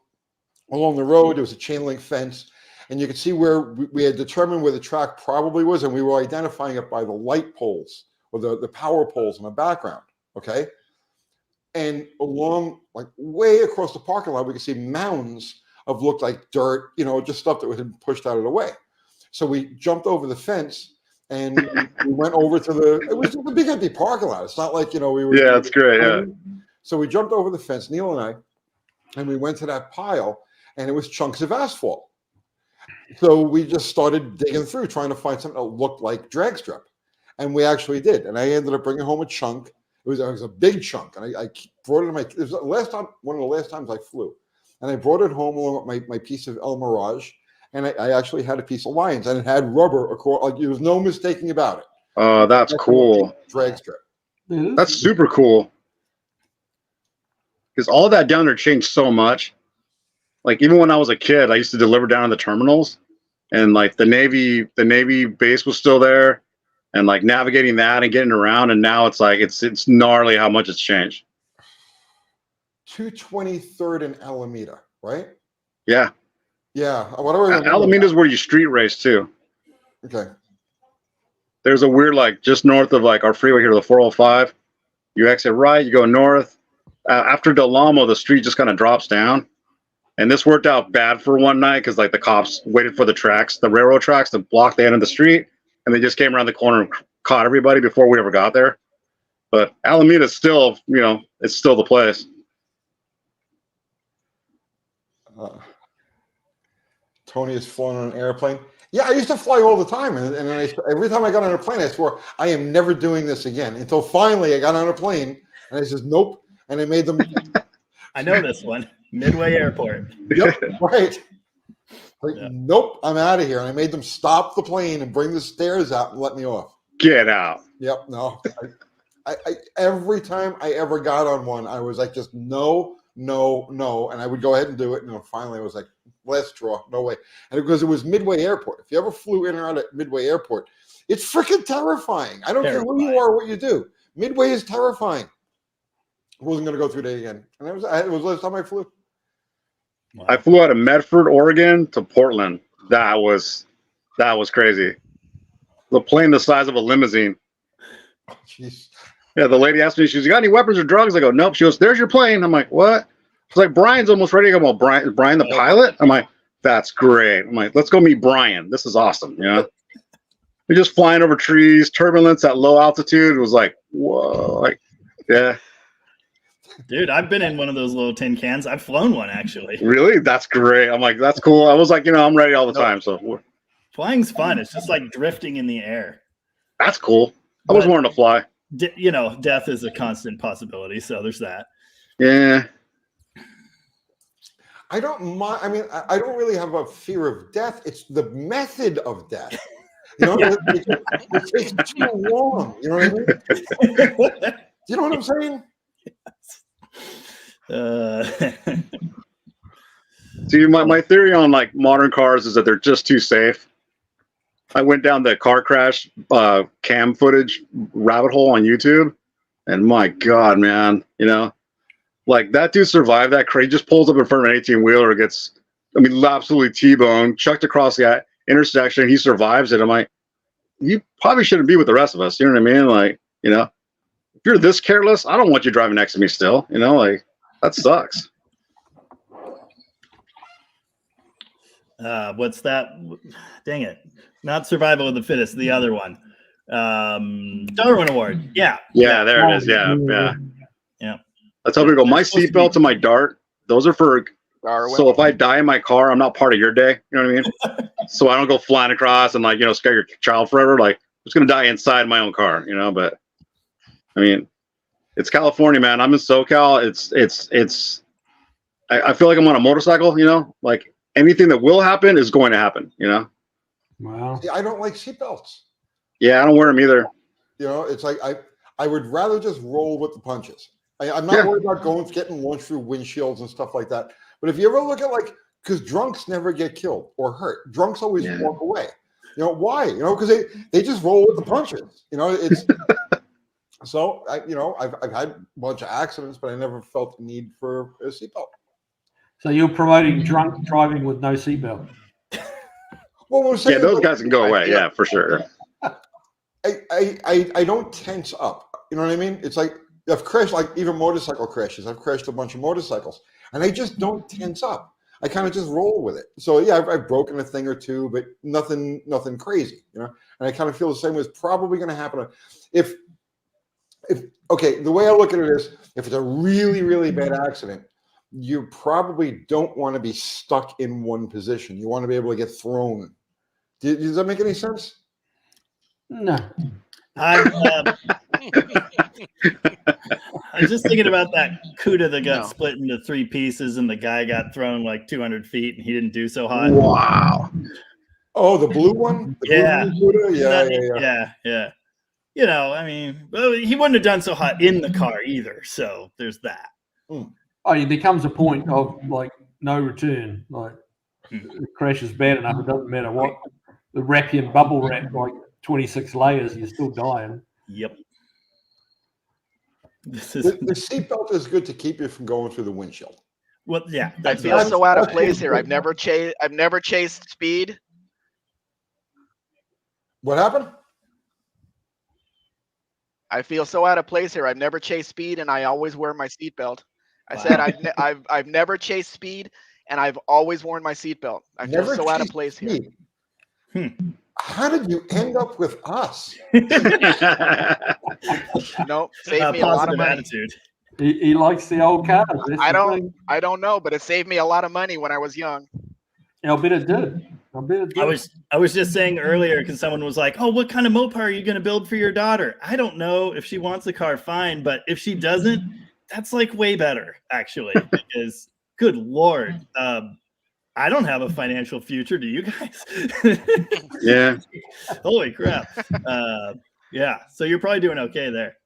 along the road there was a chain link fence, and you could see where we had determined where the track probably was, and we were identifying it by the light poles or the power poles in the background. Okay. And along, like way across the parking lot, we could see mounds of looked like dirt, just stuff that had been pushed out of the way. So we jumped over the fence and we went over to it was just a big empty parking lot. It's not like, we were. Yeah, that's great. Yeah. So we jumped over the fence, Neil and I, and we went to that pile, and it was chunks of asphalt. So we just started digging through, trying to find something that looked like drag strip. And we actually did. And I ended up bringing home a chunk. It was a big chunk. And I brought it it was one of the last times I flew. And I brought it home along with my piece of El Mirage. And I actually had a piece of Lions, and it had rubber across. Like, there was no mistaking about it. Oh, that's cool. Drag strip. That's super cool. Because all that down there changed so much. Like, even when I was a kid, I used to deliver down in the terminals, and like the Navy base was still there, and like navigating that and getting around. And now it's like it's gnarly how much it's changed. 223rd and Alameda, right? Yeah. Yeah. What do I remember? Alameda's where you street race too. Okay. There's a weird, like, just north of like our freeway here, the 405. You exit right, you go north. After Del Amo, the street just kind of drops down. And this worked out bad for one night because like the cops waited for the railroad tracks to block the end of the street, and they just came around the corner and caught everybody before we ever got there. But Alameda is still, it's still the place. Tony has flown on an airplane. Yeah, I used to fly all the time, and every time I got on a plane, I swore I am never doing this again. Until finally, I got on a plane, and I says nope, and I made them. I know this one. Midway Airport. Yep, right. Like, nope, I'm out of here, and I made them stop the plane and bring the stairs out and let me off. Get out. Yep, no. I every time I ever got on one, I was like, just no, and I would go ahead and do it, and finally I was like, last straw, no way. And because it was Midway Airport, if you ever flew in or out at Midway Airport, it's freaking terrifying. I don't care who you are, what you do. Midway is terrifying. I wasn't going to go through that again, and it was the last time I flew. Wow. I flew out of Medford, Oregon to Portland. That was crazy. The plane the size of a limousine. Oh, jeez. Yeah, the lady asked me, she's, you got any weapons or drugs? I go, nope. She goes, there's your plane. I'm like, what? She's like, Brian's almost ready. I go, well, Brian the pilot? I'm like, that's great. I'm like, let's go meet Brian. This is awesome. We're just flying over trees, turbulence at low altitude. It was like, whoa. Like, yeah. Dude, I've been in one of those little tin cans. I've flown one, actually. Really? That's great. I'm like, that's cool. I was like, I'm ready all the time. So Flying's fun. It's just like drifting in the air. that's cool. I was wanting to fly. Death is a constant possibility. So there's that. Yeah. I don't mind. I mean, I don't really have a fear of death. It's the method of death. It takes too long. You know what I mean? You know what I'm saying? See, my theory on like modern cars is that they're just too safe. I went down the car crash cam footage rabbit hole on YouTube, and my God, man, like that dude survived that crash. Just pulls up in front of an 18-wheeler, gets, absolutely T-boned, chucked across the intersection. He survives it. I'm like, you probably shouldn't be with the rest of us. You know what I mean? Like, you know, if you're this careless, I don't want you driving next to me still. You know, like that sucks. What's that? Dang it. Not survival of the fittest, the other one. Darwin Award. Yeah. Yeah, there it is. Yeah. I tell people, my seatbelt and my dart, those are for, Darwin. so if I die in my car, I'm not part of your day. You know what I mean? So I don't go flying across and like, you know, scare your child forever. Like, I'm just going to die inside my own car, you know? But I mean, it's California, man. I'm in SoCal. I feel like I'm on a motorcycle, you know, like anything that will happen is going to happen, you know? Wow. See, I don't like seatbelts. Yeah, I don't wear them either. You know, it's like I would rather just roll with the punches. I'm not worried about getting launched through windshields and stuff like that. But if you ever look at like, because drunks never get killed or hurt, drunks always walk away. You know why? You know, because they just roll with the punches. You know, it's so I've had a bunch of accidents, but I never felt the need for a seatbelt. So you're promoting drunk driving with no seatbelt? Well, we're saying those guys can go away. Yeah, for sure. I don't tense up. You know what I mean? It's like I've crashed, like even motorcycle crashes. I've crashed a bunch of motorcycles, and I just don't tense up. I kind of just roll with it. So yeah, I've broken a thing or two, but nothing crazy, you know. And I kind of feel the same way. It's probably going to happen if okay. The way I look at it is, if it's a really, really bad accident, you probably don't want to be stuck in one position. You want to be able to get thrown. Does that make any sense? No. I'm just thinking about that CUDA that got split into 3 pieces and the guy got thrown like 200 feet and he didn't do so hot. Wow. Oh, the blue one? Yeah. Yeah. You know, I mean, well, he wouldn't have done so hot in the car either. So there's that. Oh, it becomes a point of like no return. Like the crash is bad enough, it doesn't matter what. The wrap you in bubble wrap like 26 layers, you're still dying. Yep. The seatbelt is good to keep you from going through the windshield. Well, yeah. I feel so out of place here. I've never chased speed. What happened? I feel so out of place here. I've never chased speed, and I always wear my seatbelt. I said I've never chased speed, and I've always worn my seatbelt. I feel so out of place here. How did you end up with us? No, saved me a lot of money. Attitude. He likes the old cars. I don't know, but it saved me a lot of money when I was young. I'll bet it did. I was just saying earlier because someone was like, "Oh, what kind of Mopar are you going to build for your daughter?" I don't know. If she wants a car, fine, but if she doesn't, that's like way better actually. Because good Lord, I don't have a financial future. Do you guys? Yeah. Holy crap. Yeah. So you're probably doing okay there.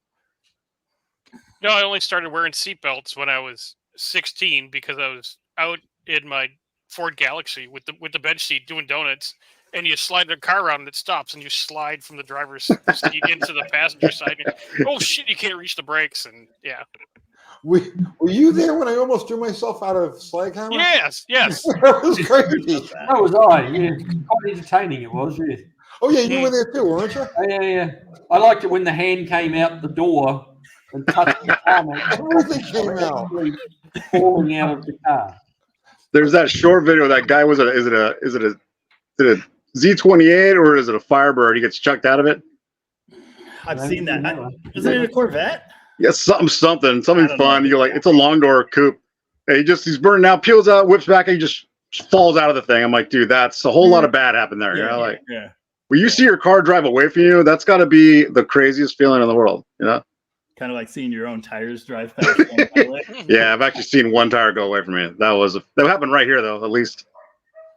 No, I only started wearing seatbelts when I was 16 because I was out in my Ford Galaxy with the bench seat doing donuts, and you slide the car around and it stops, and you slide from the driver's seat into the passenger side. And, oh shit! You can't reach the brakes, and yeah. Were you there when I almost threw myself out of Slaghammer? Yes. That was crazy. That was I. Yeah, quite entertaining it was. Yeah. Oh yeah, you were there too, weren't you? Yeah. I liked it when the hand came out the door and touched the car. Everything came out. Falling out of the car. There's that short video. That guy is it a Z28 or is it a Firebird? He gets chucked out of it. I've seen that. Isn't it a Corvette? Yeah, something fun. You're like, it's a long door coupe. And he's burning out, peels out, whips back, and he just falls out of the thing. I'm like, dude, that's a whole lot of bad happened there. You know, like when you see your car drive away from you, that's got to be the craziest feeling in the world. You know, kind of like seeing your own tires drive past. Yeah, I've actually seen one tire go away from me. That happened right here, though. At least.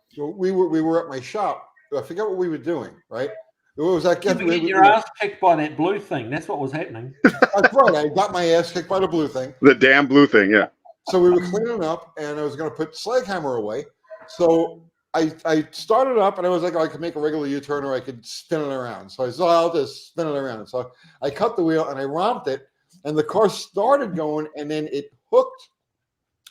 So we were at my shop. I forget what we were doing. Right. What was that? You were getting your ass kicked by that blue thing. That's what was happening. That's right. I got my ass kicked by the blue thing. The damn blue thing, yeah. So we were cleaning up, and I was going to put Slaghammer away. So I started up, and I was like, I could make a regular U-turn, or I could spin it around. So I said, I'll just spin it around. So I cut the wheel, and I romped it, and the car started going, and then it hooked,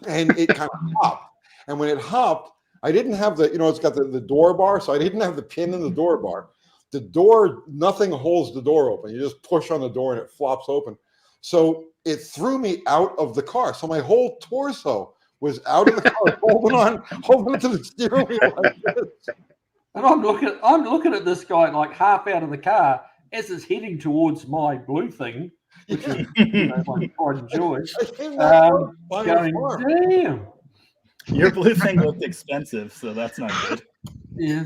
and it kind of hopped. And when it hopped, I didn't have it's got the door bar, so I didn't have the pin in the door bar. the door, nothing holds the door open. You just push on the door and it flops open. So it threw me out of the car. So my whole torso was out of the car, holding to the steering wheel like this. And I'm looking at this guy like half out of the car as it's heading towards my blue thing, which is my pride and joy. Going, damn. Your blue thing looked expensive, so that's not good. Yeah.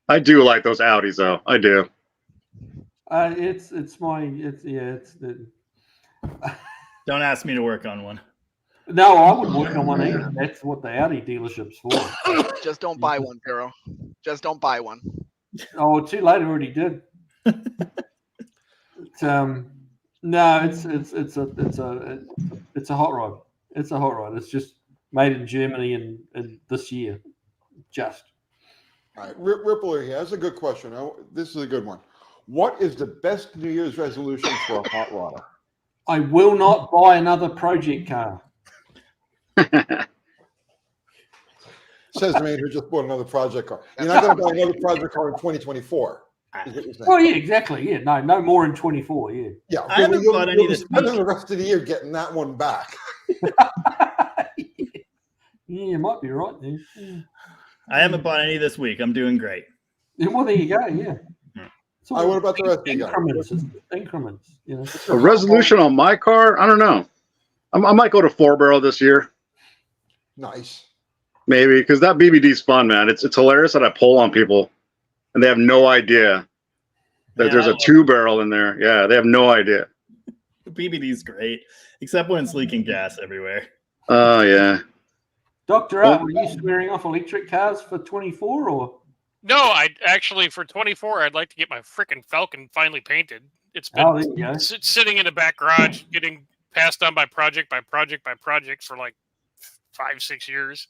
I do like those Audis, though. I do. It's Don't ask me to work on one. No, I wouldn't work on one either. That's what the Audi dealership's for. Just don't buy one, Vero. Just don't buy one. Oh, too late. I already did. No, it's a hot rod. It's a hot rod. It's just made in Germany and this year. Just. All right, Rippler here. That's a good question. This is a good one. What is the best New Year's resolution for a hot rodder? I will not buy another project car. Says the man who just bought another project car. You're not going to buy another project car in 2024. Oh yeah, exactly. Yeah, no more in 24. Yeah. Yeah, I haven't bought any this week. The rest of the year getting that one back. Yeah, you might be right there. Yeah. I haven't bought any this week. I'm doing great. Yeah, well, there you go. Yeah. So what about the rest of you guys? Increments. You know. A resolution on my car? I don't know. I might go to 4-barrel this year. Nice. Maybe, because that BBD's fun, man. It's hilarious that I pull on people, and they have no idea that there's a 2-barrel in there. Yeah, they have no idea. The BBD's great, except when it's leaking gas everywhere. Oh, yeah. Dr. Art, were you swearing off electric cars for 24 or? No, I actually for 24, I'd like to get my freaking Falcon finally painted. It's been sitting in the back garage, getting passed on by project for like 5-6 years,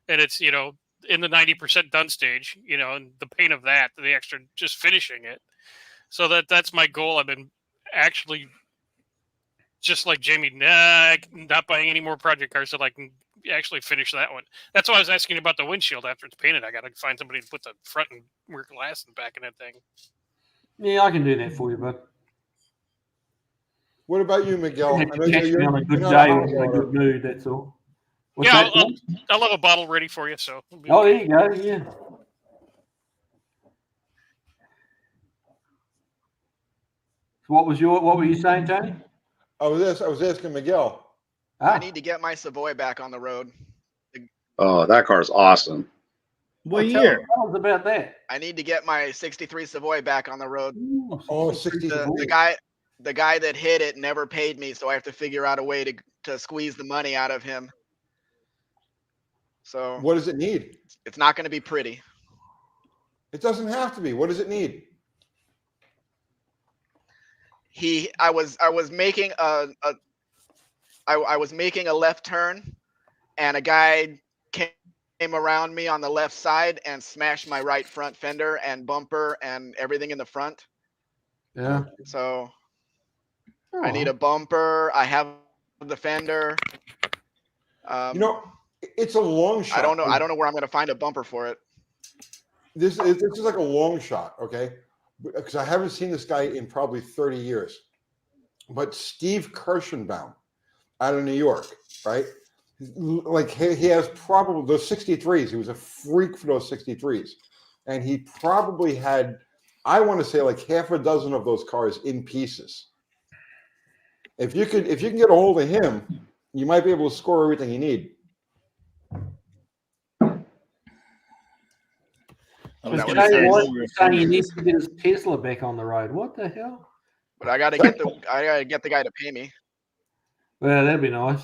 and it's in the 90% done stage. And the paint of that, the extra just finishing it. So that's my goal. I've been actually just like Jamie, not buying any more project cars so I can actually finish that one. That's why I was asking about the windshield after it's painted. I got to find somebody to put the front and rear glass in the back of that thing. Yeah, I can do that for you, bud. What about you, Miguel? I know you're on a good day or in a good mood, that's all. I'll have a bottle ready for you. So. Oh, there you go. Yeah. So what were you saying, Tony? I was asking Miguel. I need to get my Savoy back on the road. Oh, that car's awesome. What year? Tell us about that. I need to get my 63 Savoy back on the road. Oh, 63. The guy that hit it never paid me, so I have to figure out a way to squeeze the money out of him. So what does it need? It's not going to be pretty. It doesn't have to be. What does it need? I was making a left turn, and a guy came around me on the left side and smashed my right front fender and bumper and everything in the front. Yeah. So I need a bumper. I have the fender. It's a long shot. I don't know where I'm going to find a bumper for it. This is like a long shot, okay? Because I haven't seen this guy in probably 30 years. But Steve Kirschenbaum out of New York, right? Like he has probably those 63s. He was a freak for those 63s. And he probably had, I want to say, like half a dozen of those cars in pieces. If you can get a hold of him, you might be able to score everything you need. Saying he needs to get his Tesla back on the road. What the hell? But I gotta get the guy to pay me. Well, that'd be nice.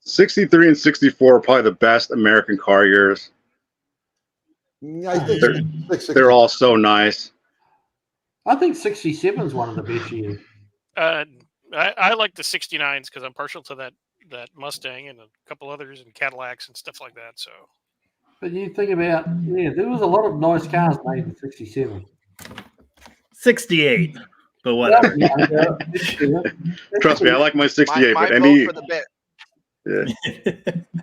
63 and 64 are probably the best American car years. I think they're all so nice. I think 67 is one of the best years. I like the 69s because I'm partial to that Mustang and a couple others and Cadillacs and stuff like that. So. But you think about, there was a lot of nice cars made in 67. 68, but whatever. Trust me, I like my 68. My but vote for the bit. Yeah.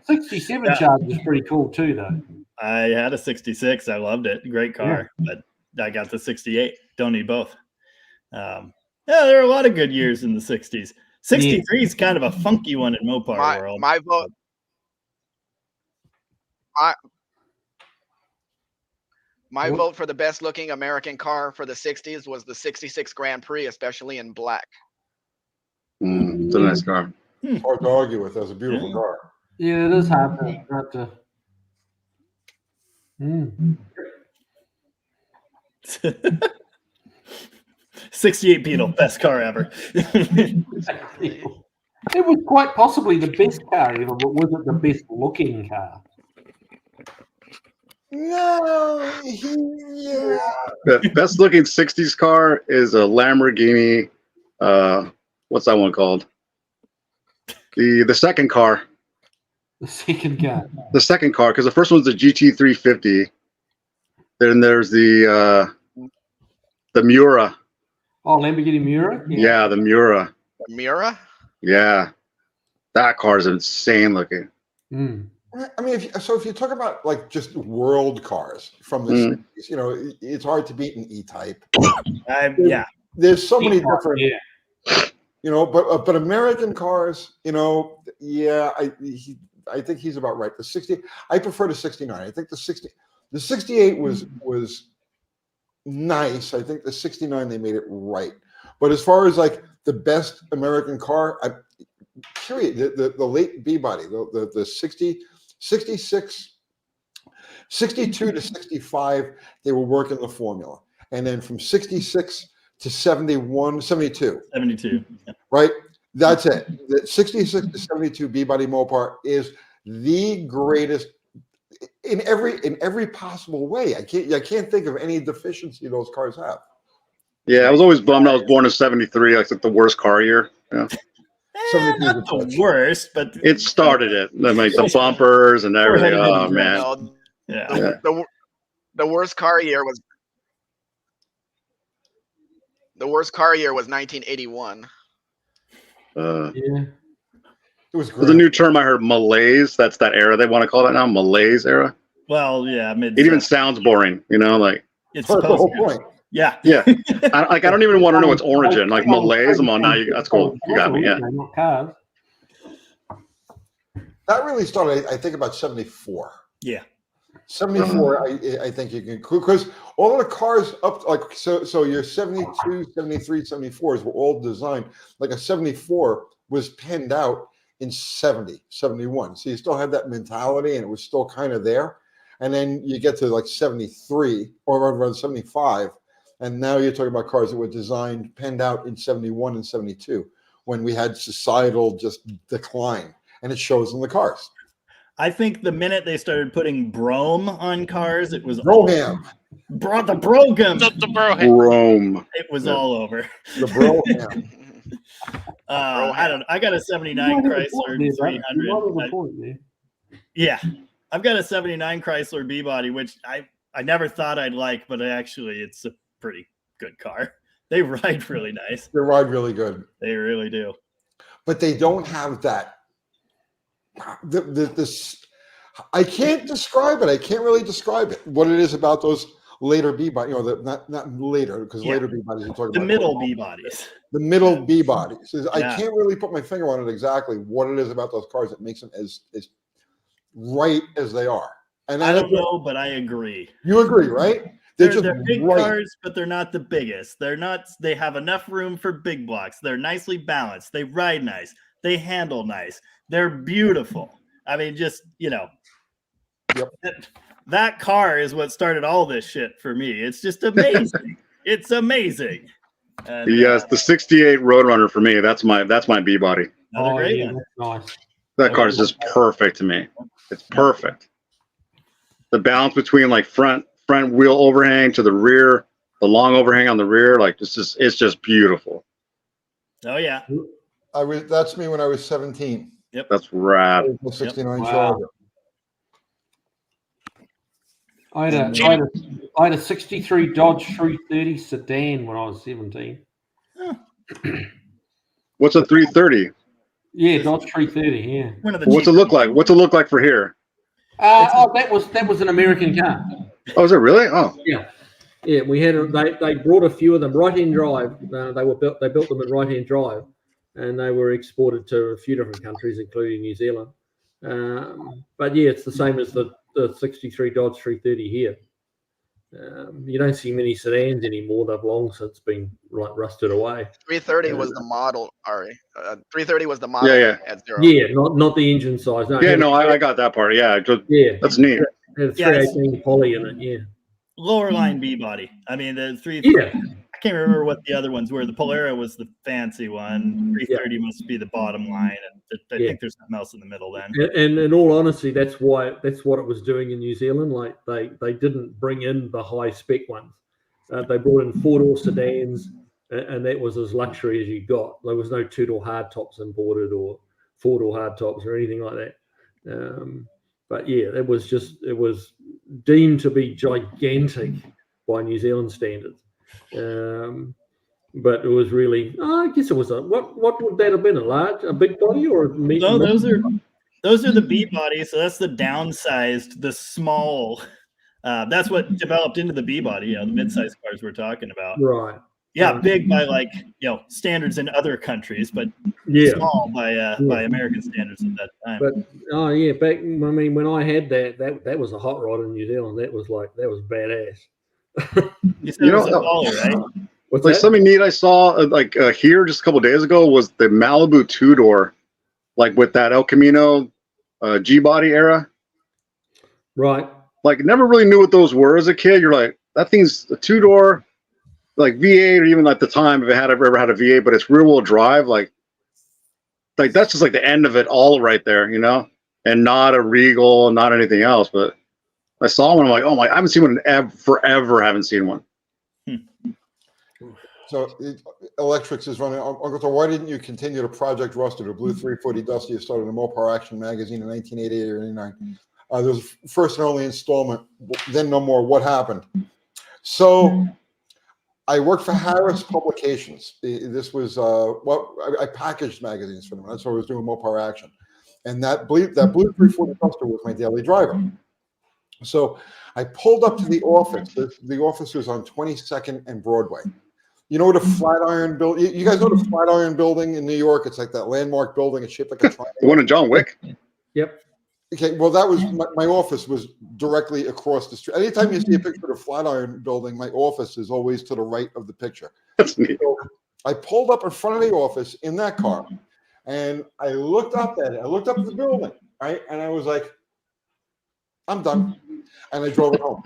67 Charge is pretty cool too, though. I had a 66. I loved it. Great car. But I got the 68. Don't need both. Yeah, there are a lot of good years in the 60s. 63 is kind of a funky one in Mopar world. My vote. My vote for the best looking American car for the 60s was the 66 Grand Prix, especially in black. It's a nice car. Hard to argue with. That's a beautiful car. Yeah, it is hard to. 68 Beetle, best car ever. It was quite possibly the best car ever, but was it the best looking car? No, The best looking 60s car is a Lamborghini. What's that one called? The second car. The second car. The second car, because the first one's the GT350. Then there's the Miura. Oh, Lamborghini Miura? Yeah, the Miura. The Miura? Yeah. That car is insane looking. I mean, if you talk about like just world cars from the 60s, you know, it's hard to beat an E-Type. Yeah. There's so many different, you know, but American cars, you know, yeah, I think he's about right. The 60, I prefer the 69. I think the 68 was nice. I think the 69 they made it right. But as far as like the best American car, period, the late B-body, the 66, 62 to 65, they were working the formula. And then from 66 to 71, 72. 72. Right? That's it. The 66 to 72 B-body Mopar is the greatest in every possible way. I can't think of any deficiency those cars have. Yeah, I was always bummed I was born in 73. Like the worst car year. Yeah. Not the worst, but it started it. Like the bumpers and everything. Oh man. No, yeah. The worst car year was 1981. Yeah. It was There's a new term I heard, malaise. That's that era they want to call it now, malaise era. Well, yeah, it even sounds boring, you know, like it's the whole point. Yeah. Yeah. I don't even want to know its origin. Like malaise, I'm on now. That's cool. You got me. Yeah. That really started, I think, about 74. Yeah. 74, I think you can, because all of the cars up, like, so your 72, 73, 74s were all designed, like a 74 was penned out in 70, 71. So you still had that mentality and it was still kind of there. And then you get to like 73 or around 75. And now you're talking about cars that were designed, penned out in 71 and 72 when we had societal just decline. And it shows in the cars. I think the minute they started putting brome on cars, it was Broham. The Brogum. The Broham. Rome. It was all over. The Broham. I don't know. I got a 79 Chrysler 300. Yeah. I've got a 79 Chrysler B-body, which I never thought I'd like, but it's a pretty good car. They ride really nice. They ride really good. They really do. But they don't have that. This I can't describe it. I can't really describe it. What it is about those later B bodies, you know, not later, because later B bodies are talking the about middle B bodies. The middle B bodies. I can't really put my finger on it exactly what it is about those cars that makes them as right as they are. And I don't know, but I agree. You agree, right? They're big cars, but they're not the biggest. They have enough room for big blocks. They're nicely balanced. They ride nice. They handle nice. They're beautiful. I mean, just, you know, that car is what started all this shit for me. It's just amazing. It's amazing. And, yes, the 68 Roadrunner for me. That's my B body. Another great one. Nice. That car is just perfect to me. It's perfect. The balance between like front wheel overhang to the rear, the long overhang on the rear, like it's just beautiful. Oh yeah. That's me when I was 17. Yep. That's rad. 69 Wow. Charger. I had a 63 Dodge 330 sedan when I was 17. What's a 330? Yeah, Dodge 330. Yeah. What's it look like? What's it look like for here? That was an American car. Oh, is it really? Oh, yeah. Yeah, we had they brought a few of them right-hand drive. They built them in right-hand drive, and they were exported to a few different countries, including New Zealand. But yeah, it's the same as the 63 Dodge 330 here. You don't see many sedans anymore. They've long since been like rusted away. 330 was the model, Ari. 330 was the model Yeah. at 0. Yeah, not the engine size. No, Yeah, no, I got that part. Yeah, yeah, that's neat. It had a 318 poly in it. Yeah, Lower line B body. I mean, the three. yeah. I can't remember what the other ones were. The Polera was the fancy one. 330 must be the bottom line, and I think there's something else in the middle. Then, and in all honesty, that's what it was doing in New Zealand. Like they didn't bring in the high spec ones. They brought in 4-door sedans, and that was as luxury as you got. There was no 2-door hardtops imported or 4-door hardtops or anything like that. But yeah, it was deemed to be gigantic by New Zealand standards. But it was really, I guess it was what would that have been? A big body or a no? Those are the B body. So that's the downsized, the small. That's what developed into the B body. The mid-sized cars we're talking about. Right. Yeah, big by standards in other countries, but small by American standards at that time. But back when I had that was a hot rod in New Zealand. That was badass. You said it was a dollar, right? What's like that? something neat I saw here just a couple days ago was the Malibu 2-door, like with that El Camino G body era. Right. Like never really knew what those were as a kid. You're like, that thing's a 2-door, like V8, or even at the time if it had ever had a V8, but it's rear wheel drive. Like that's just like the end of it all right there, and not a Regal, not anything else. But I saw one. I'm like, oh my, I haven't seen one in forever. Haven't seen one. So Electrics is running. Uncle Thor, why didn't you continue to Project Rusted or Blue 340 Dusty? You started a Mopar Action magazine in 1988 or 89. There was first and only installment, then no more. What happened? So I worked for Harris Publications. This was I packaged magazines for them. That's what I was doing, Mopar Action. And that Blue 340 Duster was my daily driver. So I pulled up to the office. The office was on 22nd and Broadway. You know what a Flatiron building? You guys know the Flatiron building in New York? It's like that landmark building. It's shaped like a triangle. The one in John Wick? Yep. Okay, well, that was my office was directly across the street. Anytime you see a picture of the Flatiron building, my office is always to the right of the picture. That's neat. So I pulled up in front of the office in that car, and I looked up at it. I looked up at the building, right? And I was like, I'm done. And I drove it home.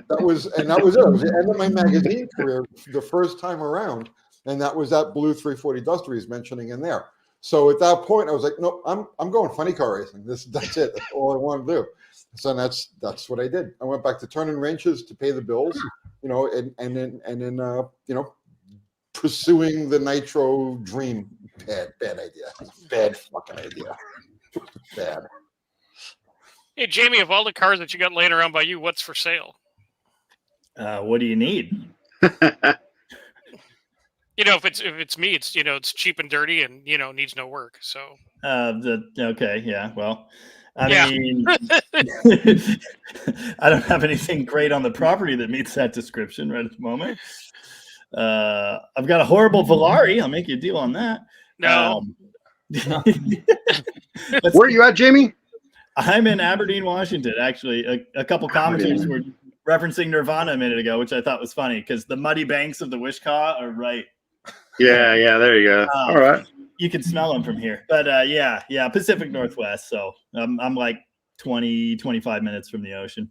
That was it. It was the end of my magazine career the first time around. And that was that Blue 340 Duster he's mentioning in there. So at that point, I was like, no, I'm going funny car racing. That's it. That's all I want to do. So that's what I did. I went back to turning wrenches to pay the bills, and then pursuing the nitro dream. Bad idea. Bad fucking idea. Bad. Hey, Jamie, of all the cars that you got laying around by you, what's for sale? What do you need? If it's me, it's cheap and dirty and needs no work. So Okay, yeah. Well, I Yeah. mean, I don't have anything great on the property that meets that description right at the moment. I've got a horrible Volare. I'll make you a deal on that. No. Where are you at, Jamie? I'm in Aberdeen, Washington. Actually, a couple commentators were referencing Nirvana a minute ago, which I thought was funny because the muddy banks of the Wishkah are right. Yeah, there you go. All right. You can smell them from here. But yeah, Pacific Northwest. So I'm like 20, 25 minutes from the ocean.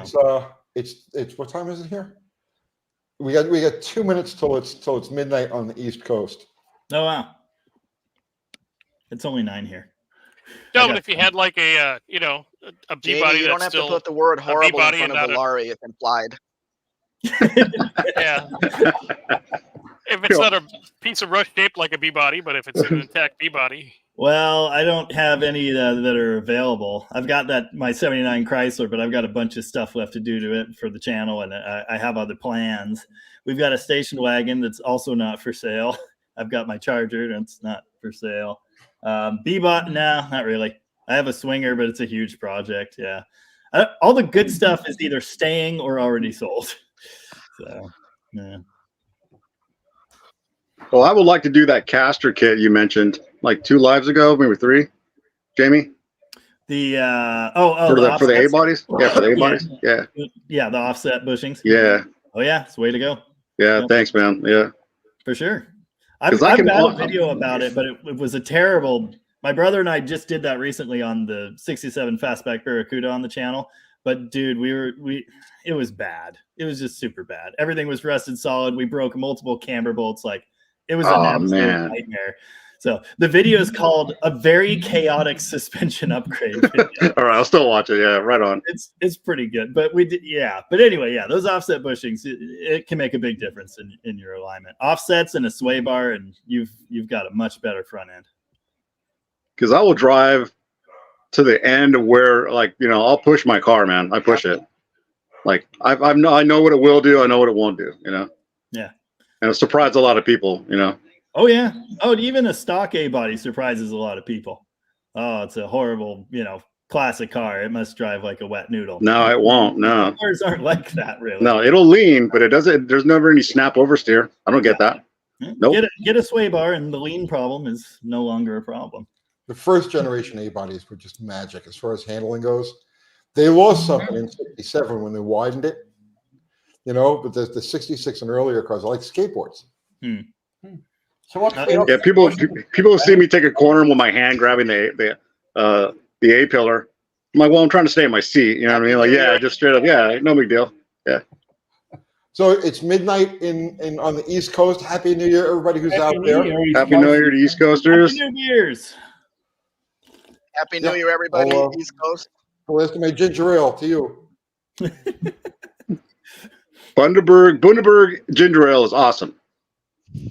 So. It's what time is it here? We got 2 minutes till it's midnight on the East Coast. Oh wow. It's only 9 here. No, but if you had like a a B body, you don't have to put the word horrible in front of Volare. It's implied. Yeah. If it's not a piece of rust shaped like a B body, but if it's an intact B body. Well, I don't have any that are available. I've got my 79 Chrysler, but I've got a bunch of stuff left to do to it for the channel, and I have other plans. We've got a station wagon that's also not for sale. I've got my Charger, and it's not for sale. B-bot, no, not really. I have a Swinger, but it's a huge project. Yeah. All the good stuff is either staying or already sold. So, yeah. Well, I would like to do that caster kit you mentioned like 2 lives ago, maybe 3, Jamie. The For the A offsets? bodies. Yeah, for the A bodies. Yeah. Yeah, the offset bushings. Yeah. Oh yeah, it's the way to go. Yeah. Yep. Thanks, man. Yeah. For sure. I've 'Cause I can- got a video about it, but it was a terrible. My brother and I just did that recently on the 67 Fastback Barracuda on the channel. But dude, it was bad. It was just super bad. Everything was rusted solid. We broke multiple camber bolts. Like it was an absolute nightmare. So the video is called "A Very Chaotic Suspension Upgrade." All right, I'll still watch it. Yeah, right on. It's pretty good, but we did, yeah. But anyway, yeah, those offset bushings, it can make a big difference in your alignment. Offsets and a sway bar, and you've got a much better front end. Because I will drive to the end of where, like, you know, I'll push my car, man. I push it. Like I know what it will do. I know what it won't do. You know. Yeah. And it surprised a lot of people. You know. Oh yeah. Oh, even a stock A body surprises a lot of people. Oh, it's a horrible, classic car. It must drive like a wet noodle. No, it won't. No. Cars aren't like that, really. No, it'll lean, but it doesn't. There's never any snap oversteer. I don't get that. Nope. Get a sway bar, and the lean problem is no longer a problem. The first generation A bodies were just magic as far as handling goes. They lost something in '67 when they widened it, but the '66 and earlier cars are like skateboards. So what? Yeah, people will see me take a corner with my hand grabbing the A pillar. I'm like, well, I'm trying to stay in my seat. You know what I mean? Like, yeah, just straight up. Yeah, no big deal. Yeah. So it's midnight in on the East Coast. Happy New Year, everybody who's out there. Happy New Year to East Coasters. Happy New Year's. Happy New Year, everybody. East Coast. Where's my ginger ale to you? Bundaberg ginger ale is awesome.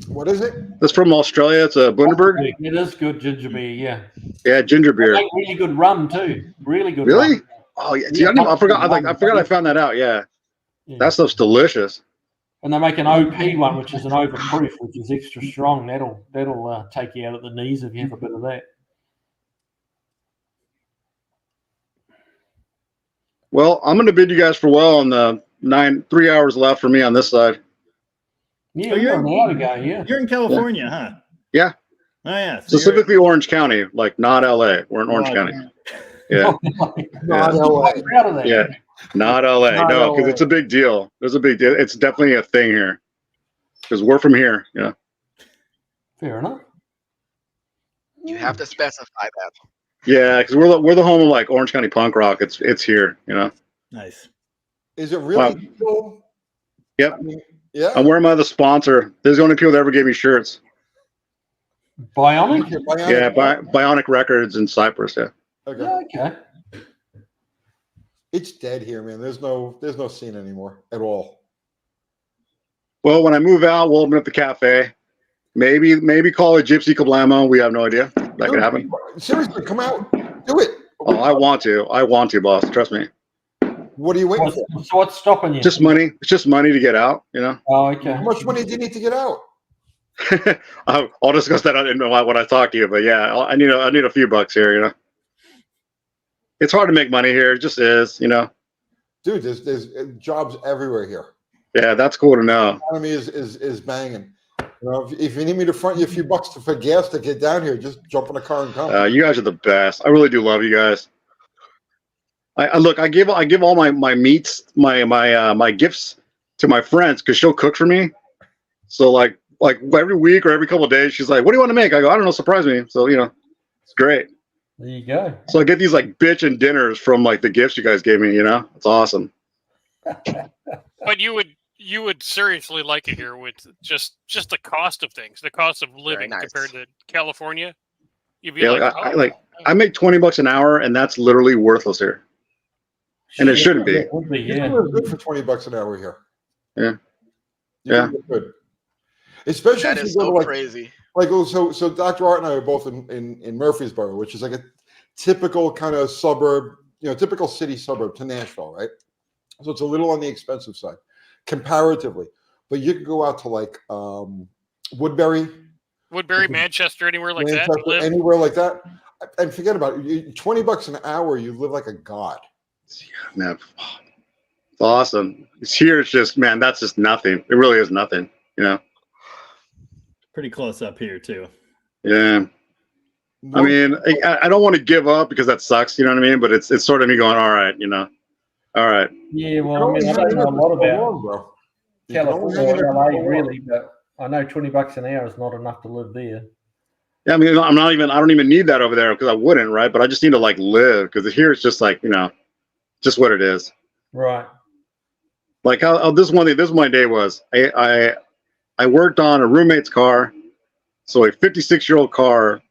What is it? That's from Australia. It's a Bundaberg. It is good ginger beer, yeah. Yeah, ginger beer. They make really good rum too. Really good. Really? Rum. Oh yeah. See, I forgot. I forgot I found that out. Yeah. That stuff's delicious. And they make an OP one, which is an overproof, which is extra strong. That'll take you out at the knees if you have a bit of that. Well, I'm going to bid you guys farewell on the 3 hours left for me on this side. Yeah, you're an hour to go. Yeah, you're in California, huh? Yeah. Oh yeah. So specifically Orange County, like not LA. We're in Orange County. Yeah. Not LA. Out of there. Yeah. Not LA. Not No, because LA. it's a big deal. There's a big deal. It's definitely a thing here. Because we're from here. Yeah. Fair enough. You have to specify that. Yeah, because we're the home of like Orange County punk rock. It's here. Nice. Is it really cool? Yep. I mean, yeah. I'm wearing my other sponsor. This is the only people that ever gave me shirts. Bionic? Yeah, Bionic Records in Cyprus. Yeah. Okay. Yeah, okay. It's dead here, man. There's no scene anymore at all. Well, when I move out, we'll open up the cafe. Maybe call it Gypsy Kablamo. We have no idea. That could happen. Seriously, come out. Do it. Oh, I want to, boss. Trust me. What are you waiting for? So what's stopping you? Just money. It's just money to get out, Oh, okay. How much money do you need to get out? I'll discuss that when I talk to you. But yeah, I need a few bucks here. It's hard to make money here. It just is. Dude, there's jobs everywhere here. Yeah, that's cool to know. The economy is banging. If you need me to front you a few bucks for gas to get down here, just jump in a car and come. You guys are the best. I really do love you guys. I give all my meats, my gifts to my friends because she'll cook for me. So like every week or every couple of days, she's like, "What do you want to make?" I go, "I don't know, surprise me." So it's great. There you go. So I get these like bitchin' dinners from like the gifts you guys gave me. It's awesome. But you would seriously like it here with just the cost of things, the cost of living compared to California. You'd be I make $20 an hour, and that's literally worthless here. And it shouldn't be. You're good for $20 an hour here. Yeah. You're good. Especially That if is you go so to crazy. So Dr. Art and I are both in Murfreesboro, which is like a typical kind of suburb, typical city suburb to Nashville, right? So it's a little on the expensive side comparatively, but you can go out to like Woodbury, Manchester, anywhere like Manchester, that. anywhere like that, and forget about it. $20 an hour, you live like a god. Yeah, man. It's awesome. It's here. It's just, man, that's just nothing. It really is nothing. You know. Pretty close up here too. Yeah. I mean, I don't want to give up because that sucks. You know what I mean? But it's sort of me going, all right, you know, all right. Yeah, well, I mean, I don't know a lot about bro. California or LA really, but I know $20 an hour is not enough to live there. Yeah, I mean, I don't even need that over there because I wouldn't, right? But I just need to like live because here it's just like, you know, just what it is. Right. Like how this one day was. I worked on a roommate's car, so a 56-year-old car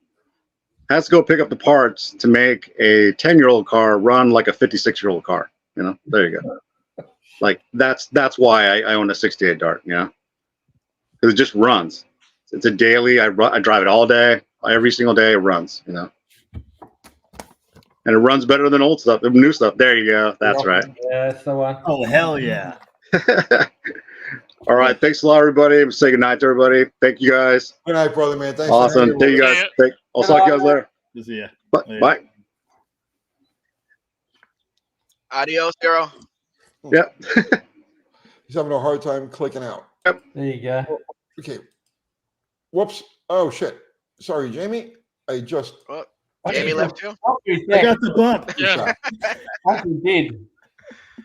has to go pick up the parts to make a 10-year-old car run like a 56-year-old car. You know, there you go. Like that's why I own a 68 Dart. You know, because it just runs. It's a daily. I drive it all day, every single day. It runs. You know, and it runs better than old stuff, the new stuff. There you go. That's right. Yeah, that's the one. Oh hell yeah! All right. Thanks a lot, everybody. Say good night to everybody. Thank you guys. Good night, brother, man. Thanks. Awesome. Thank you guys. I'll talk to you guys later. See ya. Bye. Bye. Adios, Hero. Yep. He's having a hard time clicking out. There you go. Okay. Whoops. Oh shit. Sorry, Jamie. I just. Jamie left too. I got the bump. Yeah. Uncle Dead.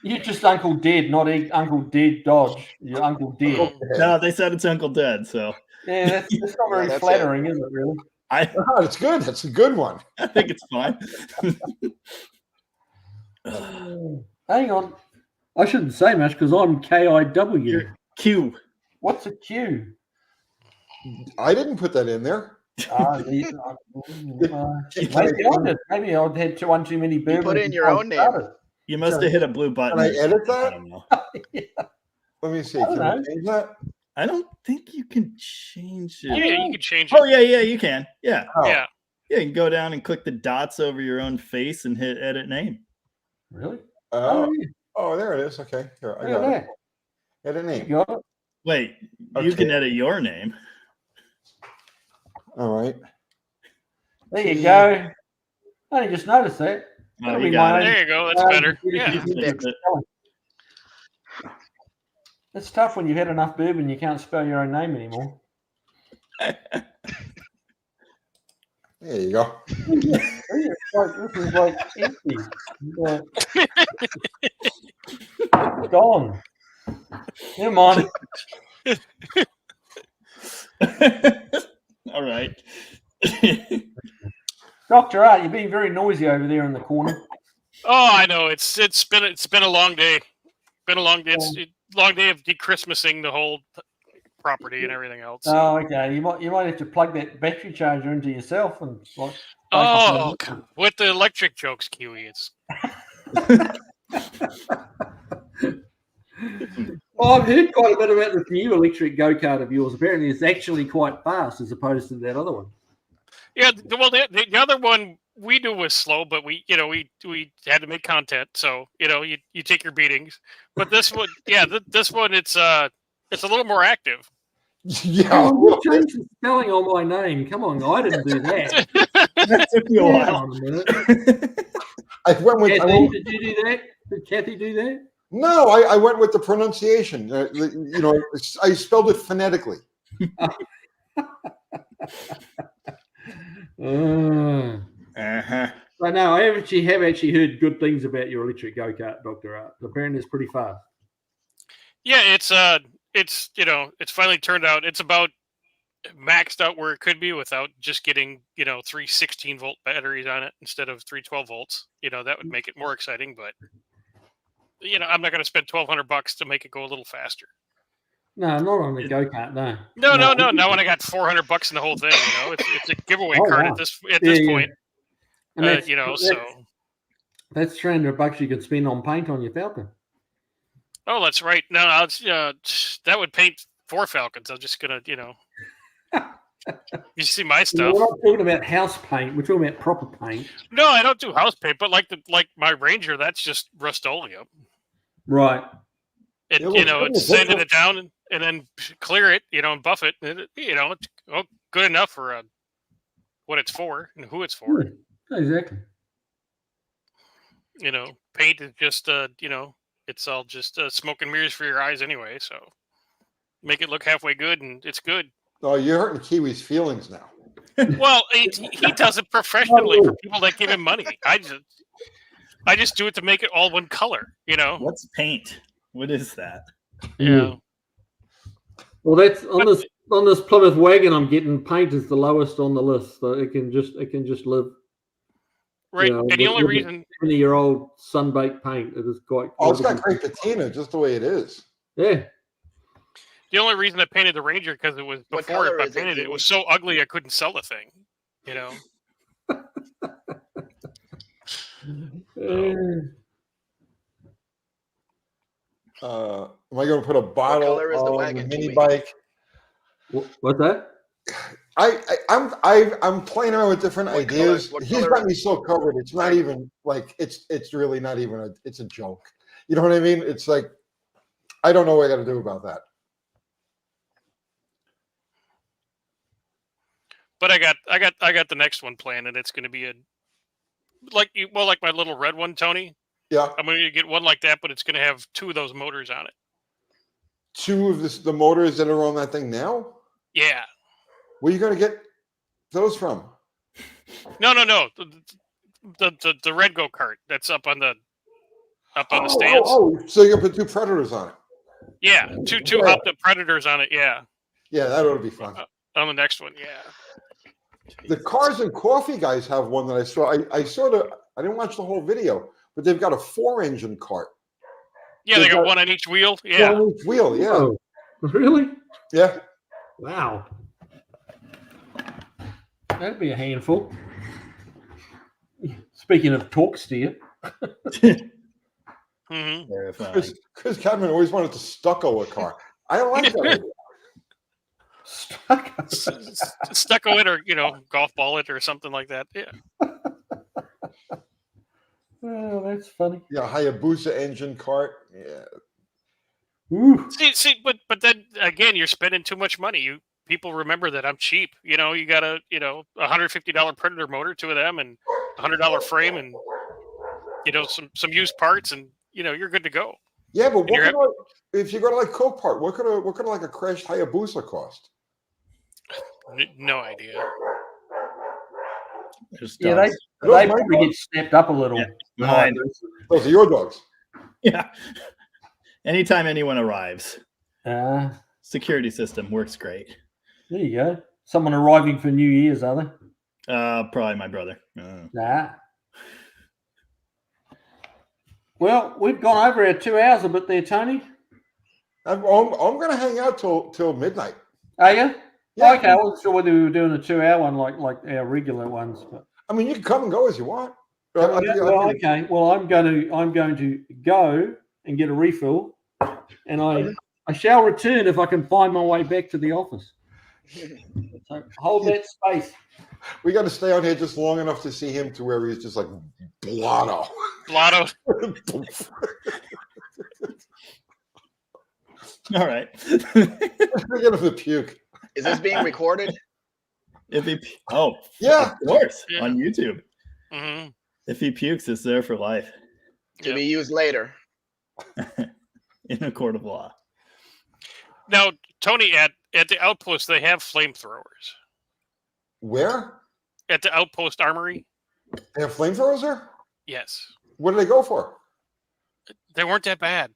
You're just Uncle Dead, not Uncle Dead Dodge. You're Uncle Dead. No, they said it's Uncle Dead, so Yeah, that's not very that's flattering, is it? Really? Oh, it's good. That's a good one. I think it's fine. Hang on. I shouldn't say much because I'm KIW. You're Q. What's a Q? I didn't put that in there. Maybe I'd had one too many bourbons. You put in your own name. You must have hit a blue button. Can I edit that? I don't know. Let me see. Can I change that? I don't think you can change it. Yeah, you can change it. Oh yeah, you can. Yeah. Oh. Yeah. Yeah, you can go down and click the dots over your own face and hit edit name. Really? Oh, there it is. Okay. Here, I Look got at it. Edit that. You name. got it? Wait, you Okay. can edit your name. All right. There you go. I only just noticed that. Oh, That'll you be got my it. There you go. That's better. Yeah. It's tough when you've had enough bourbon you can't spell your own name anymore. There you go. This is like empty. Gone. Never mind. All right. Dr. Art, you're being very noisy over there in the corner. Oh, I know. It's been a long day. Been a long day. It's a long day of de-Christmasing the whole property and everything else. Oh, okay. You might have to plug that battery charger into yourself and like. Oh, with the electric jokes, Kiwi. It's Well, I've heard quite a bit about this new electric go-kart of yours. Apparently, it's actually quite fast as opposed to that other one. yeah. Well, the other one we knew was slow, but we had to make content, so you take your beatings. But this one, this one it's a little more active. Yeah. Oh, you changed the spelling on my name. Come on, I didn't do that. That took you a Hang while. on a minute. I went with. Kathy, did you do that? Did Kathy do that? No, I went with the pronunciation. I spelled it phonetically. Uh-huh. But no, I have actually heard good things about your electric go-kart, Dr. Art. Apparently, it's pretty fast. Yeah, it's finally turned out. It's about maxed out where it could be without just getting 3 16-volt batteries on it instead of 3 12 volts. That would make it more exciting, but I'm not going to spend $1,200 to make it go a little faster. No, not on the go-kart, no. No. Not when I got $400 in the whole thing. It's a giveaway card wow. at this point. And that's $300 you could spend on paint on your Falcon. Oh, that's right. No, it's that would paint 4 Falcons. I'm just gonna, you see my stuff. We're not talking about house paint. We're talking about proper paint. No, I don't do house paint, but like my Ranger, that's just Rust-Oleum. Right. It, Yeah, well, it's sanding it down and then clear it, and buff it. And it's good enough for what it's for and who it's for. Exactly. Paint is just It's all just smoke and mirrors for your eyes anyway. So make it look halfway good, and it's good. Oh, you're hurting Kiwi's feelings now. Well, he does it professionally for people that give him money. I just do it to make it all one color. What's paint? What is that? Yeah. Well, that's on this Plymouth wagon I'm getting. Paint is the lowest on the list, so it can just live. Right. And the only with reason 20-year-old sunbaked paint, it is quite. Oh, it's got great patina, just the way it is. Yeah. The only reason I painted the Ranger because it was What before color I is it, painted it, Kiwi? was so ugly I couldn't sell the thing. Am I going to put a bottle color is the of wagon, mini Kiwi? bike? What's that? I'm playing around with different What ideas. color- what He's color got me so covered. It's not even like it's really not even it's a joke. You know what I mean? It's like I don't know what I got to do about that. But I got the next one planned, and it's going to be like my little red one, Tony. Yeah, I'm going to get one like that, but it's going to have 2 of those motors on it. 2 of the motors that are on that thing now. Yeah. Where are you going to get those from? No. The red go kart that's up on the stands. Oh, so you're going to put 2 Predators on it. Yeah, two hopped up Predators on it. Yeah. Yeah, that ought to be fun. On the next one, yeah. The Cars and Coffee guys have one that I saw. I didn't watch the whole video, but they've got a 4-engine cart. Yeah, they got one on each wheel. Yeah. One on each wheel, yeah. Oh, really? Yeah. Wow. That'd be a handful. Speaking of torque steer. Mm-hmm. Terrifying. Chris Cadman always wanted to stucco a car. I don't like that idea. Stucco it or golf ball it or something like that. Yeah. Oh, that's funny. Yeah, Hayabusa engine cart. Yeah. Ooh. See, but then again, you're spending too much money. People remember that I'm cheap. You got a $150 Predator motor, 2 of them, and $100 frame, and some used parts, and you're good to go. Yeah, but if you go to like Copart, what could like a crashed Hayabusa cost? No idea. Yeah, they probably get stepped up a little. Yeah, mine. Those are your dogs. Yeah. Anytime anyone arrives, Uh, security system works great. there you go. Someone arriving for New Year's, are they? Probably my brother. Nah. Well, we've gone over our 2 hours a bit there, Tony. I'm going to hang out till midnight. Are you? Yeah. Okay, I wasn't sure whether we were doing a 2-hour one like our regular ones. But I mean, you can come and go as you want. okay. Well, I'm going to go and get a refill, and I shall return if I can find my way back to the office. So hold that space. We got to stay on here just long enough to see him to where he's just like blotto. Blotto. All right. Forget of the puke. Is this being recorded? Yeah, Yeah. of course, Yeah. on YouTube. Mm-hmm. If he pukes, it's there for life To be used later. in a court of law. Now, Tony, at the outpost, they have flamethrowers. Where? At the outpost armory? They have flamethrowers there? Yes. What do they go for? They weren't that bad.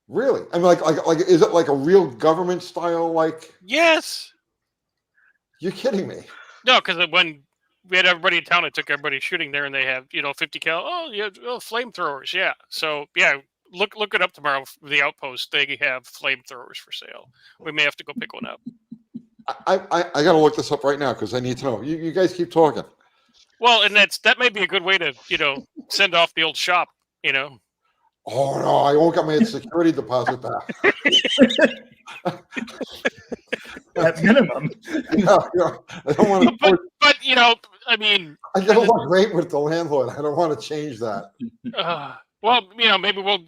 Really? I mean, like, is it like a real government style? Like, Yes. you're kidding me? No, because when we had everybody in town, I took everybody shooting there, and they have 50 cal. Oh, yeah, flamethrowers. Yeah. So yeah, look it up tomorrow. The outpost, they have flamethrowers for sale. We may have to go pick one up. I got to look this up right now because I need to know. You guys keep talking. Well, and that may be a good way to send off the old shop. Oh no, I won't get my security deposit back. At minimum. Yeah, I don't want to. But I mean, I get along great with the landlord. I don't want to change that. well, maybe we'll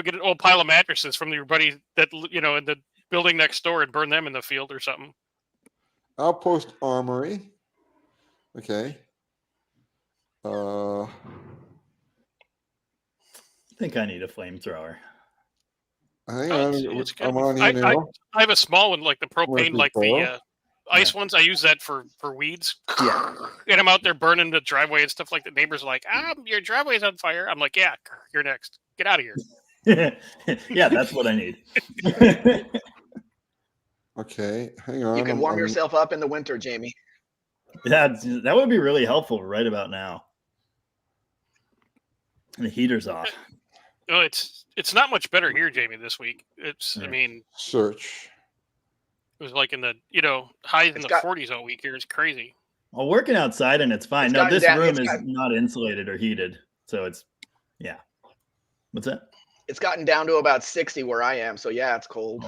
get an old pile of mattresses from your buddy that in the building next door and burn them in the field or something. Outpost Armory. Okay. I think I need a flamethrower. Hang Oh, on, it's good. I'm on here I now. have a small one, like the Where's propane, the like the photo? ice ones. I use that for weeds. Yeah. And I'm out there burning the driveway and stuff like that. Neighbors are like, your driveway's on fire. I'm like, yeah, you're next. Get out of here. Yeah, that's what I need. Okay, hang on. You can warm yourself up in the winter, Jamie. That would be really helpful right about now. And the heater's off. No, it's not much better here, Jamie, this week. It's Yeah. I mean, Search. it was like in the highs in It's the got- 40s all week here. It's crazy. Well, working outside and it's fine. It's No, gotten this down- room it's is got- not insulated or heated. So it's, yeah. What's that? It's gotten down to about 60 where I am, so yeah, it's cold.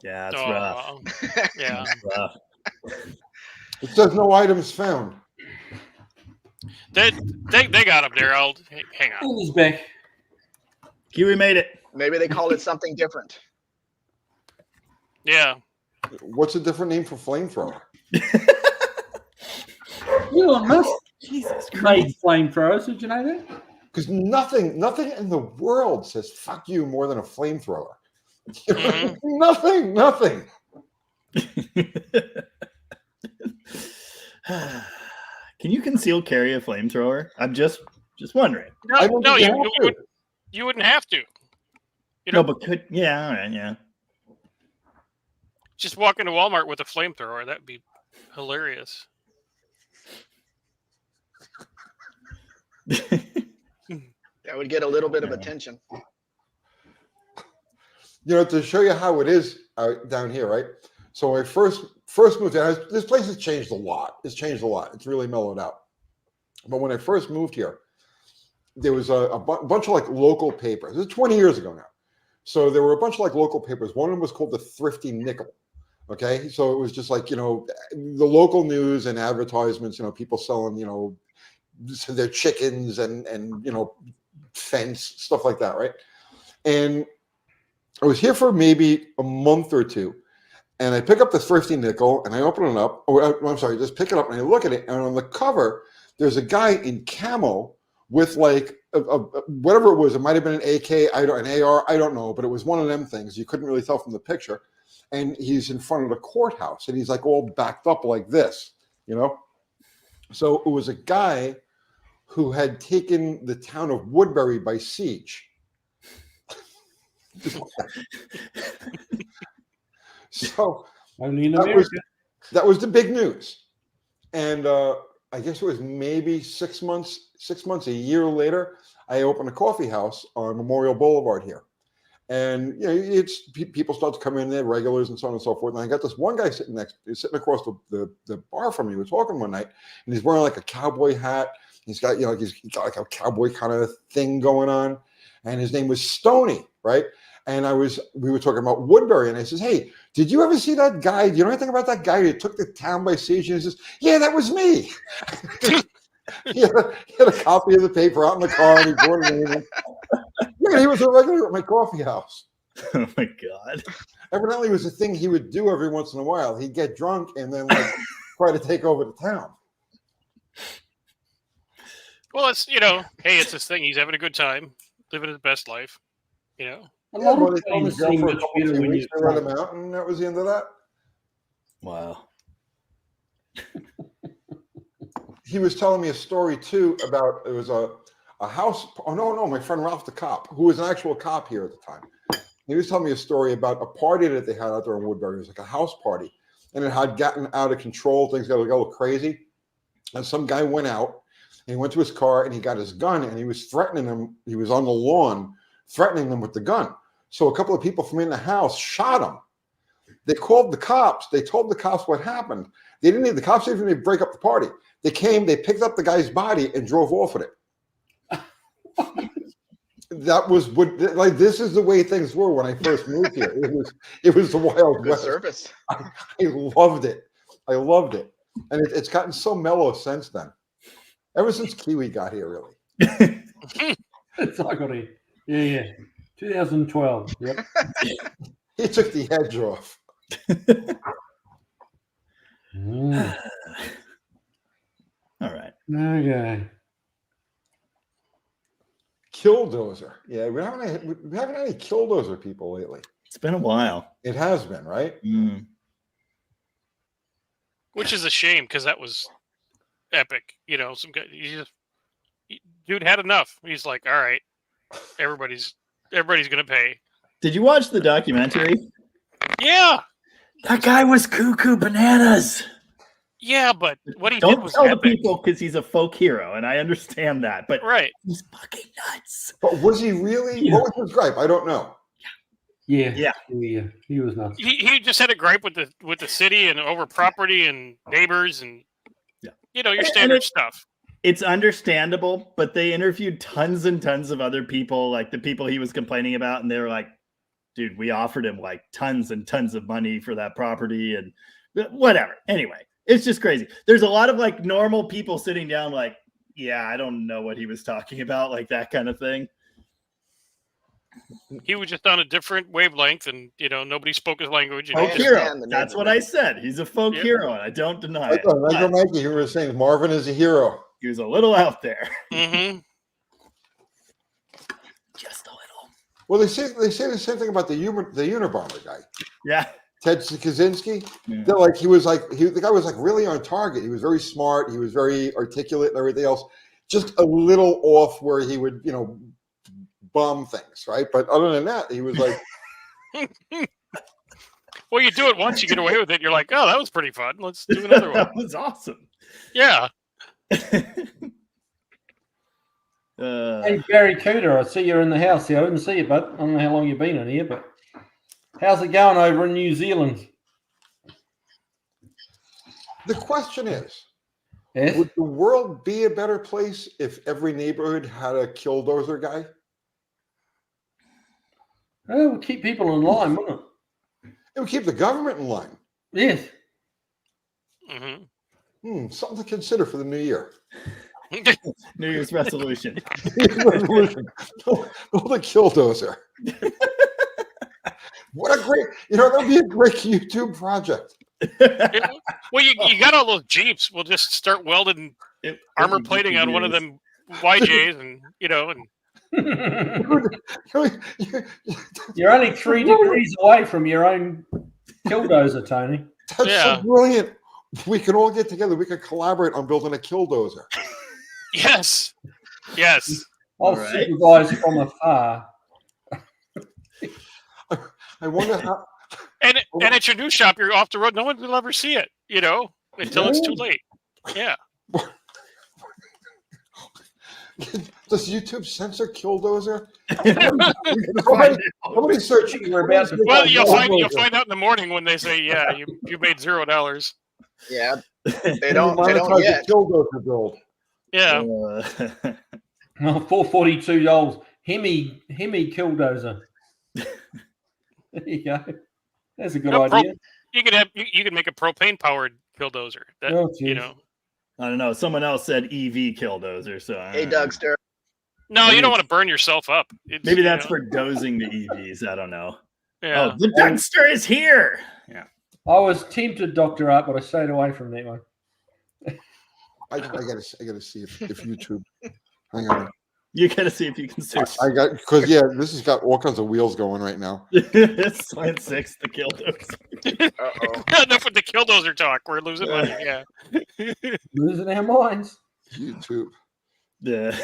Yeah, it's rough. Yeah. It's rough. It says no items found. They got him there. Hang on. And he's back. Kiwi made it. Maybe they call it something different. Yeah. What's a different name for flamethrower? Elon Musk Jesus made flamethrowers. Did you know that? Because nothing in the world says "fuck you" more than a flamethrower. Mhm. Nothing. Can you conceal carry a flamethrower? I'm just wondering. I No, don't no, think you have to. you wouldn't have to. No, but yeah, all right, yeah. Just walk into Walmart with a flamethrower. That'd be hilarious. That would get a little bit of attention. To show you how it is down here, right? So when I first moved down, this place has changed a lot. It's changed a lot. It's really mellowed out. But when I first moved here, there was a bunch of like local papers. This is 20 years ago now. So there were a bunch of like local papers. One of them was called the Thrifty Nickel. Okay, so it was just like the local news and advertisements. People selling their chickens and fence stuff like that, right? And I was here for maybe a month or two, and I pick up the Thrifty Nickel and I open it up. I'm sorry, just pick it up and I look at it, and on the cover there's a guy in camo with like a whatever it was. It might have been an AK, an AR, I don't know, but it was one of them things. You couldn't really tell from the picture. And he's in front of the courthouse, and he's like all backed up like this, So it was a guy who had taken the town of Woodbury by siege. So Only in America. that was the big news. And I guess it was maybe 6 months, a year later, I opened a coffee house on Memorial Boulevard here. And it's people start to come in there, regulars and so on and so forth. And I got this one guy sitting across the bar from me. We're talking one night, and he's wearing like a cowboy hat. He's got he's got like a cowboy kind of thing going on, and his name was Stoney, right? And we were talking about Woodbury, and I says, "Hey, did you ever see that guy? Do you know anything about that guy who took the town by siege?" And he says, "Yeah, that was me." he had a copy of the paper out in the car, and he brought it in. Yeah, he was a regular at my coffee house. Oh my God. Evidently, it was a thing he would do every once in a while. He'd get drunk and then like try to take over the town. Well, it's hey, it's this thing. He's having a good time, living his best life. A Yeah, lot well, of they told him things to go seem for a much couple better of when weeks. you're They let him drunk. out, and that was the end of that. Wow. He was telling me a story too about it was a house. Oh no, my friend Ralph the cop, who was an actual cop here at the time. He was telling me a story about a party that they had out there in Woodbury. It was like a house party, and it had gotten out of control. Things got a little crazy, and some guy went out and he went to his car and he got his gun and he was threatening them. He was on the lawn threatening them with the gun. So a couple of people from in the house shot him. They called the cops. They told the cops what happened. The cops didn't even break up the party. They came, they picked up the guy's body and drove off with it. That was this is the way things were when I first moved here. It was the Wild Good West. service. I loved it. And it's gotten so mellow since then. Ever since Kiwi got here, really. It's like yeah. 2012. Yep. He took the edge off. All right. Okay. Kildozer. Yeah, we haven't had any Kildozer people lately. It's been a while. It has been, right? Mm. Which is a shame because that was epic. You know, some guy, dude had enough. He's like, all right, everybody's gonna pay. Did you watch the documentary? Yeah, That guy was cuckoo bananas. yeah, but what he did Don't was tell the epic. people because he's a folk hero, and I understand that. But Right. he's fucking nuts. But was he really? Yeah. What was his gripe? I don't know. Yeah. He was nuts. He just had a gripe with the city and over property and neighbors and you know, your standard stuff. It's understandable, but they interviewed tons and tons of other people, like the people he was complaining about, and they were like, dude, we offered him like tons and tons of money for that property and whatever. Anyway, it's just crazy. There's a lot of like normal people sitting down like, yeah, I don't know what he was talking about, like that kind of thing. He was just on a different wavelength, and you know, nobody spoke his language. And Folk he just, hero. That's what I said. He's a folk hero, and I don't deny it. Like But Mikey, you were saying Marvin is a hero. he was a little out there. mm-hmm. Just a little. Well, they say the same thing about the Unabomber guy, Yeah. Ted Kaczynski. Yeah. They're like the guy was like really on target. He was very smart. He was very articulate and everything else. Just a little off where he would, you know, bomb things, right? But other than that, he was like, well, you do it once, you get away with it. You're like, oh, that was pretty fun. Let's do another one. That was awesome. Yeah. Hey, Barry Cooter, I see you're in the house here. I didn't see you, bud. I don't know how long you've been in here, but how's it going over in New Zealand? the question is, Yes? would the world be a better place if every neighborhood had a killdozer guy? Oh, we'll keep people in line, wouldn't it? It would keep the government in line. Yes. Mm-hmm. Something to consider for the new year. New Year's resolution. Resolution. Build a killdozer. What a great, that'll be a great YouTube project. Well, you got all those Jeeps. We'll just start welding armor plating on one of them YJs, and You're only 3 degrees away from your own killdozer, Tony. That's Yeah. so brilliant. We can all get together. We can collaborate on building a killdozer. yes. I'll All right. supervise from afar. I wonder how. And at your new shop, you're off the road. No one will ever see it, until it's too late. Yeah. Does YouTube censor killdozer? Find Nobody search. We're about to Well, you'll find out in the morning when they say, yeah, you made $0. Yeah, they don't yet. Killdozer build. Yeah. $442. Hemi killdozer. There you go. That's a good idea. You could make a propane powered killdozer. That, Oh, geez. I don't know. Someone else said EV killdozer. So Hey, Dougster. No, you don't want to burn yourself up. Maybe that's for dozing the EVs. I don't know. Yeah. Oh, the Dougster is here. Yeah. I was tempted, Dr. Art, but I stayed away from that one. I gotta see if YouTube. Hang on. You gotta see if you can search. This has got all kinds of wheels going right now. Slant 6, the killdozer. Enough with the killdozer talk. We're losing money. Yeah. Losing our minds. YouTube. Yeah.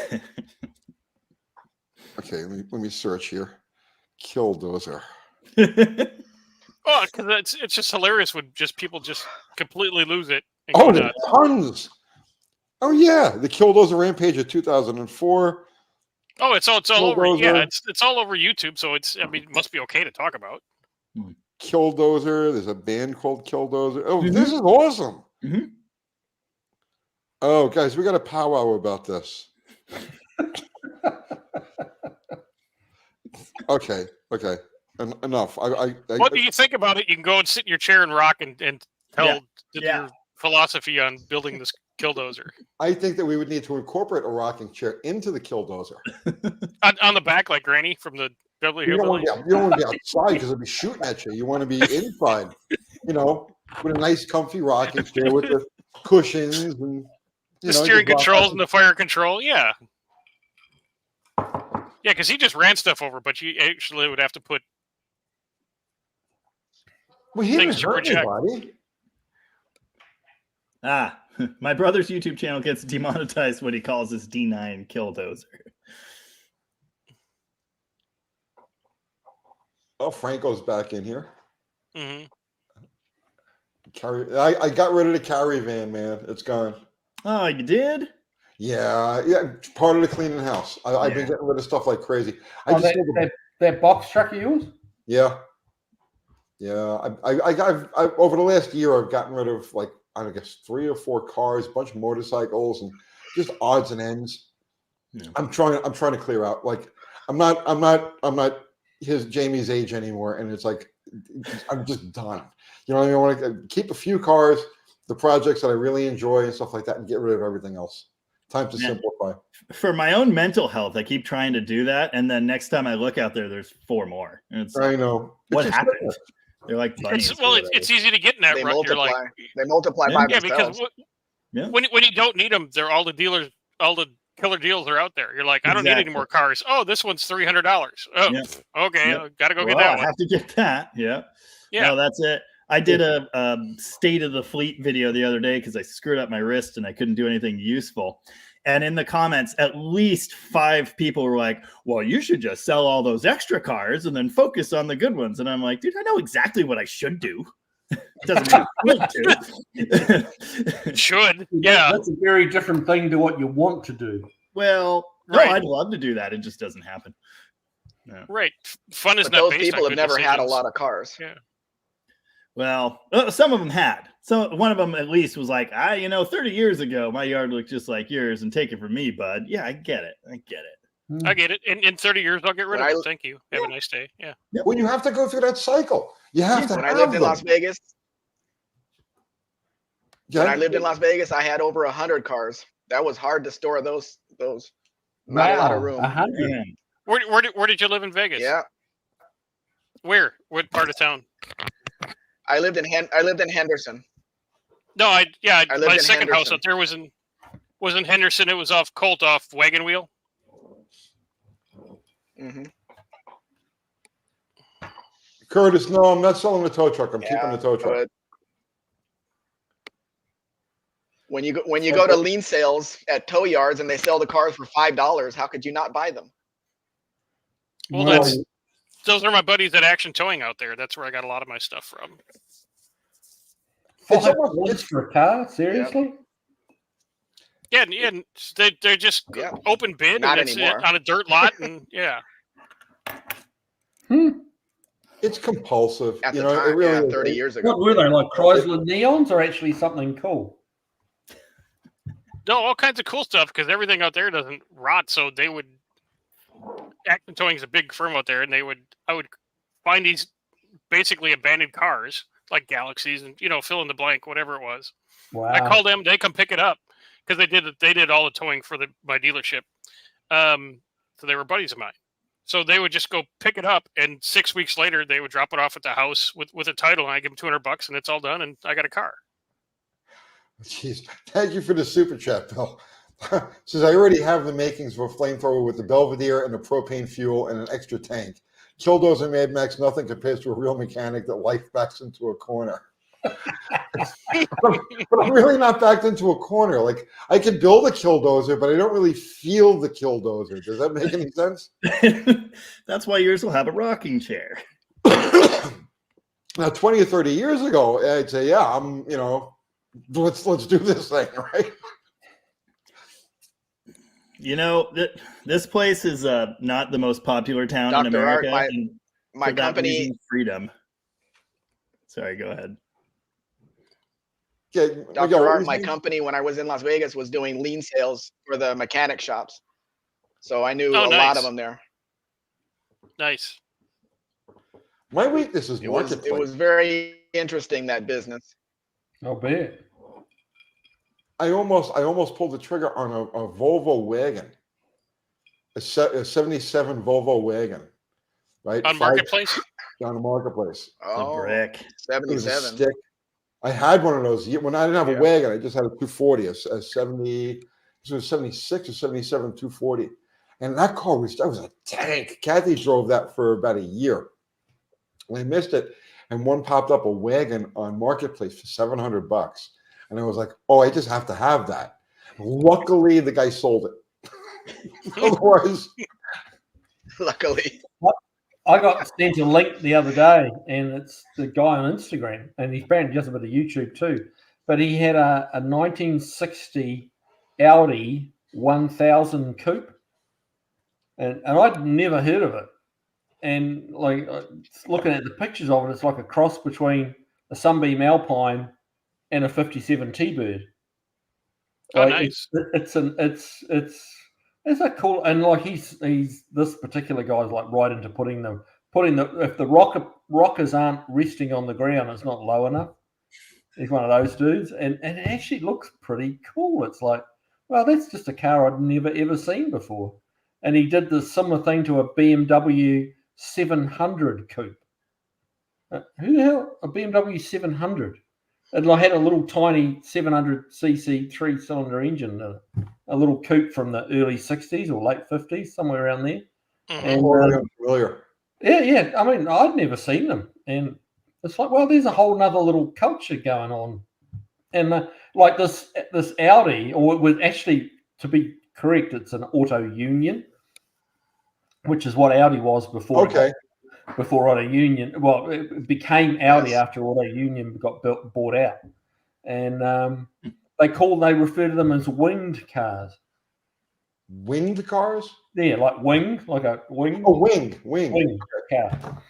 Okay, let me search here. Killdozer. Oh, because it's just hilarious when people just completely lose it. And Oh, go there's nuts. tons. Oh yeah, the Killdozer Rampage of 2004. Oh, it's all over. Killdozer. Yeah, it's all over YouTube. So it must be okay to talk about. Killdozer. There's a band called Killdozer. Oh, This is awesome. Mhm. Oh, guys, we got a powwow about this. Okay. Enough. What do you think about it? You can go and sit in your chair and rock and tell your philosophy on building this killdozer. I think that we would need to incorporate a rocking chair into the Killdozer. On the back, like Granny from the Beverly You don't want Hillbillies. to be outside because it'll be shooting at you. You want to be inside, with a nice, comfy rocking chair with the cushions and The steering controls and the fire control. Yeah. Yeah, because he just ran stuff over, but you actually would have to put Well, he didn't things to hurt project. anybody. My brother's YouTube channel gets demonetized what he calls his D9 Killdozer. Oh, Franco's back in here. Hmm. I got rid of the carry van, man. It's gone. Oh, you did? Yeah. Part of the cleaning house. I've been Yeah. getting rid of stuff like crazy. That box truck of yours? Yeah. I over the last year, I've gotten rid of like I guess 3 or 4 cars, a bunch of motorcycles, and just odds and ends. Yeah. I'm trying to clear out. Like I'm not Jamie's age anymore, and it's like I'm just done. You know what I mean? I want to keep a few cars, the projects that I really enjoy and stuff like that, and get rid of everything else. Time to simplify. For my own mental health, I keep trying to do that, and then next time I look out there, there's 4 more. And it's I know. what happened? They're like bunnies. It's easy to get in that They rut. multiply. You're like, They multiply Yeah. by yeah, themselves. because when you don't need them, they're all the dealers, all the killer deals are out there. You're like, I don't need any Exactly. more cars. Oh, this one's $300. Oh, Yeah. okay, Yeah. gotta go Well, get that I one. have to get that. Yeah. Yeah. No, that's it. I did a state of the fleet video the other day because I screwed up my wrist and I couldn't do anything useful. And in the comments, at least 5 people were like, well, you should just sell all those extra cars and then focus on the good ones. And I'm like, dude, I know exactly what I should do. Doesn't mean I will do. Should. Yeah. That's a very different thing to what you want to do. Well, no, Right. I'd love to do that. It just doesn't happen. No. Right. Fun is But not those based people on have good never had a decisions. lot of cars. Yeah. Well, some of them had. So one of them at least was like, 30 years ago, my yard looked just like yours, and take it from me, bud. Yeah, I get it. I get it. In 30 years, I'll get rid of When it. Thank you. Have a nice day. Yeah. When you have to go through that cycle, you have to. When have I lived in them. Las Vegas, Yeah. when I lived in Las Vegas, I had over 100 cars. That was hard to store those. Not a lot of room. 100. Man. Where did you live in Vegas? Yeah, Where? What part of town? I lived in Henderson. No, I lived my in second house Henderson. out there was in Henderson. It was off Wagon Wheel. Hmm. Curtis, no, I'm not selling the tow truck. I'm keeping the tow truck. But when you go to lien sales at tow yards and they sell the cars for $5, how could you not buy them? Well, those are my buddies at Action Towing out there. That's where I got a lot of my stuff from. It's $5 almost- for a car? Seriously? Yeah, and they're just Yeah. open bid Not and it's anymore. on a dirt lot, and yeah. It's compulsive. At you the know, time, it really is. 30 years ago. What were they, like Chrysler Neons or actually something cool? No, all kinds of cool stuff because everything out there doesn't rot. So they would. Action Towing is a big firm out there, and I would find these basically abandoned cars like Galaxies and fill in the blank, whatever it was. Wow. I called them; they come pick it up because they did all the towing for my dealership. So they were buddies of mine. So they would just go pick it up, and 6 weeks later they would drop it off at the house with a title, and I give them $200, and it's all done, and I got a car. Jeez, thank you for the super chat, Bill. Says I already have the makings of a flamethrower with the Belvedere and a propane fuel and an extra tank. Kildozer Mad Max, nothing compares to a real mechanic that life backs into a corner. but I'm really not backed into a corner. Like I can build a killdozer, but I don't really feel the killdozer. Does that make any sense? That's why yours will have a rocking chair. Now, 20 or 30 years ago, I'd say, yeah, let's do this thing, right? This place is not the most popular town in Dr. Art, America. and My for that company, reason, freedom. Sorry, go ahead. Yeah, Dr. Art, my company, when I was in Las Vegas, was doing lien sales for the mechanic shops. So I knew a lot of them there. Nice. My weakness is It was marketplace. very interesting, that business. I'll bet. I almost pulled the trigger on a Volvo wagon, a 77 Volvo wagon, right? On Marketplace? On the marketplace. Oh, brick. It was a 77. stick. I had one of those. When I didn't have a wagon, I just had a 240, a 70, it was 76 or 77 240. And that was a tank. Kathy drove that for about a year. I missed it, and one popped up, a wagon on Marketplace for $700, and I was like, "Oh, I just have to have that." Luckily, the guy sold it. Otherwise, Luckily. I got sent a link the other day, and it's the guy on Instagram, and he's apparently just a bit of YouTube too. But he had a 1960 Audi 1000 coupe, and I'd never heard of it. And like looking at the pictures of it, it's like a cross between a Sunbeam Alpine and a 57 T-Bird. Oh, Like, nice. It's a cool, and like he's this particular guy's like right into putting the if the rockers aren't resting on the ground, it's not low enough. He's one of those dudes, and it actually looks pretty cool. It's like, well, that's just a car I'd never ever seen before. And he did the similar thing to a BMW 700 coupe. Who the hell a BMW 700? And I had a little tiny 700cc 3-cylinder engine, a little coupe from the early 60s or late 50s, somewhere around there. And, unfamiliar. Yeah. I mean, I'd never seen them. And it's like, well, there's a whole nother little culture going on. And like this Audi, or it was actually, to be correct, it's an auto union, which is what Audi was before. Okay. Before Auto Union, well, it became Audi after Auto Union got bought out, and they refer to them as winged cars. Winged cars? Yeah, like winged, like a wing. Oh, wing car.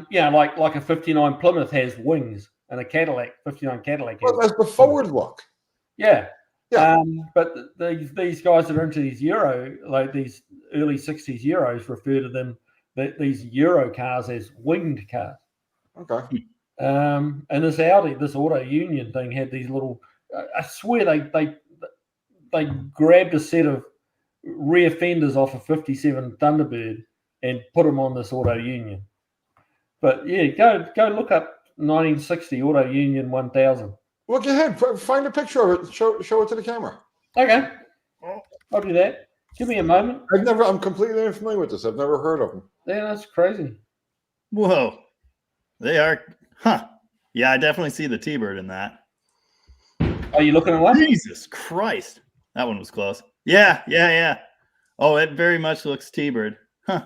Yeah, like a 59 Plymouth has wings, and a Cadillac, 59 Cadillac. Well, that's the forward look. Yeah. Yeah. But these guys that are into these Euro, like these early 60s Euros, refer to them, these Euro cars, as winged cars. Okay. And this Audi, this Auto Union thing had these little, I swear they grabbed a set of rear fenders off a 57 Thunderbird and put them on this Auto Union. But yeah, go look up 1960 Auto Union 1000. Look ahead. Find a picture of it. Show it to the camera. Okay. I'll do that. Give me a moment. I'm completely unfamiliar with this. I've never heard of them. Yeah, that's crazy. Whoa. They are, huh. Yeah, I definitely see the T-Bird in that. Are you looking at one? Jesus Christ. That one was close. Yeah. Oh, it very much looks T-Bird. Huh.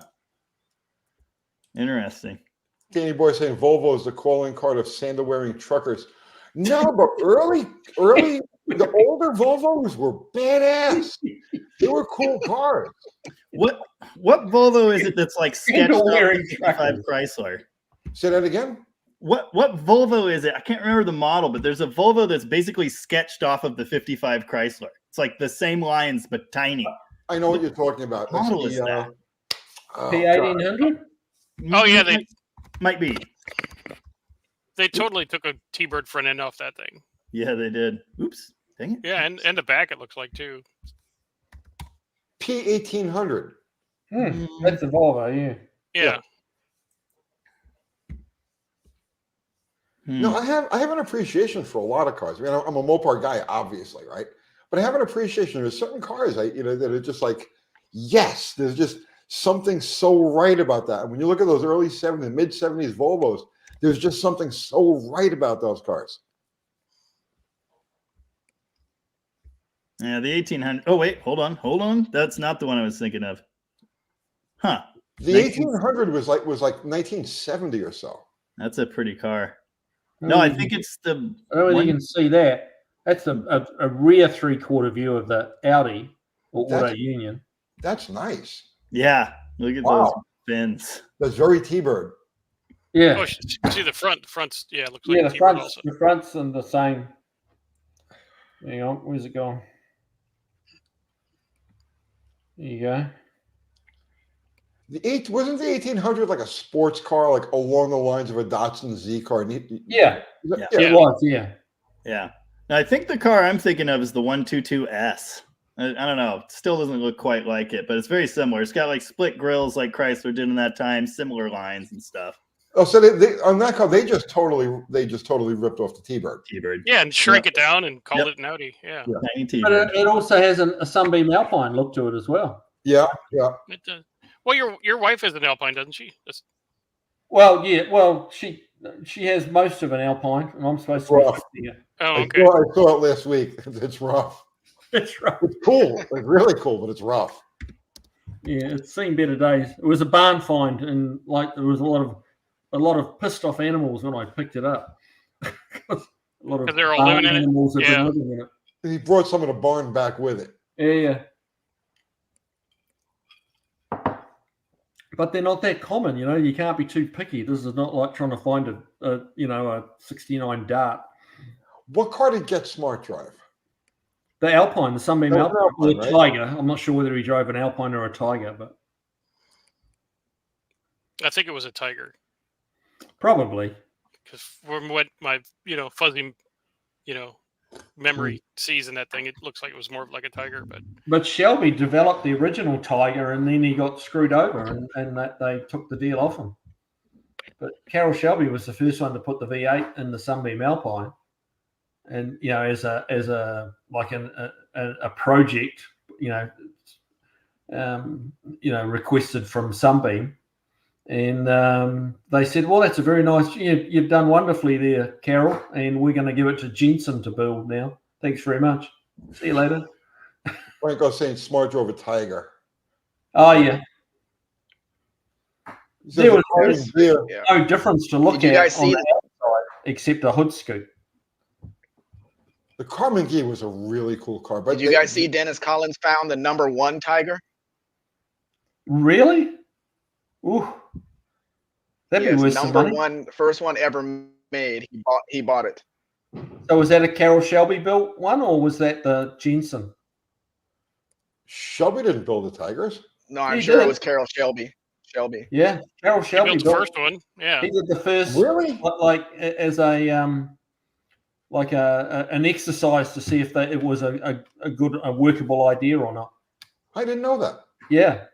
Interesting. Danny Boy saying Volvo is the calling card of sandal-wearing truckers. No, but early, the older Volvos were badass. They were cool cars. What Volvo is it that's like sketched off the 55 Chrysler? Say that again? What Volvo is it? I can't remember the model, but there's a Volvo that's basically sketched off of the 55 Chrysler. It's like the same lines, but tiny. I know what you're talking about. What model is that? P1800? Oh, yeah, they might be. They totally took a T-Bird front end off that thing. Yeah, they did. Oops. Dang it. Yeah, and the back it looks like too. P1800. That's a Volvo, yeah. Yeah. No, I have an appreciation for a lot of cars. I mean, I'm a Mopar guy, obviously, right? But I have an appreciation. There's certain cars, that are just like, yes, there's just something so right about that. And when you look at those early 70s, mid 70s Volvos, there's just something so right about those cars. Yeah, the 1800. Oh, wait, hold on. That's not the one I was thinking of. Huh. The 1800 was like 1970 or so. That's a pretty car. No, I think it's the. I don't know if you can see that. That's a rear 3/4 view of the Audi or Auto Union. That's nice. Yeah, look at those fins. That's very T-Bird. Yeah. Oh, you can see the front. The front's, yeah, it looks Yeah, like the a T-Bird front's, also. the front's and the same. Hang on, where's it going? There you go. Wasn't the 1800 like a sports car, like along the lines of a Datsun Z car? Yeah. It was, yeah. Yeah. Now, I think the car I'm thinking of is the 122S. I don't know. It still doesn't look quite like it, but it's very similar. It's got like split grills like Chrysler did in that time, similar lines and stuff. Oh, so they on that car they just totally ripped off the T-Bird. T-Bird. Yeah, and shrank it down and called it an Audi. Yeah. Tiny But T-Bird. it also has a Sunbeam Alpine look to it as well. Yeah, yeah. It does. Well, your wife has an Alpine, doesn't she? Well, yeah. Well, she has most of an Alpine, and I'm supposed to be Rough. fixing it. Oh, I okay. saw it last week. It's rough. That's right. It's cool. It's really cool, but it's rough. Yeah, it's seen better days. It was a barn find, and like there was a lot of pissed off animals when I picked it up. A lot of 'Cause they're all barn living in it? animals have Yeah. been living in it. He brought some of the barn back with it. Yeah. But they're not that common, you know. You can't be too picky. This is not like trying to find a 69 Dart. What car did Get Smart drive? The Alpine, the Sunbeam That was Alpine, an the Alpine, right? Tiger. I'm not sure whether he drove an Alpine or a Tiger, but I think it was a Tiger. probably. Because from what my fuzzy memory sees in that thing, it looks like it was more of like a Tiger. But Shelby developed the original Tiger, and then he got screwed over, and that they took the deal off him. But Carroll Shelby was the first one to put the V8 in the Sunbeam Alpine, and as a project, requested from Sunbeam, and they said, "Well, that's a very nice. You've done wonderfully there, Carroll, and we're going to give it to Jensen to build now. Thanks very much. See you later." Franco saying Smart drove a Tiger. Oh yeah, He says there was the Tiger's beer. Yeah. no difference to look Did you at guys on see the outside except a hood scoop. The Carmen Ghee was a really cool car. But Did you guys see Dennis Collins found the #1 Tiger? Really? Ooh, that'd be Yes, worth some money. #1, first one ever made. He bought it. So was that a Carroll Shelby built one, or was that the Jensen? Shelby didn't build the Tigers? No, I'm He sure did. it was Carroll Shelby. Yeah, Carroll He Shelby built the built. first one. Yeah. He did the first, Really? like as a an exercise to see if it was a workable idea or not. I didn't know that. Yeah,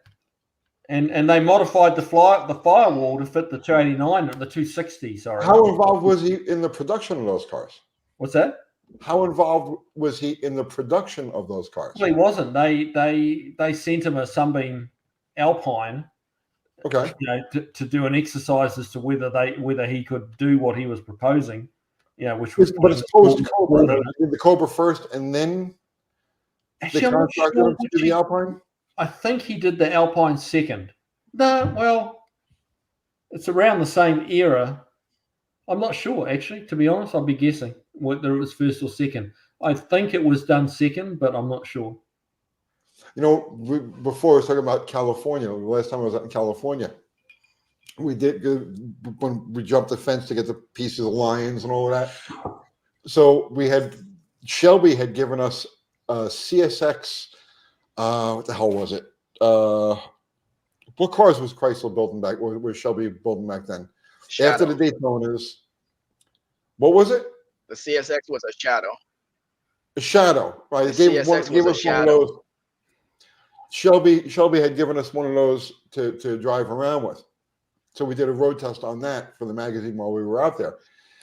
and they modified the firewall to fit the 289 and the 260. Sorry. How involved was he in the production of those cars? What's that? How involved was he in the production of those cars? Well, he wasn't. They sent him a Sunbeam Alpine, Okay. to do an exercise as to whether he could do what he was proposing, which was. But it's post Cobra. Right? Did the Cobra first, and then Actually, they I'm not contracted sure him to do the Alpine. I think he did the Alpine second. No, well, it's around the same era. I'm not sure, actually. To be honest, I'll be guessing whether it was first or second. I think it was done second, but I'm not sure. Before I was talking about California, the last time I was out in California, we did when we jumped the fence to get the pieces of lions and all of that. So Shelby had given us a CSX. What the hell was it? What cars was Chrysler building back? Was Shelby building back then? Shadow. After the Daytonas. What was it? The CSX was a Shadow. A Shadow, right? The Gave CSX us was a one of Shadow. those. Shelby had given us one of those to drive around with. So we did a road test on that for the magazine while we were out there.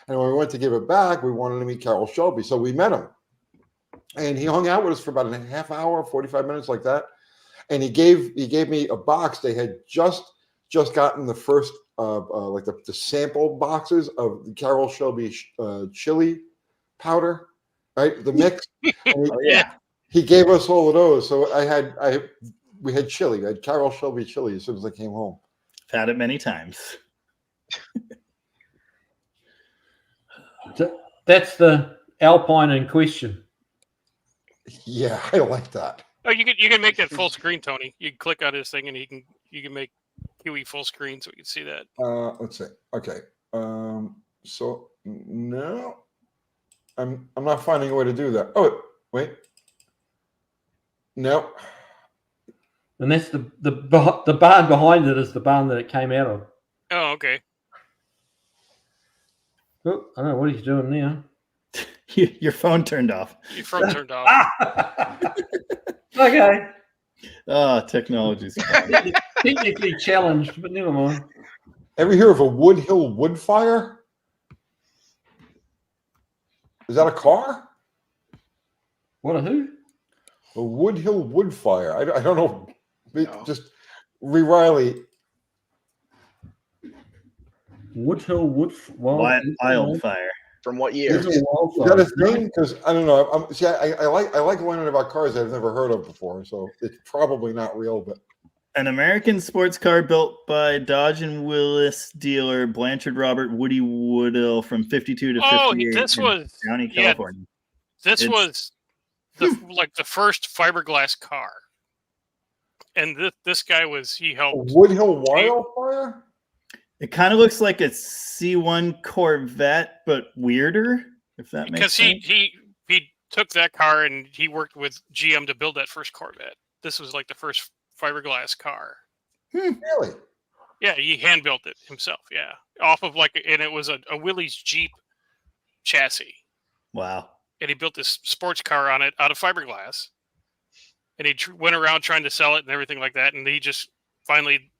And when we went to give it back, we wanted to meet Carroll Shelby. So we met him. And he hung out with us for about a half hour, 45 minutes like that. And he gave me a box. They had just gotten the first like the sample boxes of the Carroll Shelby chili powder, right? The mix. And he gave us all of those. So we had chili. I had Carroll Shelby chili as soon as I came home. I've had it many times. That's the Alpine in question. Yeah, I like that. Oh, you can make that full screen, Tony. You can click on this thing, and you can make Kiwi full screen so we can see that. Let's see. Okay. So no, I'm not finding a way to do that. Oh, wait. No. And that's the barn behind it is the barn that it came out of. Oh, okay. Oh, I don't know what he's doing now. Your phone turned off. Your phone turned off. Okay. Oh, technology's Technically challenged, but never mind. Ever hear of a Wood Hill wood fire? Is that a car? What a who? A Wood Hill wood fire. I don't know No. Just Riley. Woodhill Wildfire. From what year? Is that a thing? Because I don't know. I like learning about cars I've never heard of before, so it's probably not real. But An American sports car built by Dodge and Willis dealer Blanchard Robert Woody Woodhill from 52 to 58 this in was Downey, California. This It's- was the first fiberglass car, and this guy he helped. Woodhill Wildfire. It kind of looks like a C1 Corvette, but weirder, if that makes Because sense. he took that car and he worked with GM to build that first Corvette. This was like the first fiberglass car. Really? Yeah, he hand built it himself. Yeah, off of and it was a Willys Jeep chassis, Wow. and he built this sports car on it out of fiberglass. And he went around trying to sell it and everything like that. And he just finally,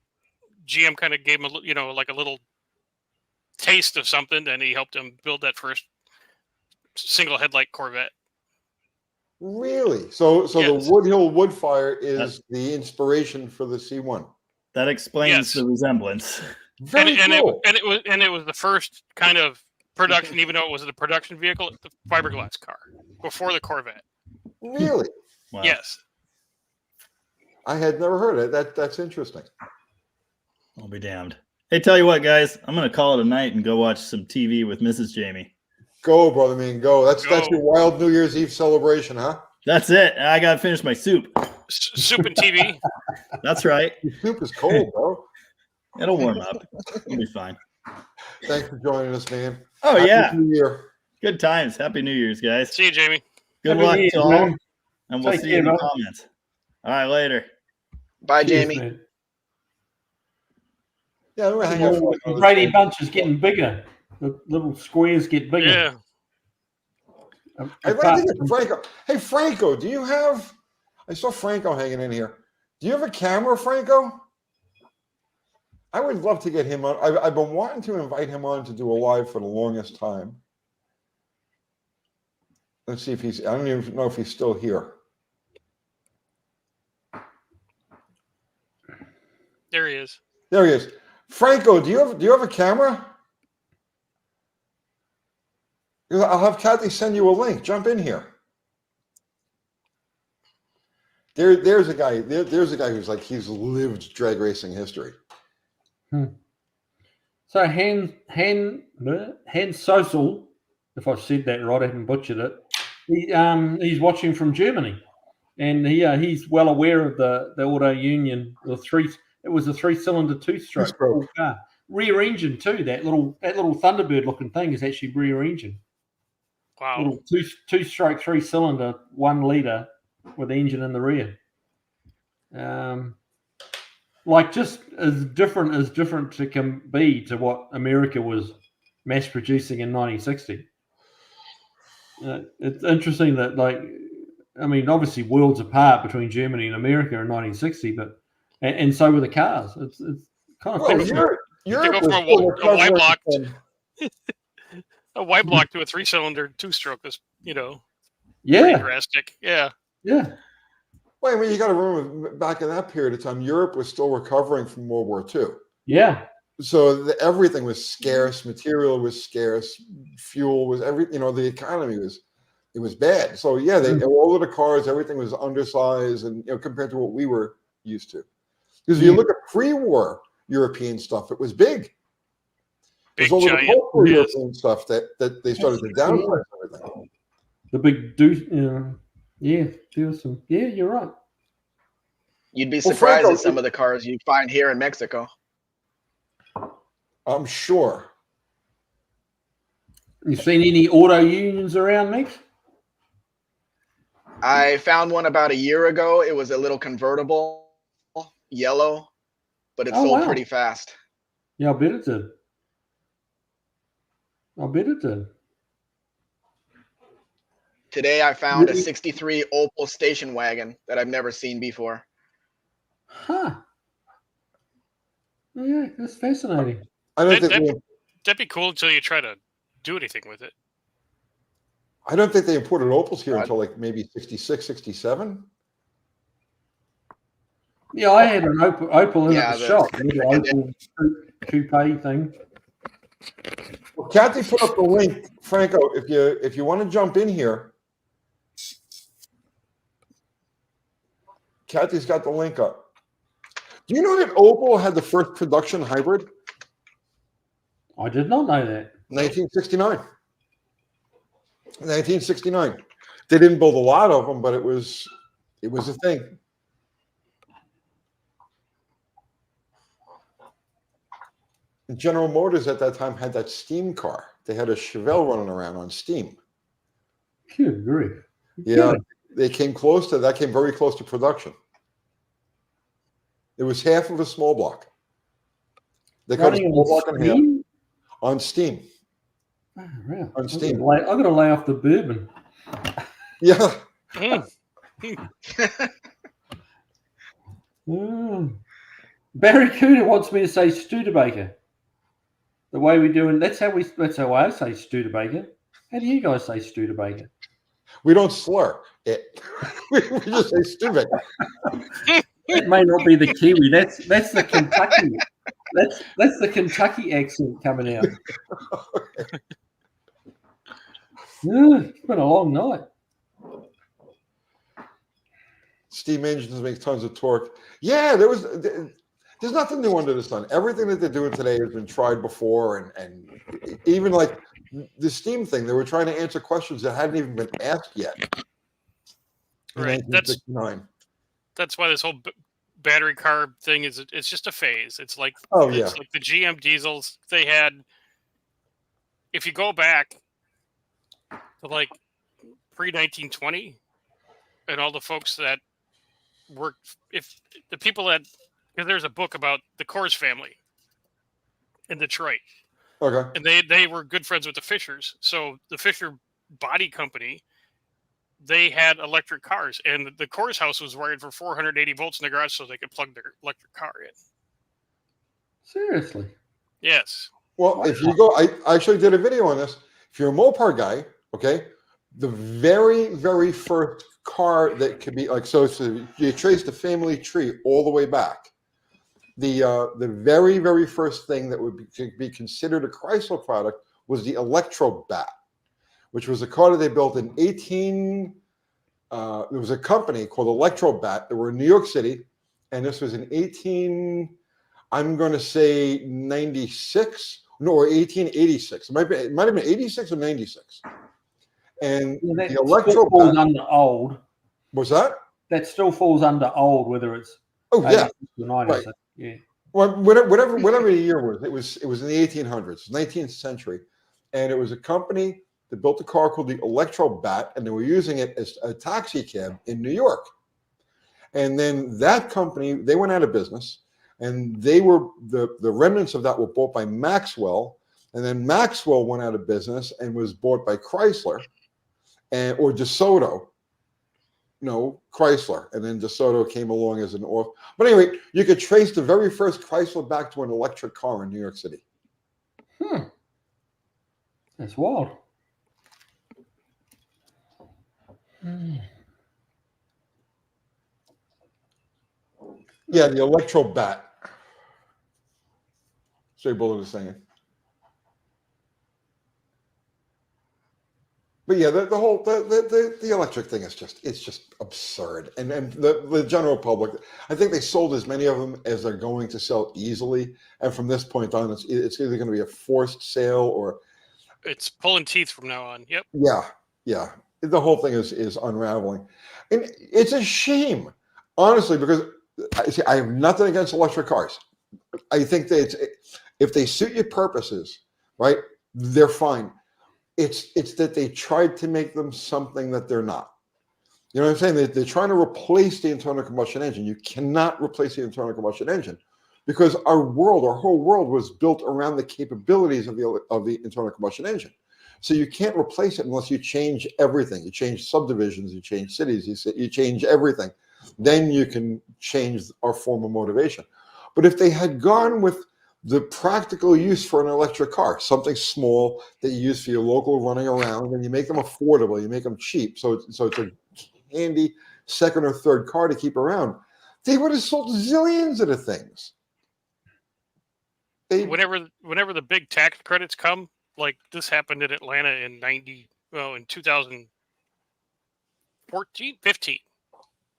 GM kind of gave him like a little taste of something, and he helped him build that first single headlight Corvette. Really? So Yes. the Woodhill Woodfire is the inspiration for the C1. That explains Yes. the resemblance. Very cool. It was the first kind of production, even though it was the production vehicle, the fiberglass car before the Corvette. Really? Wow. Yes. I had never heard of it. That's interesting. I'll be damned. Hey, tell you what, guys, I'm going to call it a night and go watch some TV with Mrs. Jamie. Go, brother man, go. That's Go. your wild New Year's Eve celebration, huh? That's it. I got to finish my soup. Soup and TV. That's right. Your soup is cold, bro. It'll warm up. It'll be fine. Thanks for joining us, man. Oh, Happy yeah. New Year. Good times. Happy New Year's, guys. See you, Jamie. Good Happy luck New Year's, to all. man. And we'll Take see you in care, the bro. comments. All right, later. Bye, Cheers, Jamie. man. Yeah, I'm gonna hang out. for The another Brady day. Bunch is getting bigger. The little squares get bigger. Yeah. I'd like to get Franco. Hey, Franco, do you have? I saw Franco hanging in here. Do you have a camera, Franco? I would love to get him on. I've been wanting to invite him on to do a live for the longest time. Let's see if he's. I don't even know if he's still here. There he is. There he is. Franco, do you have a camera? I'll have Kathy send you a link. Jump in here. There's a guy. There's a guy who's like he's lived drag racing history. So Han Sosel, if I've said that right, I haven't butchered it. He's watching from Germany, and he's well aware of the Auto Union. It was a 3-cylinder two-stroke full car, rear engine too. That little Thunderbird looking thing is actually rear engine. Wow. Little two-stroke 3-cylinder 1 liter with the engine in the rear. Like just as different it can be to what America was mass producing in 1960. It's interesting that, like, I mean, obviously worlds apart between Germany and America in 1960, but and so were the cars. It's kind of fascinating. Europe go from was a still Y recovering block from- A Y block to a 3-cylinder two-stroke is, pretty Yeah, drastic. Yeah. yeah, Well, I mean, you got to remember back in that period of time, Europe was still recovering from World War II. yeah. So everything was scarce, material was scarce, fuel was the economy was bad. So yeah, all of the cars, everything was undersized, and compared to what we were used to. Because if you look at pre-war European stuff, it was big. There's all of the giant. post-war Yes. European stuff that they started to downsize everything. The big there was some. Yeah, you're right. You'd be Well, surprised Franco, at some of the cars you find here in Mexico. I'm sure. You seen any auto unions around, Nick? I found one about a year ago. It was a little convertible, yellow, but it Oh, sold wow. pretty fast. Yeah, I bet it did. I bet it did. Today I found a Really? 63 Opel station wagon that I've never seen before. Huh. Yeah, that's fascinating. I don't That- think That'd be cool until you try to do anything with it. they imported Opels here Right. until like maybe 66, 67. Yeah, I had an Opel in Yeah, at the the shop. Little second- Opel coupe thing. Well, Kathy put up the link, Franco. If you want to jump in here, Kathy's got the link up. Do you know that Opel had the first production hybrid? I did not know that. 1969. 1969. They didn't build a lot of them, but it was a thing. General Motors at that time had that steam car. They had a Chevelle running around on steam. Good grief. Yeah, they came close to that. Came very close to production. It was half of a small block. They cut a Running small block in half steam? on steam. Oh, really? On steam. I've got to lay off the bourbon. Yeah. Barracuda wants me to say Studebaker. The way we do it, that's how I say Studebaker. How do you guys say Studebaker? We don't slur it. we just say stupid. It may not be the Kiwi. That's the Kentucky. That's the Kentucky accent coming out. It's been a long night. Steam engines make tons of torque. Yeah, there's nothing new under the sun. Everything that they're doing today has been tried before, and even like the steam thing, they were trying to answer questions that hadn't even been asked yet. Right. That's why this whole battery car thing it's just a phase. It's like it's like the GM diesels they had. If you go back to like pre-1920, and all the folks that worked, if the people that, because there's a book about the Coors family in Detroit. Okay. And they were good friends with the Fishers. So the Fisher Body Company, they had electric cars, and the Coors house was wired for 480 volts in the garage so they could plug their electric car in. Seriously? Yes. Well, if you go, I actually did a video on this. If you're a Mopar guy, okay, the very, very first car that could be like, so you trace the family tree all the way back. The very, very first thing that would be considered a Chrysler product was the Electro Bat, which was a car that they built in there was a company called Electro Bat that were in New York City, and this was in I'm going to say 96, no, or 1886. It might have been 86 or 96. And that the Electro still falls Bat, under old. was that? That still falls under old, whether it's 86 or 96. Right. Yeah. Well, whatever the year was, it was in the 1800s, 19th century, and it was a company that built a car called the Electro Bat, and they were using it as a taxi cab in New York. And then that company, they went out of business, and they were the remnants of that were bought by Maxwell, and then Maxwell went out of business and was bought by Chrysler, or DeSoto. No, Chrysler, and then DeSoto came along as an off. But anyway, you could trace the very first Chrysler back to an electric car in New York City. That's wild. Yeah, the Electro Bat. Straight Bullet is saying. But yeah, the whole the electric thing is just absurd, and the general public, I think they sold as many of them as they're going to sell easily, and from this point on, it's either going to be a forced sale or it's pulling teeth from now on. Yep. Yeah. The whole thing is unraveling, and it's a shame, honestly, because I have nothing against electric cars. I think that if they suit your purposes, right, they're fine. It's that they tried to make them something that they're not. You know what I'm saying? They're trying to replace the internal combustion engine. You cannot replace the internal combustion engine because our whole world was built around the capabilities of the internal combustion engine. So you can't replace it unless you change everything. You change subdivisions, you change cities, you change everything. Then you can change our form of motivation. But if they had gone with the practical use for an electric car, something small that you use for your local running around, and you make them affordable, you make them cheap, so it's a handy second or third car to keep around, they would have sold zillions of the things. Whenever the big tax credits come, like this happened in Atlanta in 2014, 15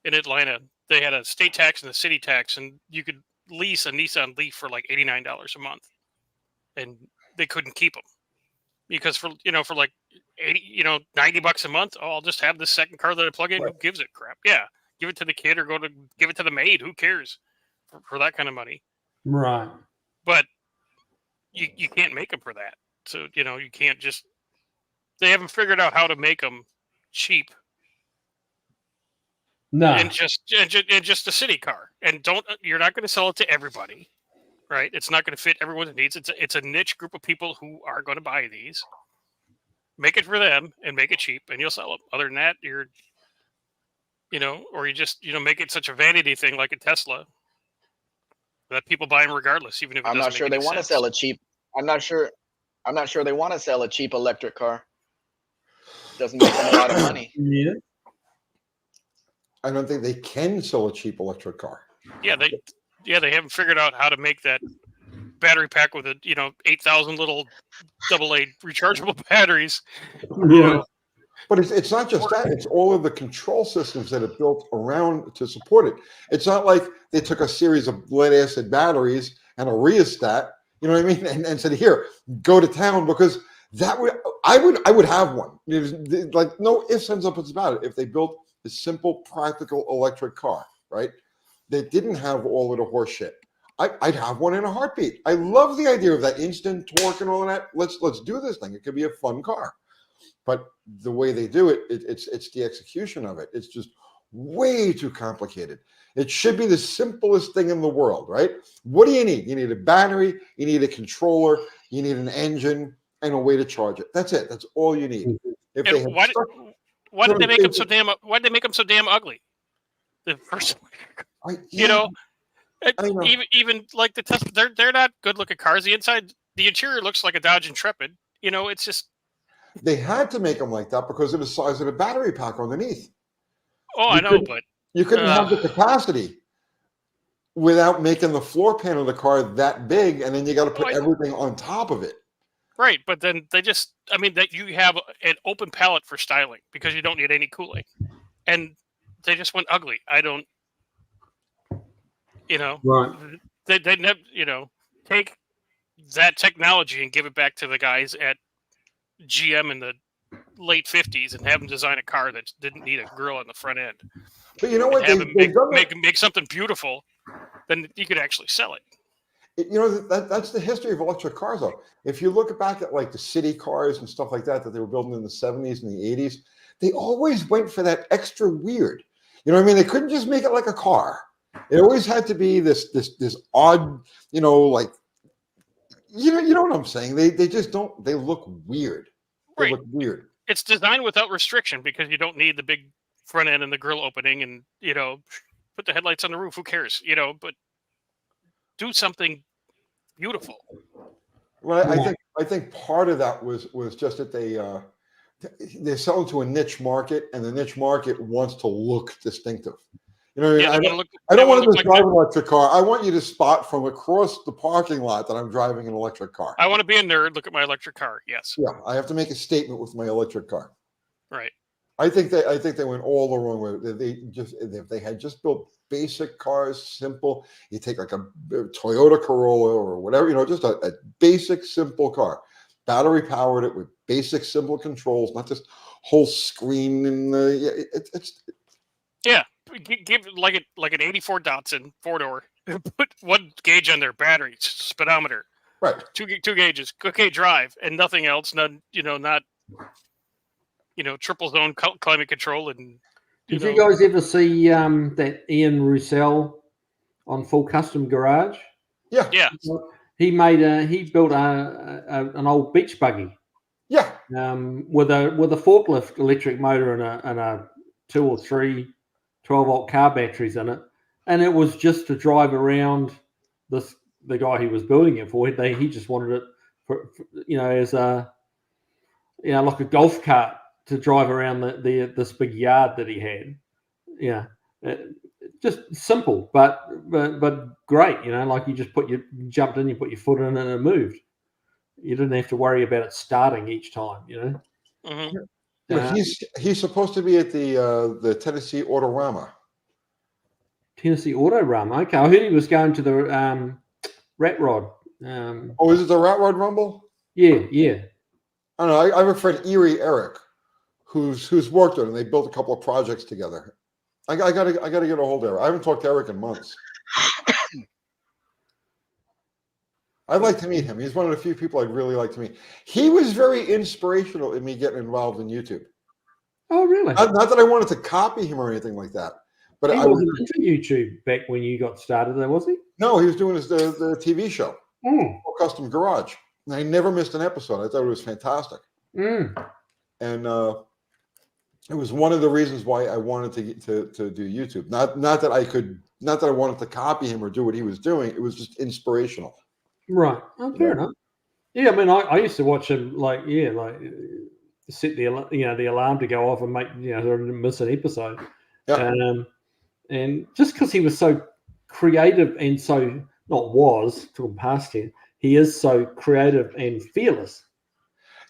in Atlanta, they had a state tax and a city tax, and you could lease a Nissan Leaf for like $89 a month, and they couldn't keep them because for like 90 bucks a month, oh, I'll just have this second car that I plug in. Right. Who gives a crap? Yeah, give it to the kid or give it to the maid. Who cares for that kind of money? Right. But you can't make them for that. So, you can't just, they haven't figured out how to make them cheap. No. And just a city car. And you're not going to sell it to everybody, right? It's not going to fit everyone's needs. It's a niche group of people who are going to buy these. Make it for them and make it cheap and you'll sell them. Other than that, or you just, make it such a vanity thing like a Tesla that people buy them regardless, even if it doesn't I'm not sure make they any want to sense. sell a cheap. I'm not sure they want to sell a cheap electric car. Doesn't make them a lot of money. Yeah. I don't think they can sell a cheap electric car. Yeah, they haven't figured out how to make that battery pack with 8,000 little AA rechargeable batteries. Yeah. But it's not just that. It's all of the control systems that are built around to support it. It's not like they took a series of lead acid batteries and a rheostat, you know what I mean, and said, here, go to town, because I would have one. Like no ifs, ands, or buts about it. If they built a simple, practical electric car, right, that didn't have all of the horse shit, I'd have one in a heartbeat. I love the idea of that instant torque and all of that. Let's do this thing. It could be a fun car. But the way they do it, it's the execution of it. It's just way too complicated. It should be the simplest thing in the world, right? What do you need? You need a battery, you need a controller, you need an engine, and a way to charge it. That's it. That's all you need. If they why did they make them so damn? Why did they make them so damn ugly? The first, even like the Tesla, they're not good looking cars. The inside, the interior looks like a Dodge Intrepid. It's just. They had to make them like that because of the size of the battery pack underneath. Oh, I know, but you couldn't have the capacity without making the floor pan of the car that big, and then you got to put everything on top of it. Right, but then that you have an open palette for styling because you don't need any cooling, and they just went ugly. I don't, right. They never, take that technology and give it back to the guys at GM in the late 50s and have them design a car that didn't need a grill on the front end. But you know what? Make something beautiful, then you could actually sell it. That's the history of electric cars, though. If you look back at like the city cars and stuff like that they were building in the 70s and the 80s, they always went for that extra weird. You know what I mean? They couldn't just make it like a car. It always had to be this odd, like, you know what I'm saying? They just don't. They look weird. They look weird. It's designed without restriction because you don't need the big front end and the grill opening, and put the headlights on the roof. Who cares? But do something beautiful. Well, I think part of that was just that they're selling to a niche market, and the niche market wants to look distinctive. You know what I mean? I don't want to just drive an electric car. I want you to spot from across the parking lot that I'm driving an electric car. I want to be a nerd. Look at my electric car. Yes. Yeah, I have to make a statement with my electric car. Right. I think they went all the wrong way. If they had just built basic cars, simple. You take like a Toyota Corolla or whatever, just a basic, simple car. Battery powered it with basic, simple controls, not this whole screen and yeah. Give like an 84 Datsun 4-door. Put one gauge on their battery, speedometer. Right. Two gauges. Okay, drive and nothing else. None. Not. Triple zone climate control and. Did you guys ever see that Ian Roussel on Full Custom Garage? Yeah. Yeah. He built an old beach buggy. Yeah. With a forklift electric motor and a 2 or 3 12-volt car batteries in it, and it was just to drive around the guy he was building it for. He just wanted it for as a like a golf cart to drive around this big yard that he had. Yeah, just simple, but great. You know, like you just jumped in, you put your foot in, and it moved. You didn't have to worry about it starting each time. You know. Mm-hmm. Yeah, he's supposed to be at the Tennessee Autorama. Tennessee Autorama. Okay, I heard he was going to the Rat Rod. Oh, is it the Rat Rod Rumble? Yeah. I don't know. I have a friend, Erie Eric, who's worked on it, and they built a couple of projects together. I gotta get a hold of Eric. I haven't talked to Eric in months. I'd like to meet him. He's one of the few people I'd really like to meet. He was very inspirational in me getting involved in YouTube. Oh, really? Not that I wanted to copy him or anything like that, but He wasn't into YouTube back when you got started, though, was he? No, he was doing the TV show, Mm. Custom Garage. And I never missed an episode. I thought it was fantastic. Mm. And it was one of the reasons why I wanted to do YouTube. Not that I wanted to copy him or do what he was doing. It was just inspirational. Right. Oh, fair enough. Yeah, I mean, I used to watch him set the alarm to go off and make miss an episode. Yeah. And just because he was so creative and so talking past here, he is so creative and fearless.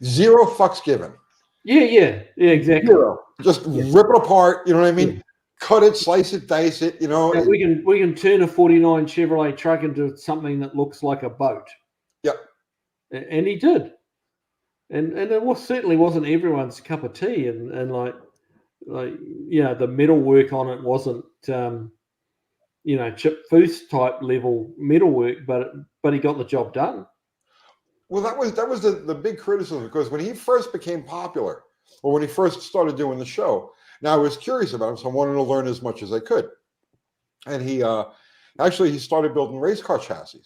Zero fucks given. Yeah, exactly. Zero. Just rip it apart. You know what I mean? Yeah. Cut it, slice it, dice it. You know, we can turn a '49 Chevrolet truck into something that looks like a boat. Yep. And he did. And it certainly wasn't everyone's cup of tea. And like the metalwork on it wasn't Chip Foose type level metalwork, but he got the job done. Well, that was the big criticism, because when he first became popular, or when he first started doing the show, now I was curious about him, so I wanted to learn as much as I could. And he started building race car chassis.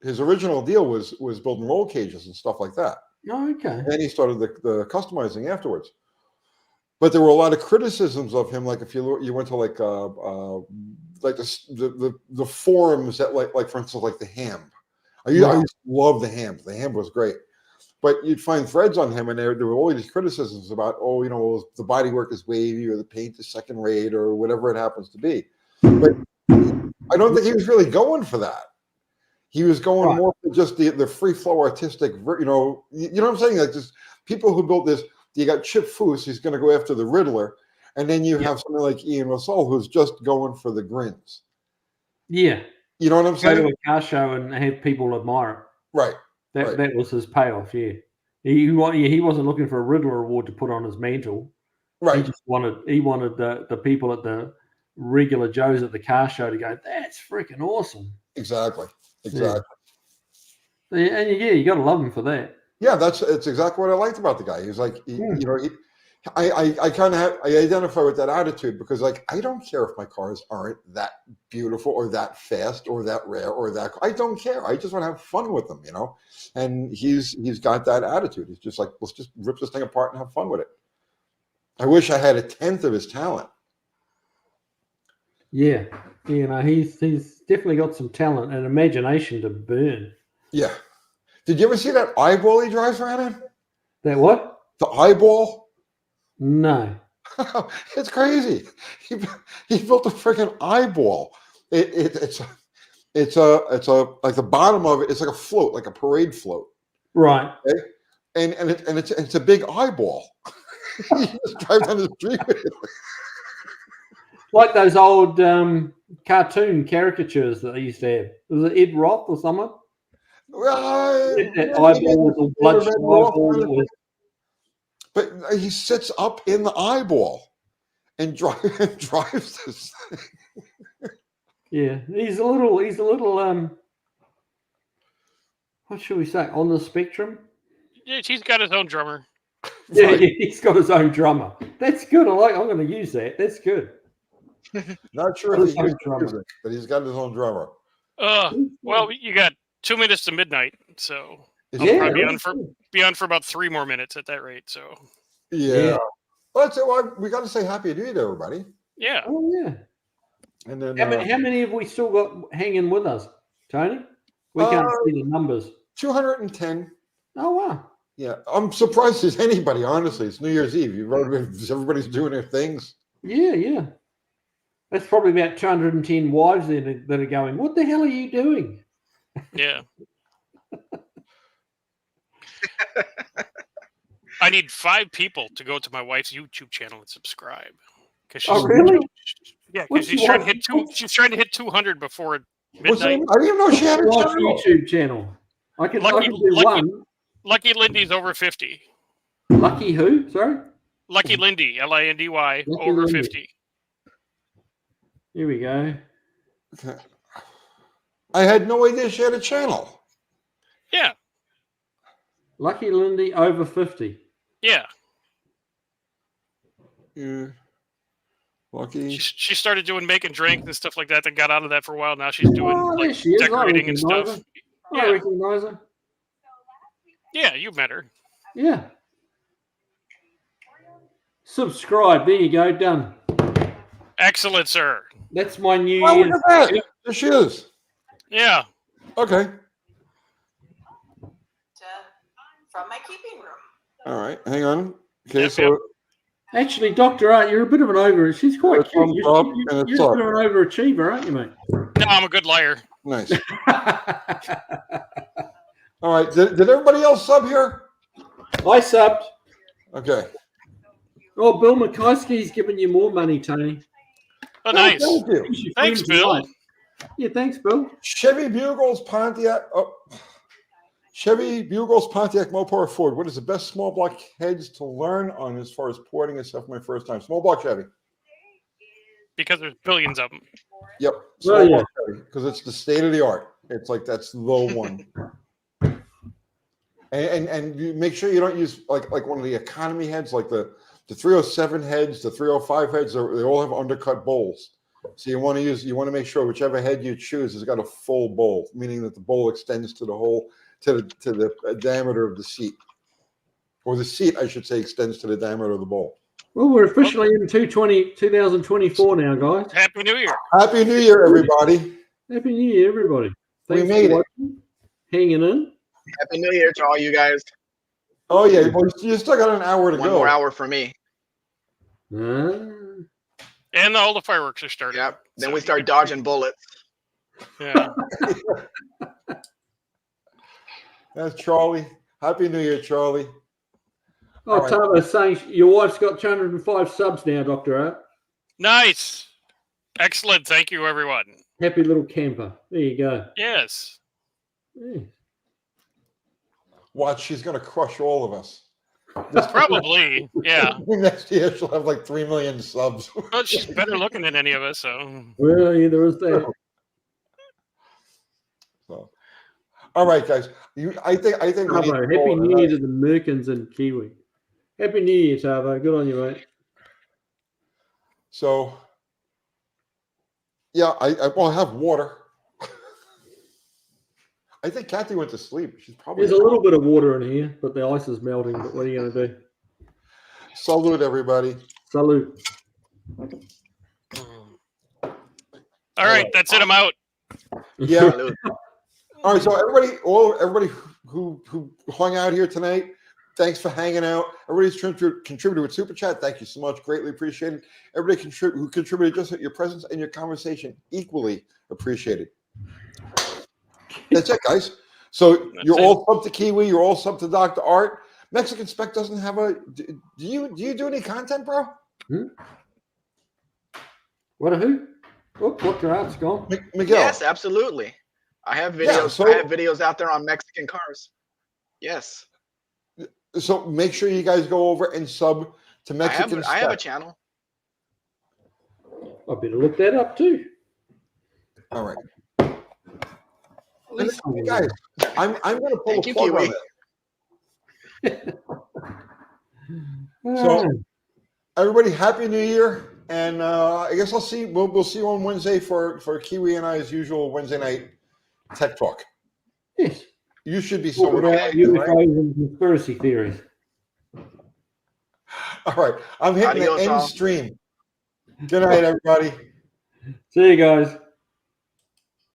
His original deal was building roll cages and stuff like that. Oh, okay. And then he started the customizing afterwards. But there were a lot of criticisms of him, like if you went to the forums that like for instance like the Ham. I used to love the Ham. The Ham was great. But you'd find threads on him, and there were all these criticisms about, the bodywork is wavy, or the paint is second rate, or whatever it happens to be. But I don't think he was really going for that. He was going more for just the free flow artistic, you know what I'm saying? Like just people who built this. You got Chip Foose, he's going to go after the Riddler, and then you have something like Ian Russell, who's just going for the grins. Yeah. You know what I'm saying? Go to a car show and have people admire it. Right. That was his payoff. Yeah. He wasn't looking for a Riddler award to put on his mantle. Right. He just wanted the people at the regular Joes at the car show to go, that's freaking awesome. Exactly. Yeah. And you got to love him for that. Yeah, it's exactly what I liked about the guy. He was like, I identify with that attitude, because like I don't care if my cars aren't that beautiful or that fast or that rare or that. I don't care. I just want to have fun with them, And he's got that attitude. He's just like, let's just rip this thing apart and have fun with it. I wish I had 1/10 of his talent. Yeah, he's definitely got some talent and imagination to burn. Yeah. Did you ever see that eyeball he drives around in? That what? The eyeball? No. It's crazy. He built a freaking eyeball. It's like the bottom of it. It's like a float, like a parade float. Right. Okay? And it's a big eyeball. You just drive down the street with it. Like those old cartoon caricatures that they used to have. Was it Ed Roth or someone? But he sits up in the eyeball and drives this thing. Yeah, he's a little what should we say, on the spectrum? Yeah, he's got his own drummer. Yeah, he's got his own drummer. That's good. I'm going to use that. That's good. Not sure if he uses music, but he's got his own drummer. Well, you got 2 minutes to midnight, so I'll probably be on for about 3 more minutes at that rate. So yeah. Well, we got to say Happy New Year to everybody. Yeah. Oh yeah. And then how many have we still got hanging with us, Tony? We can't see the numbers. 210. Oh wow. Yeah, I'm surprised there's anybody. Honestly, it's New Year's Eve. Everybody's doing their things. Yeah. That's probably about 210 wives there that are going, what the hell are you doing? Yeah. I need 5 people to go to my wife's YouTube channel and subscribe. Oh, really? Yeah, What's because she's your trying to wife- hit two. She's trying to hit 200 before What's the midnight. name? I didn't even know she had a What's your channel. YouTube channel? I can do one. Lucky Lindy's over 50. Lucky who? Sorry? Lucky Lindy, Lindy, Lucky over Lindy. 50. Here we go. Okay. I had no idea she had a channel. Yeah, Lucky Lindy over 50. yeah. Yeah. Lucky. She started doing making drinks and stuff like that. Then got out of that for a while. Now she's doing Oh, there like she is. I decorating and recognize stuff. her. I Yeah, recognize her. yeah. You met her. Yeah. Subscribe. There you go. Done. Excellent, sir. That's my New Oh, look Year's. at that. There she is. Yeah. Okay. From my keeping room. All right. Hang on. Okay. Yep, so yep. Actually, Dr. Art, you're a bit of an over. She's quite It's cute. thumbs up and it's You're a up. bit of an overachiever, aren't you, mate? No, I'm a good liar. nice. All right. Did everybody else sub here? I subbed. Okay. Oh, Bill McCoskey's giving you more money, Tony. Oh, nice. Thank you. He's your Thanks, friend Bill. tonight. Yeah, thanks, Bill. Chevy Bugles Pontiac. Oh, Chevy Bugles Pontiac Mopar Ford. What is the best small block heads to learn on as far as porting and stuff? My first time. Small block Chevy. Because there's billions of them. Yep. Oh, Small yeah. block Chevy because it's the state of the art. It's like that's the one. And you make sure you don't use like one of the economy heads, like the 307 heads, the 305 heads. They all have undercut bowls. So you want to make sure whichever head you choose has got a full bowl, meaning that the bowl extends to the whole to the diameter of the seat, or the seat, I should say, extends to the diameter of the bowl. Well, we're officially in 2024 now, guys. Happy New Year. Happy New Year, everybody! Happy New Year, everybody. We Thanks made for it. watching, hanging in. Happy New Year to all you guys. Oh yeah, well, you still got an hour to One go. more hour for me. And all the fireworks are starting. Yep. Then So we start dodging bullets. Yeah. That's Charlie. Happy New Year, Charlie. Oh, All right. Tava's saying your wife's got 205 subs now, Dr. Art. Nice. Excellent. Thank you, everyone. Happy little camper. There you go. Yes. Yeah. Watch, she's gonna crush all of us. Probably. Yeah. Next year she'll have like 3 million subs. Well, she's better looking than any of us. So. Well, yeah, there is that. So, all right, guys. I think we need Tavo, to Happy call it a New Year night. to the Merkins and Kiwi. Happy New Year, Tavo. Good on you, mate. So, yeah, I will have water. I think Kathy went to sleep. She's probably There's a little bit of water in here, but the ice is melting. But what are you going to do? Salute, everybody. Salute. All right. That's it. I'm out. Yeah. Salute. All right. So everybody who hung out here tonight, thanks for hanging out. Everybody's contributed with Super Chat. Thank you so much. Greatly appreciated. Everybody who contributed just at your presence and your conversation, equally appreciated. That's it, guys. So you're all sub to Kiwi. You're all sub to Dr. Art. Mexican Spec doesn't have a. Do you do any content, bro? What a who? Oh, Dr. Art's gone. Miguel. Yes, absolutely. I have videos. Yeah, so- I have videos out there on Mexican cars. Yes. So make sure you guys go over and sub to Mexican Spec. I have a channel. I better look that up too. All right. At least Hey, guys, I'm going to pull Thank a you, plug on Kiwi. it. So everybody, happy New Year, and I guess we'll see you on Wednesday for Kiwi and I's usual Wednesday night tech talk. yes. You should be Talk so about excited, right? UFOs and conspiracy theories. All right, I'm hitting Adios, the end all. stream. Good night, everybody. See you guys.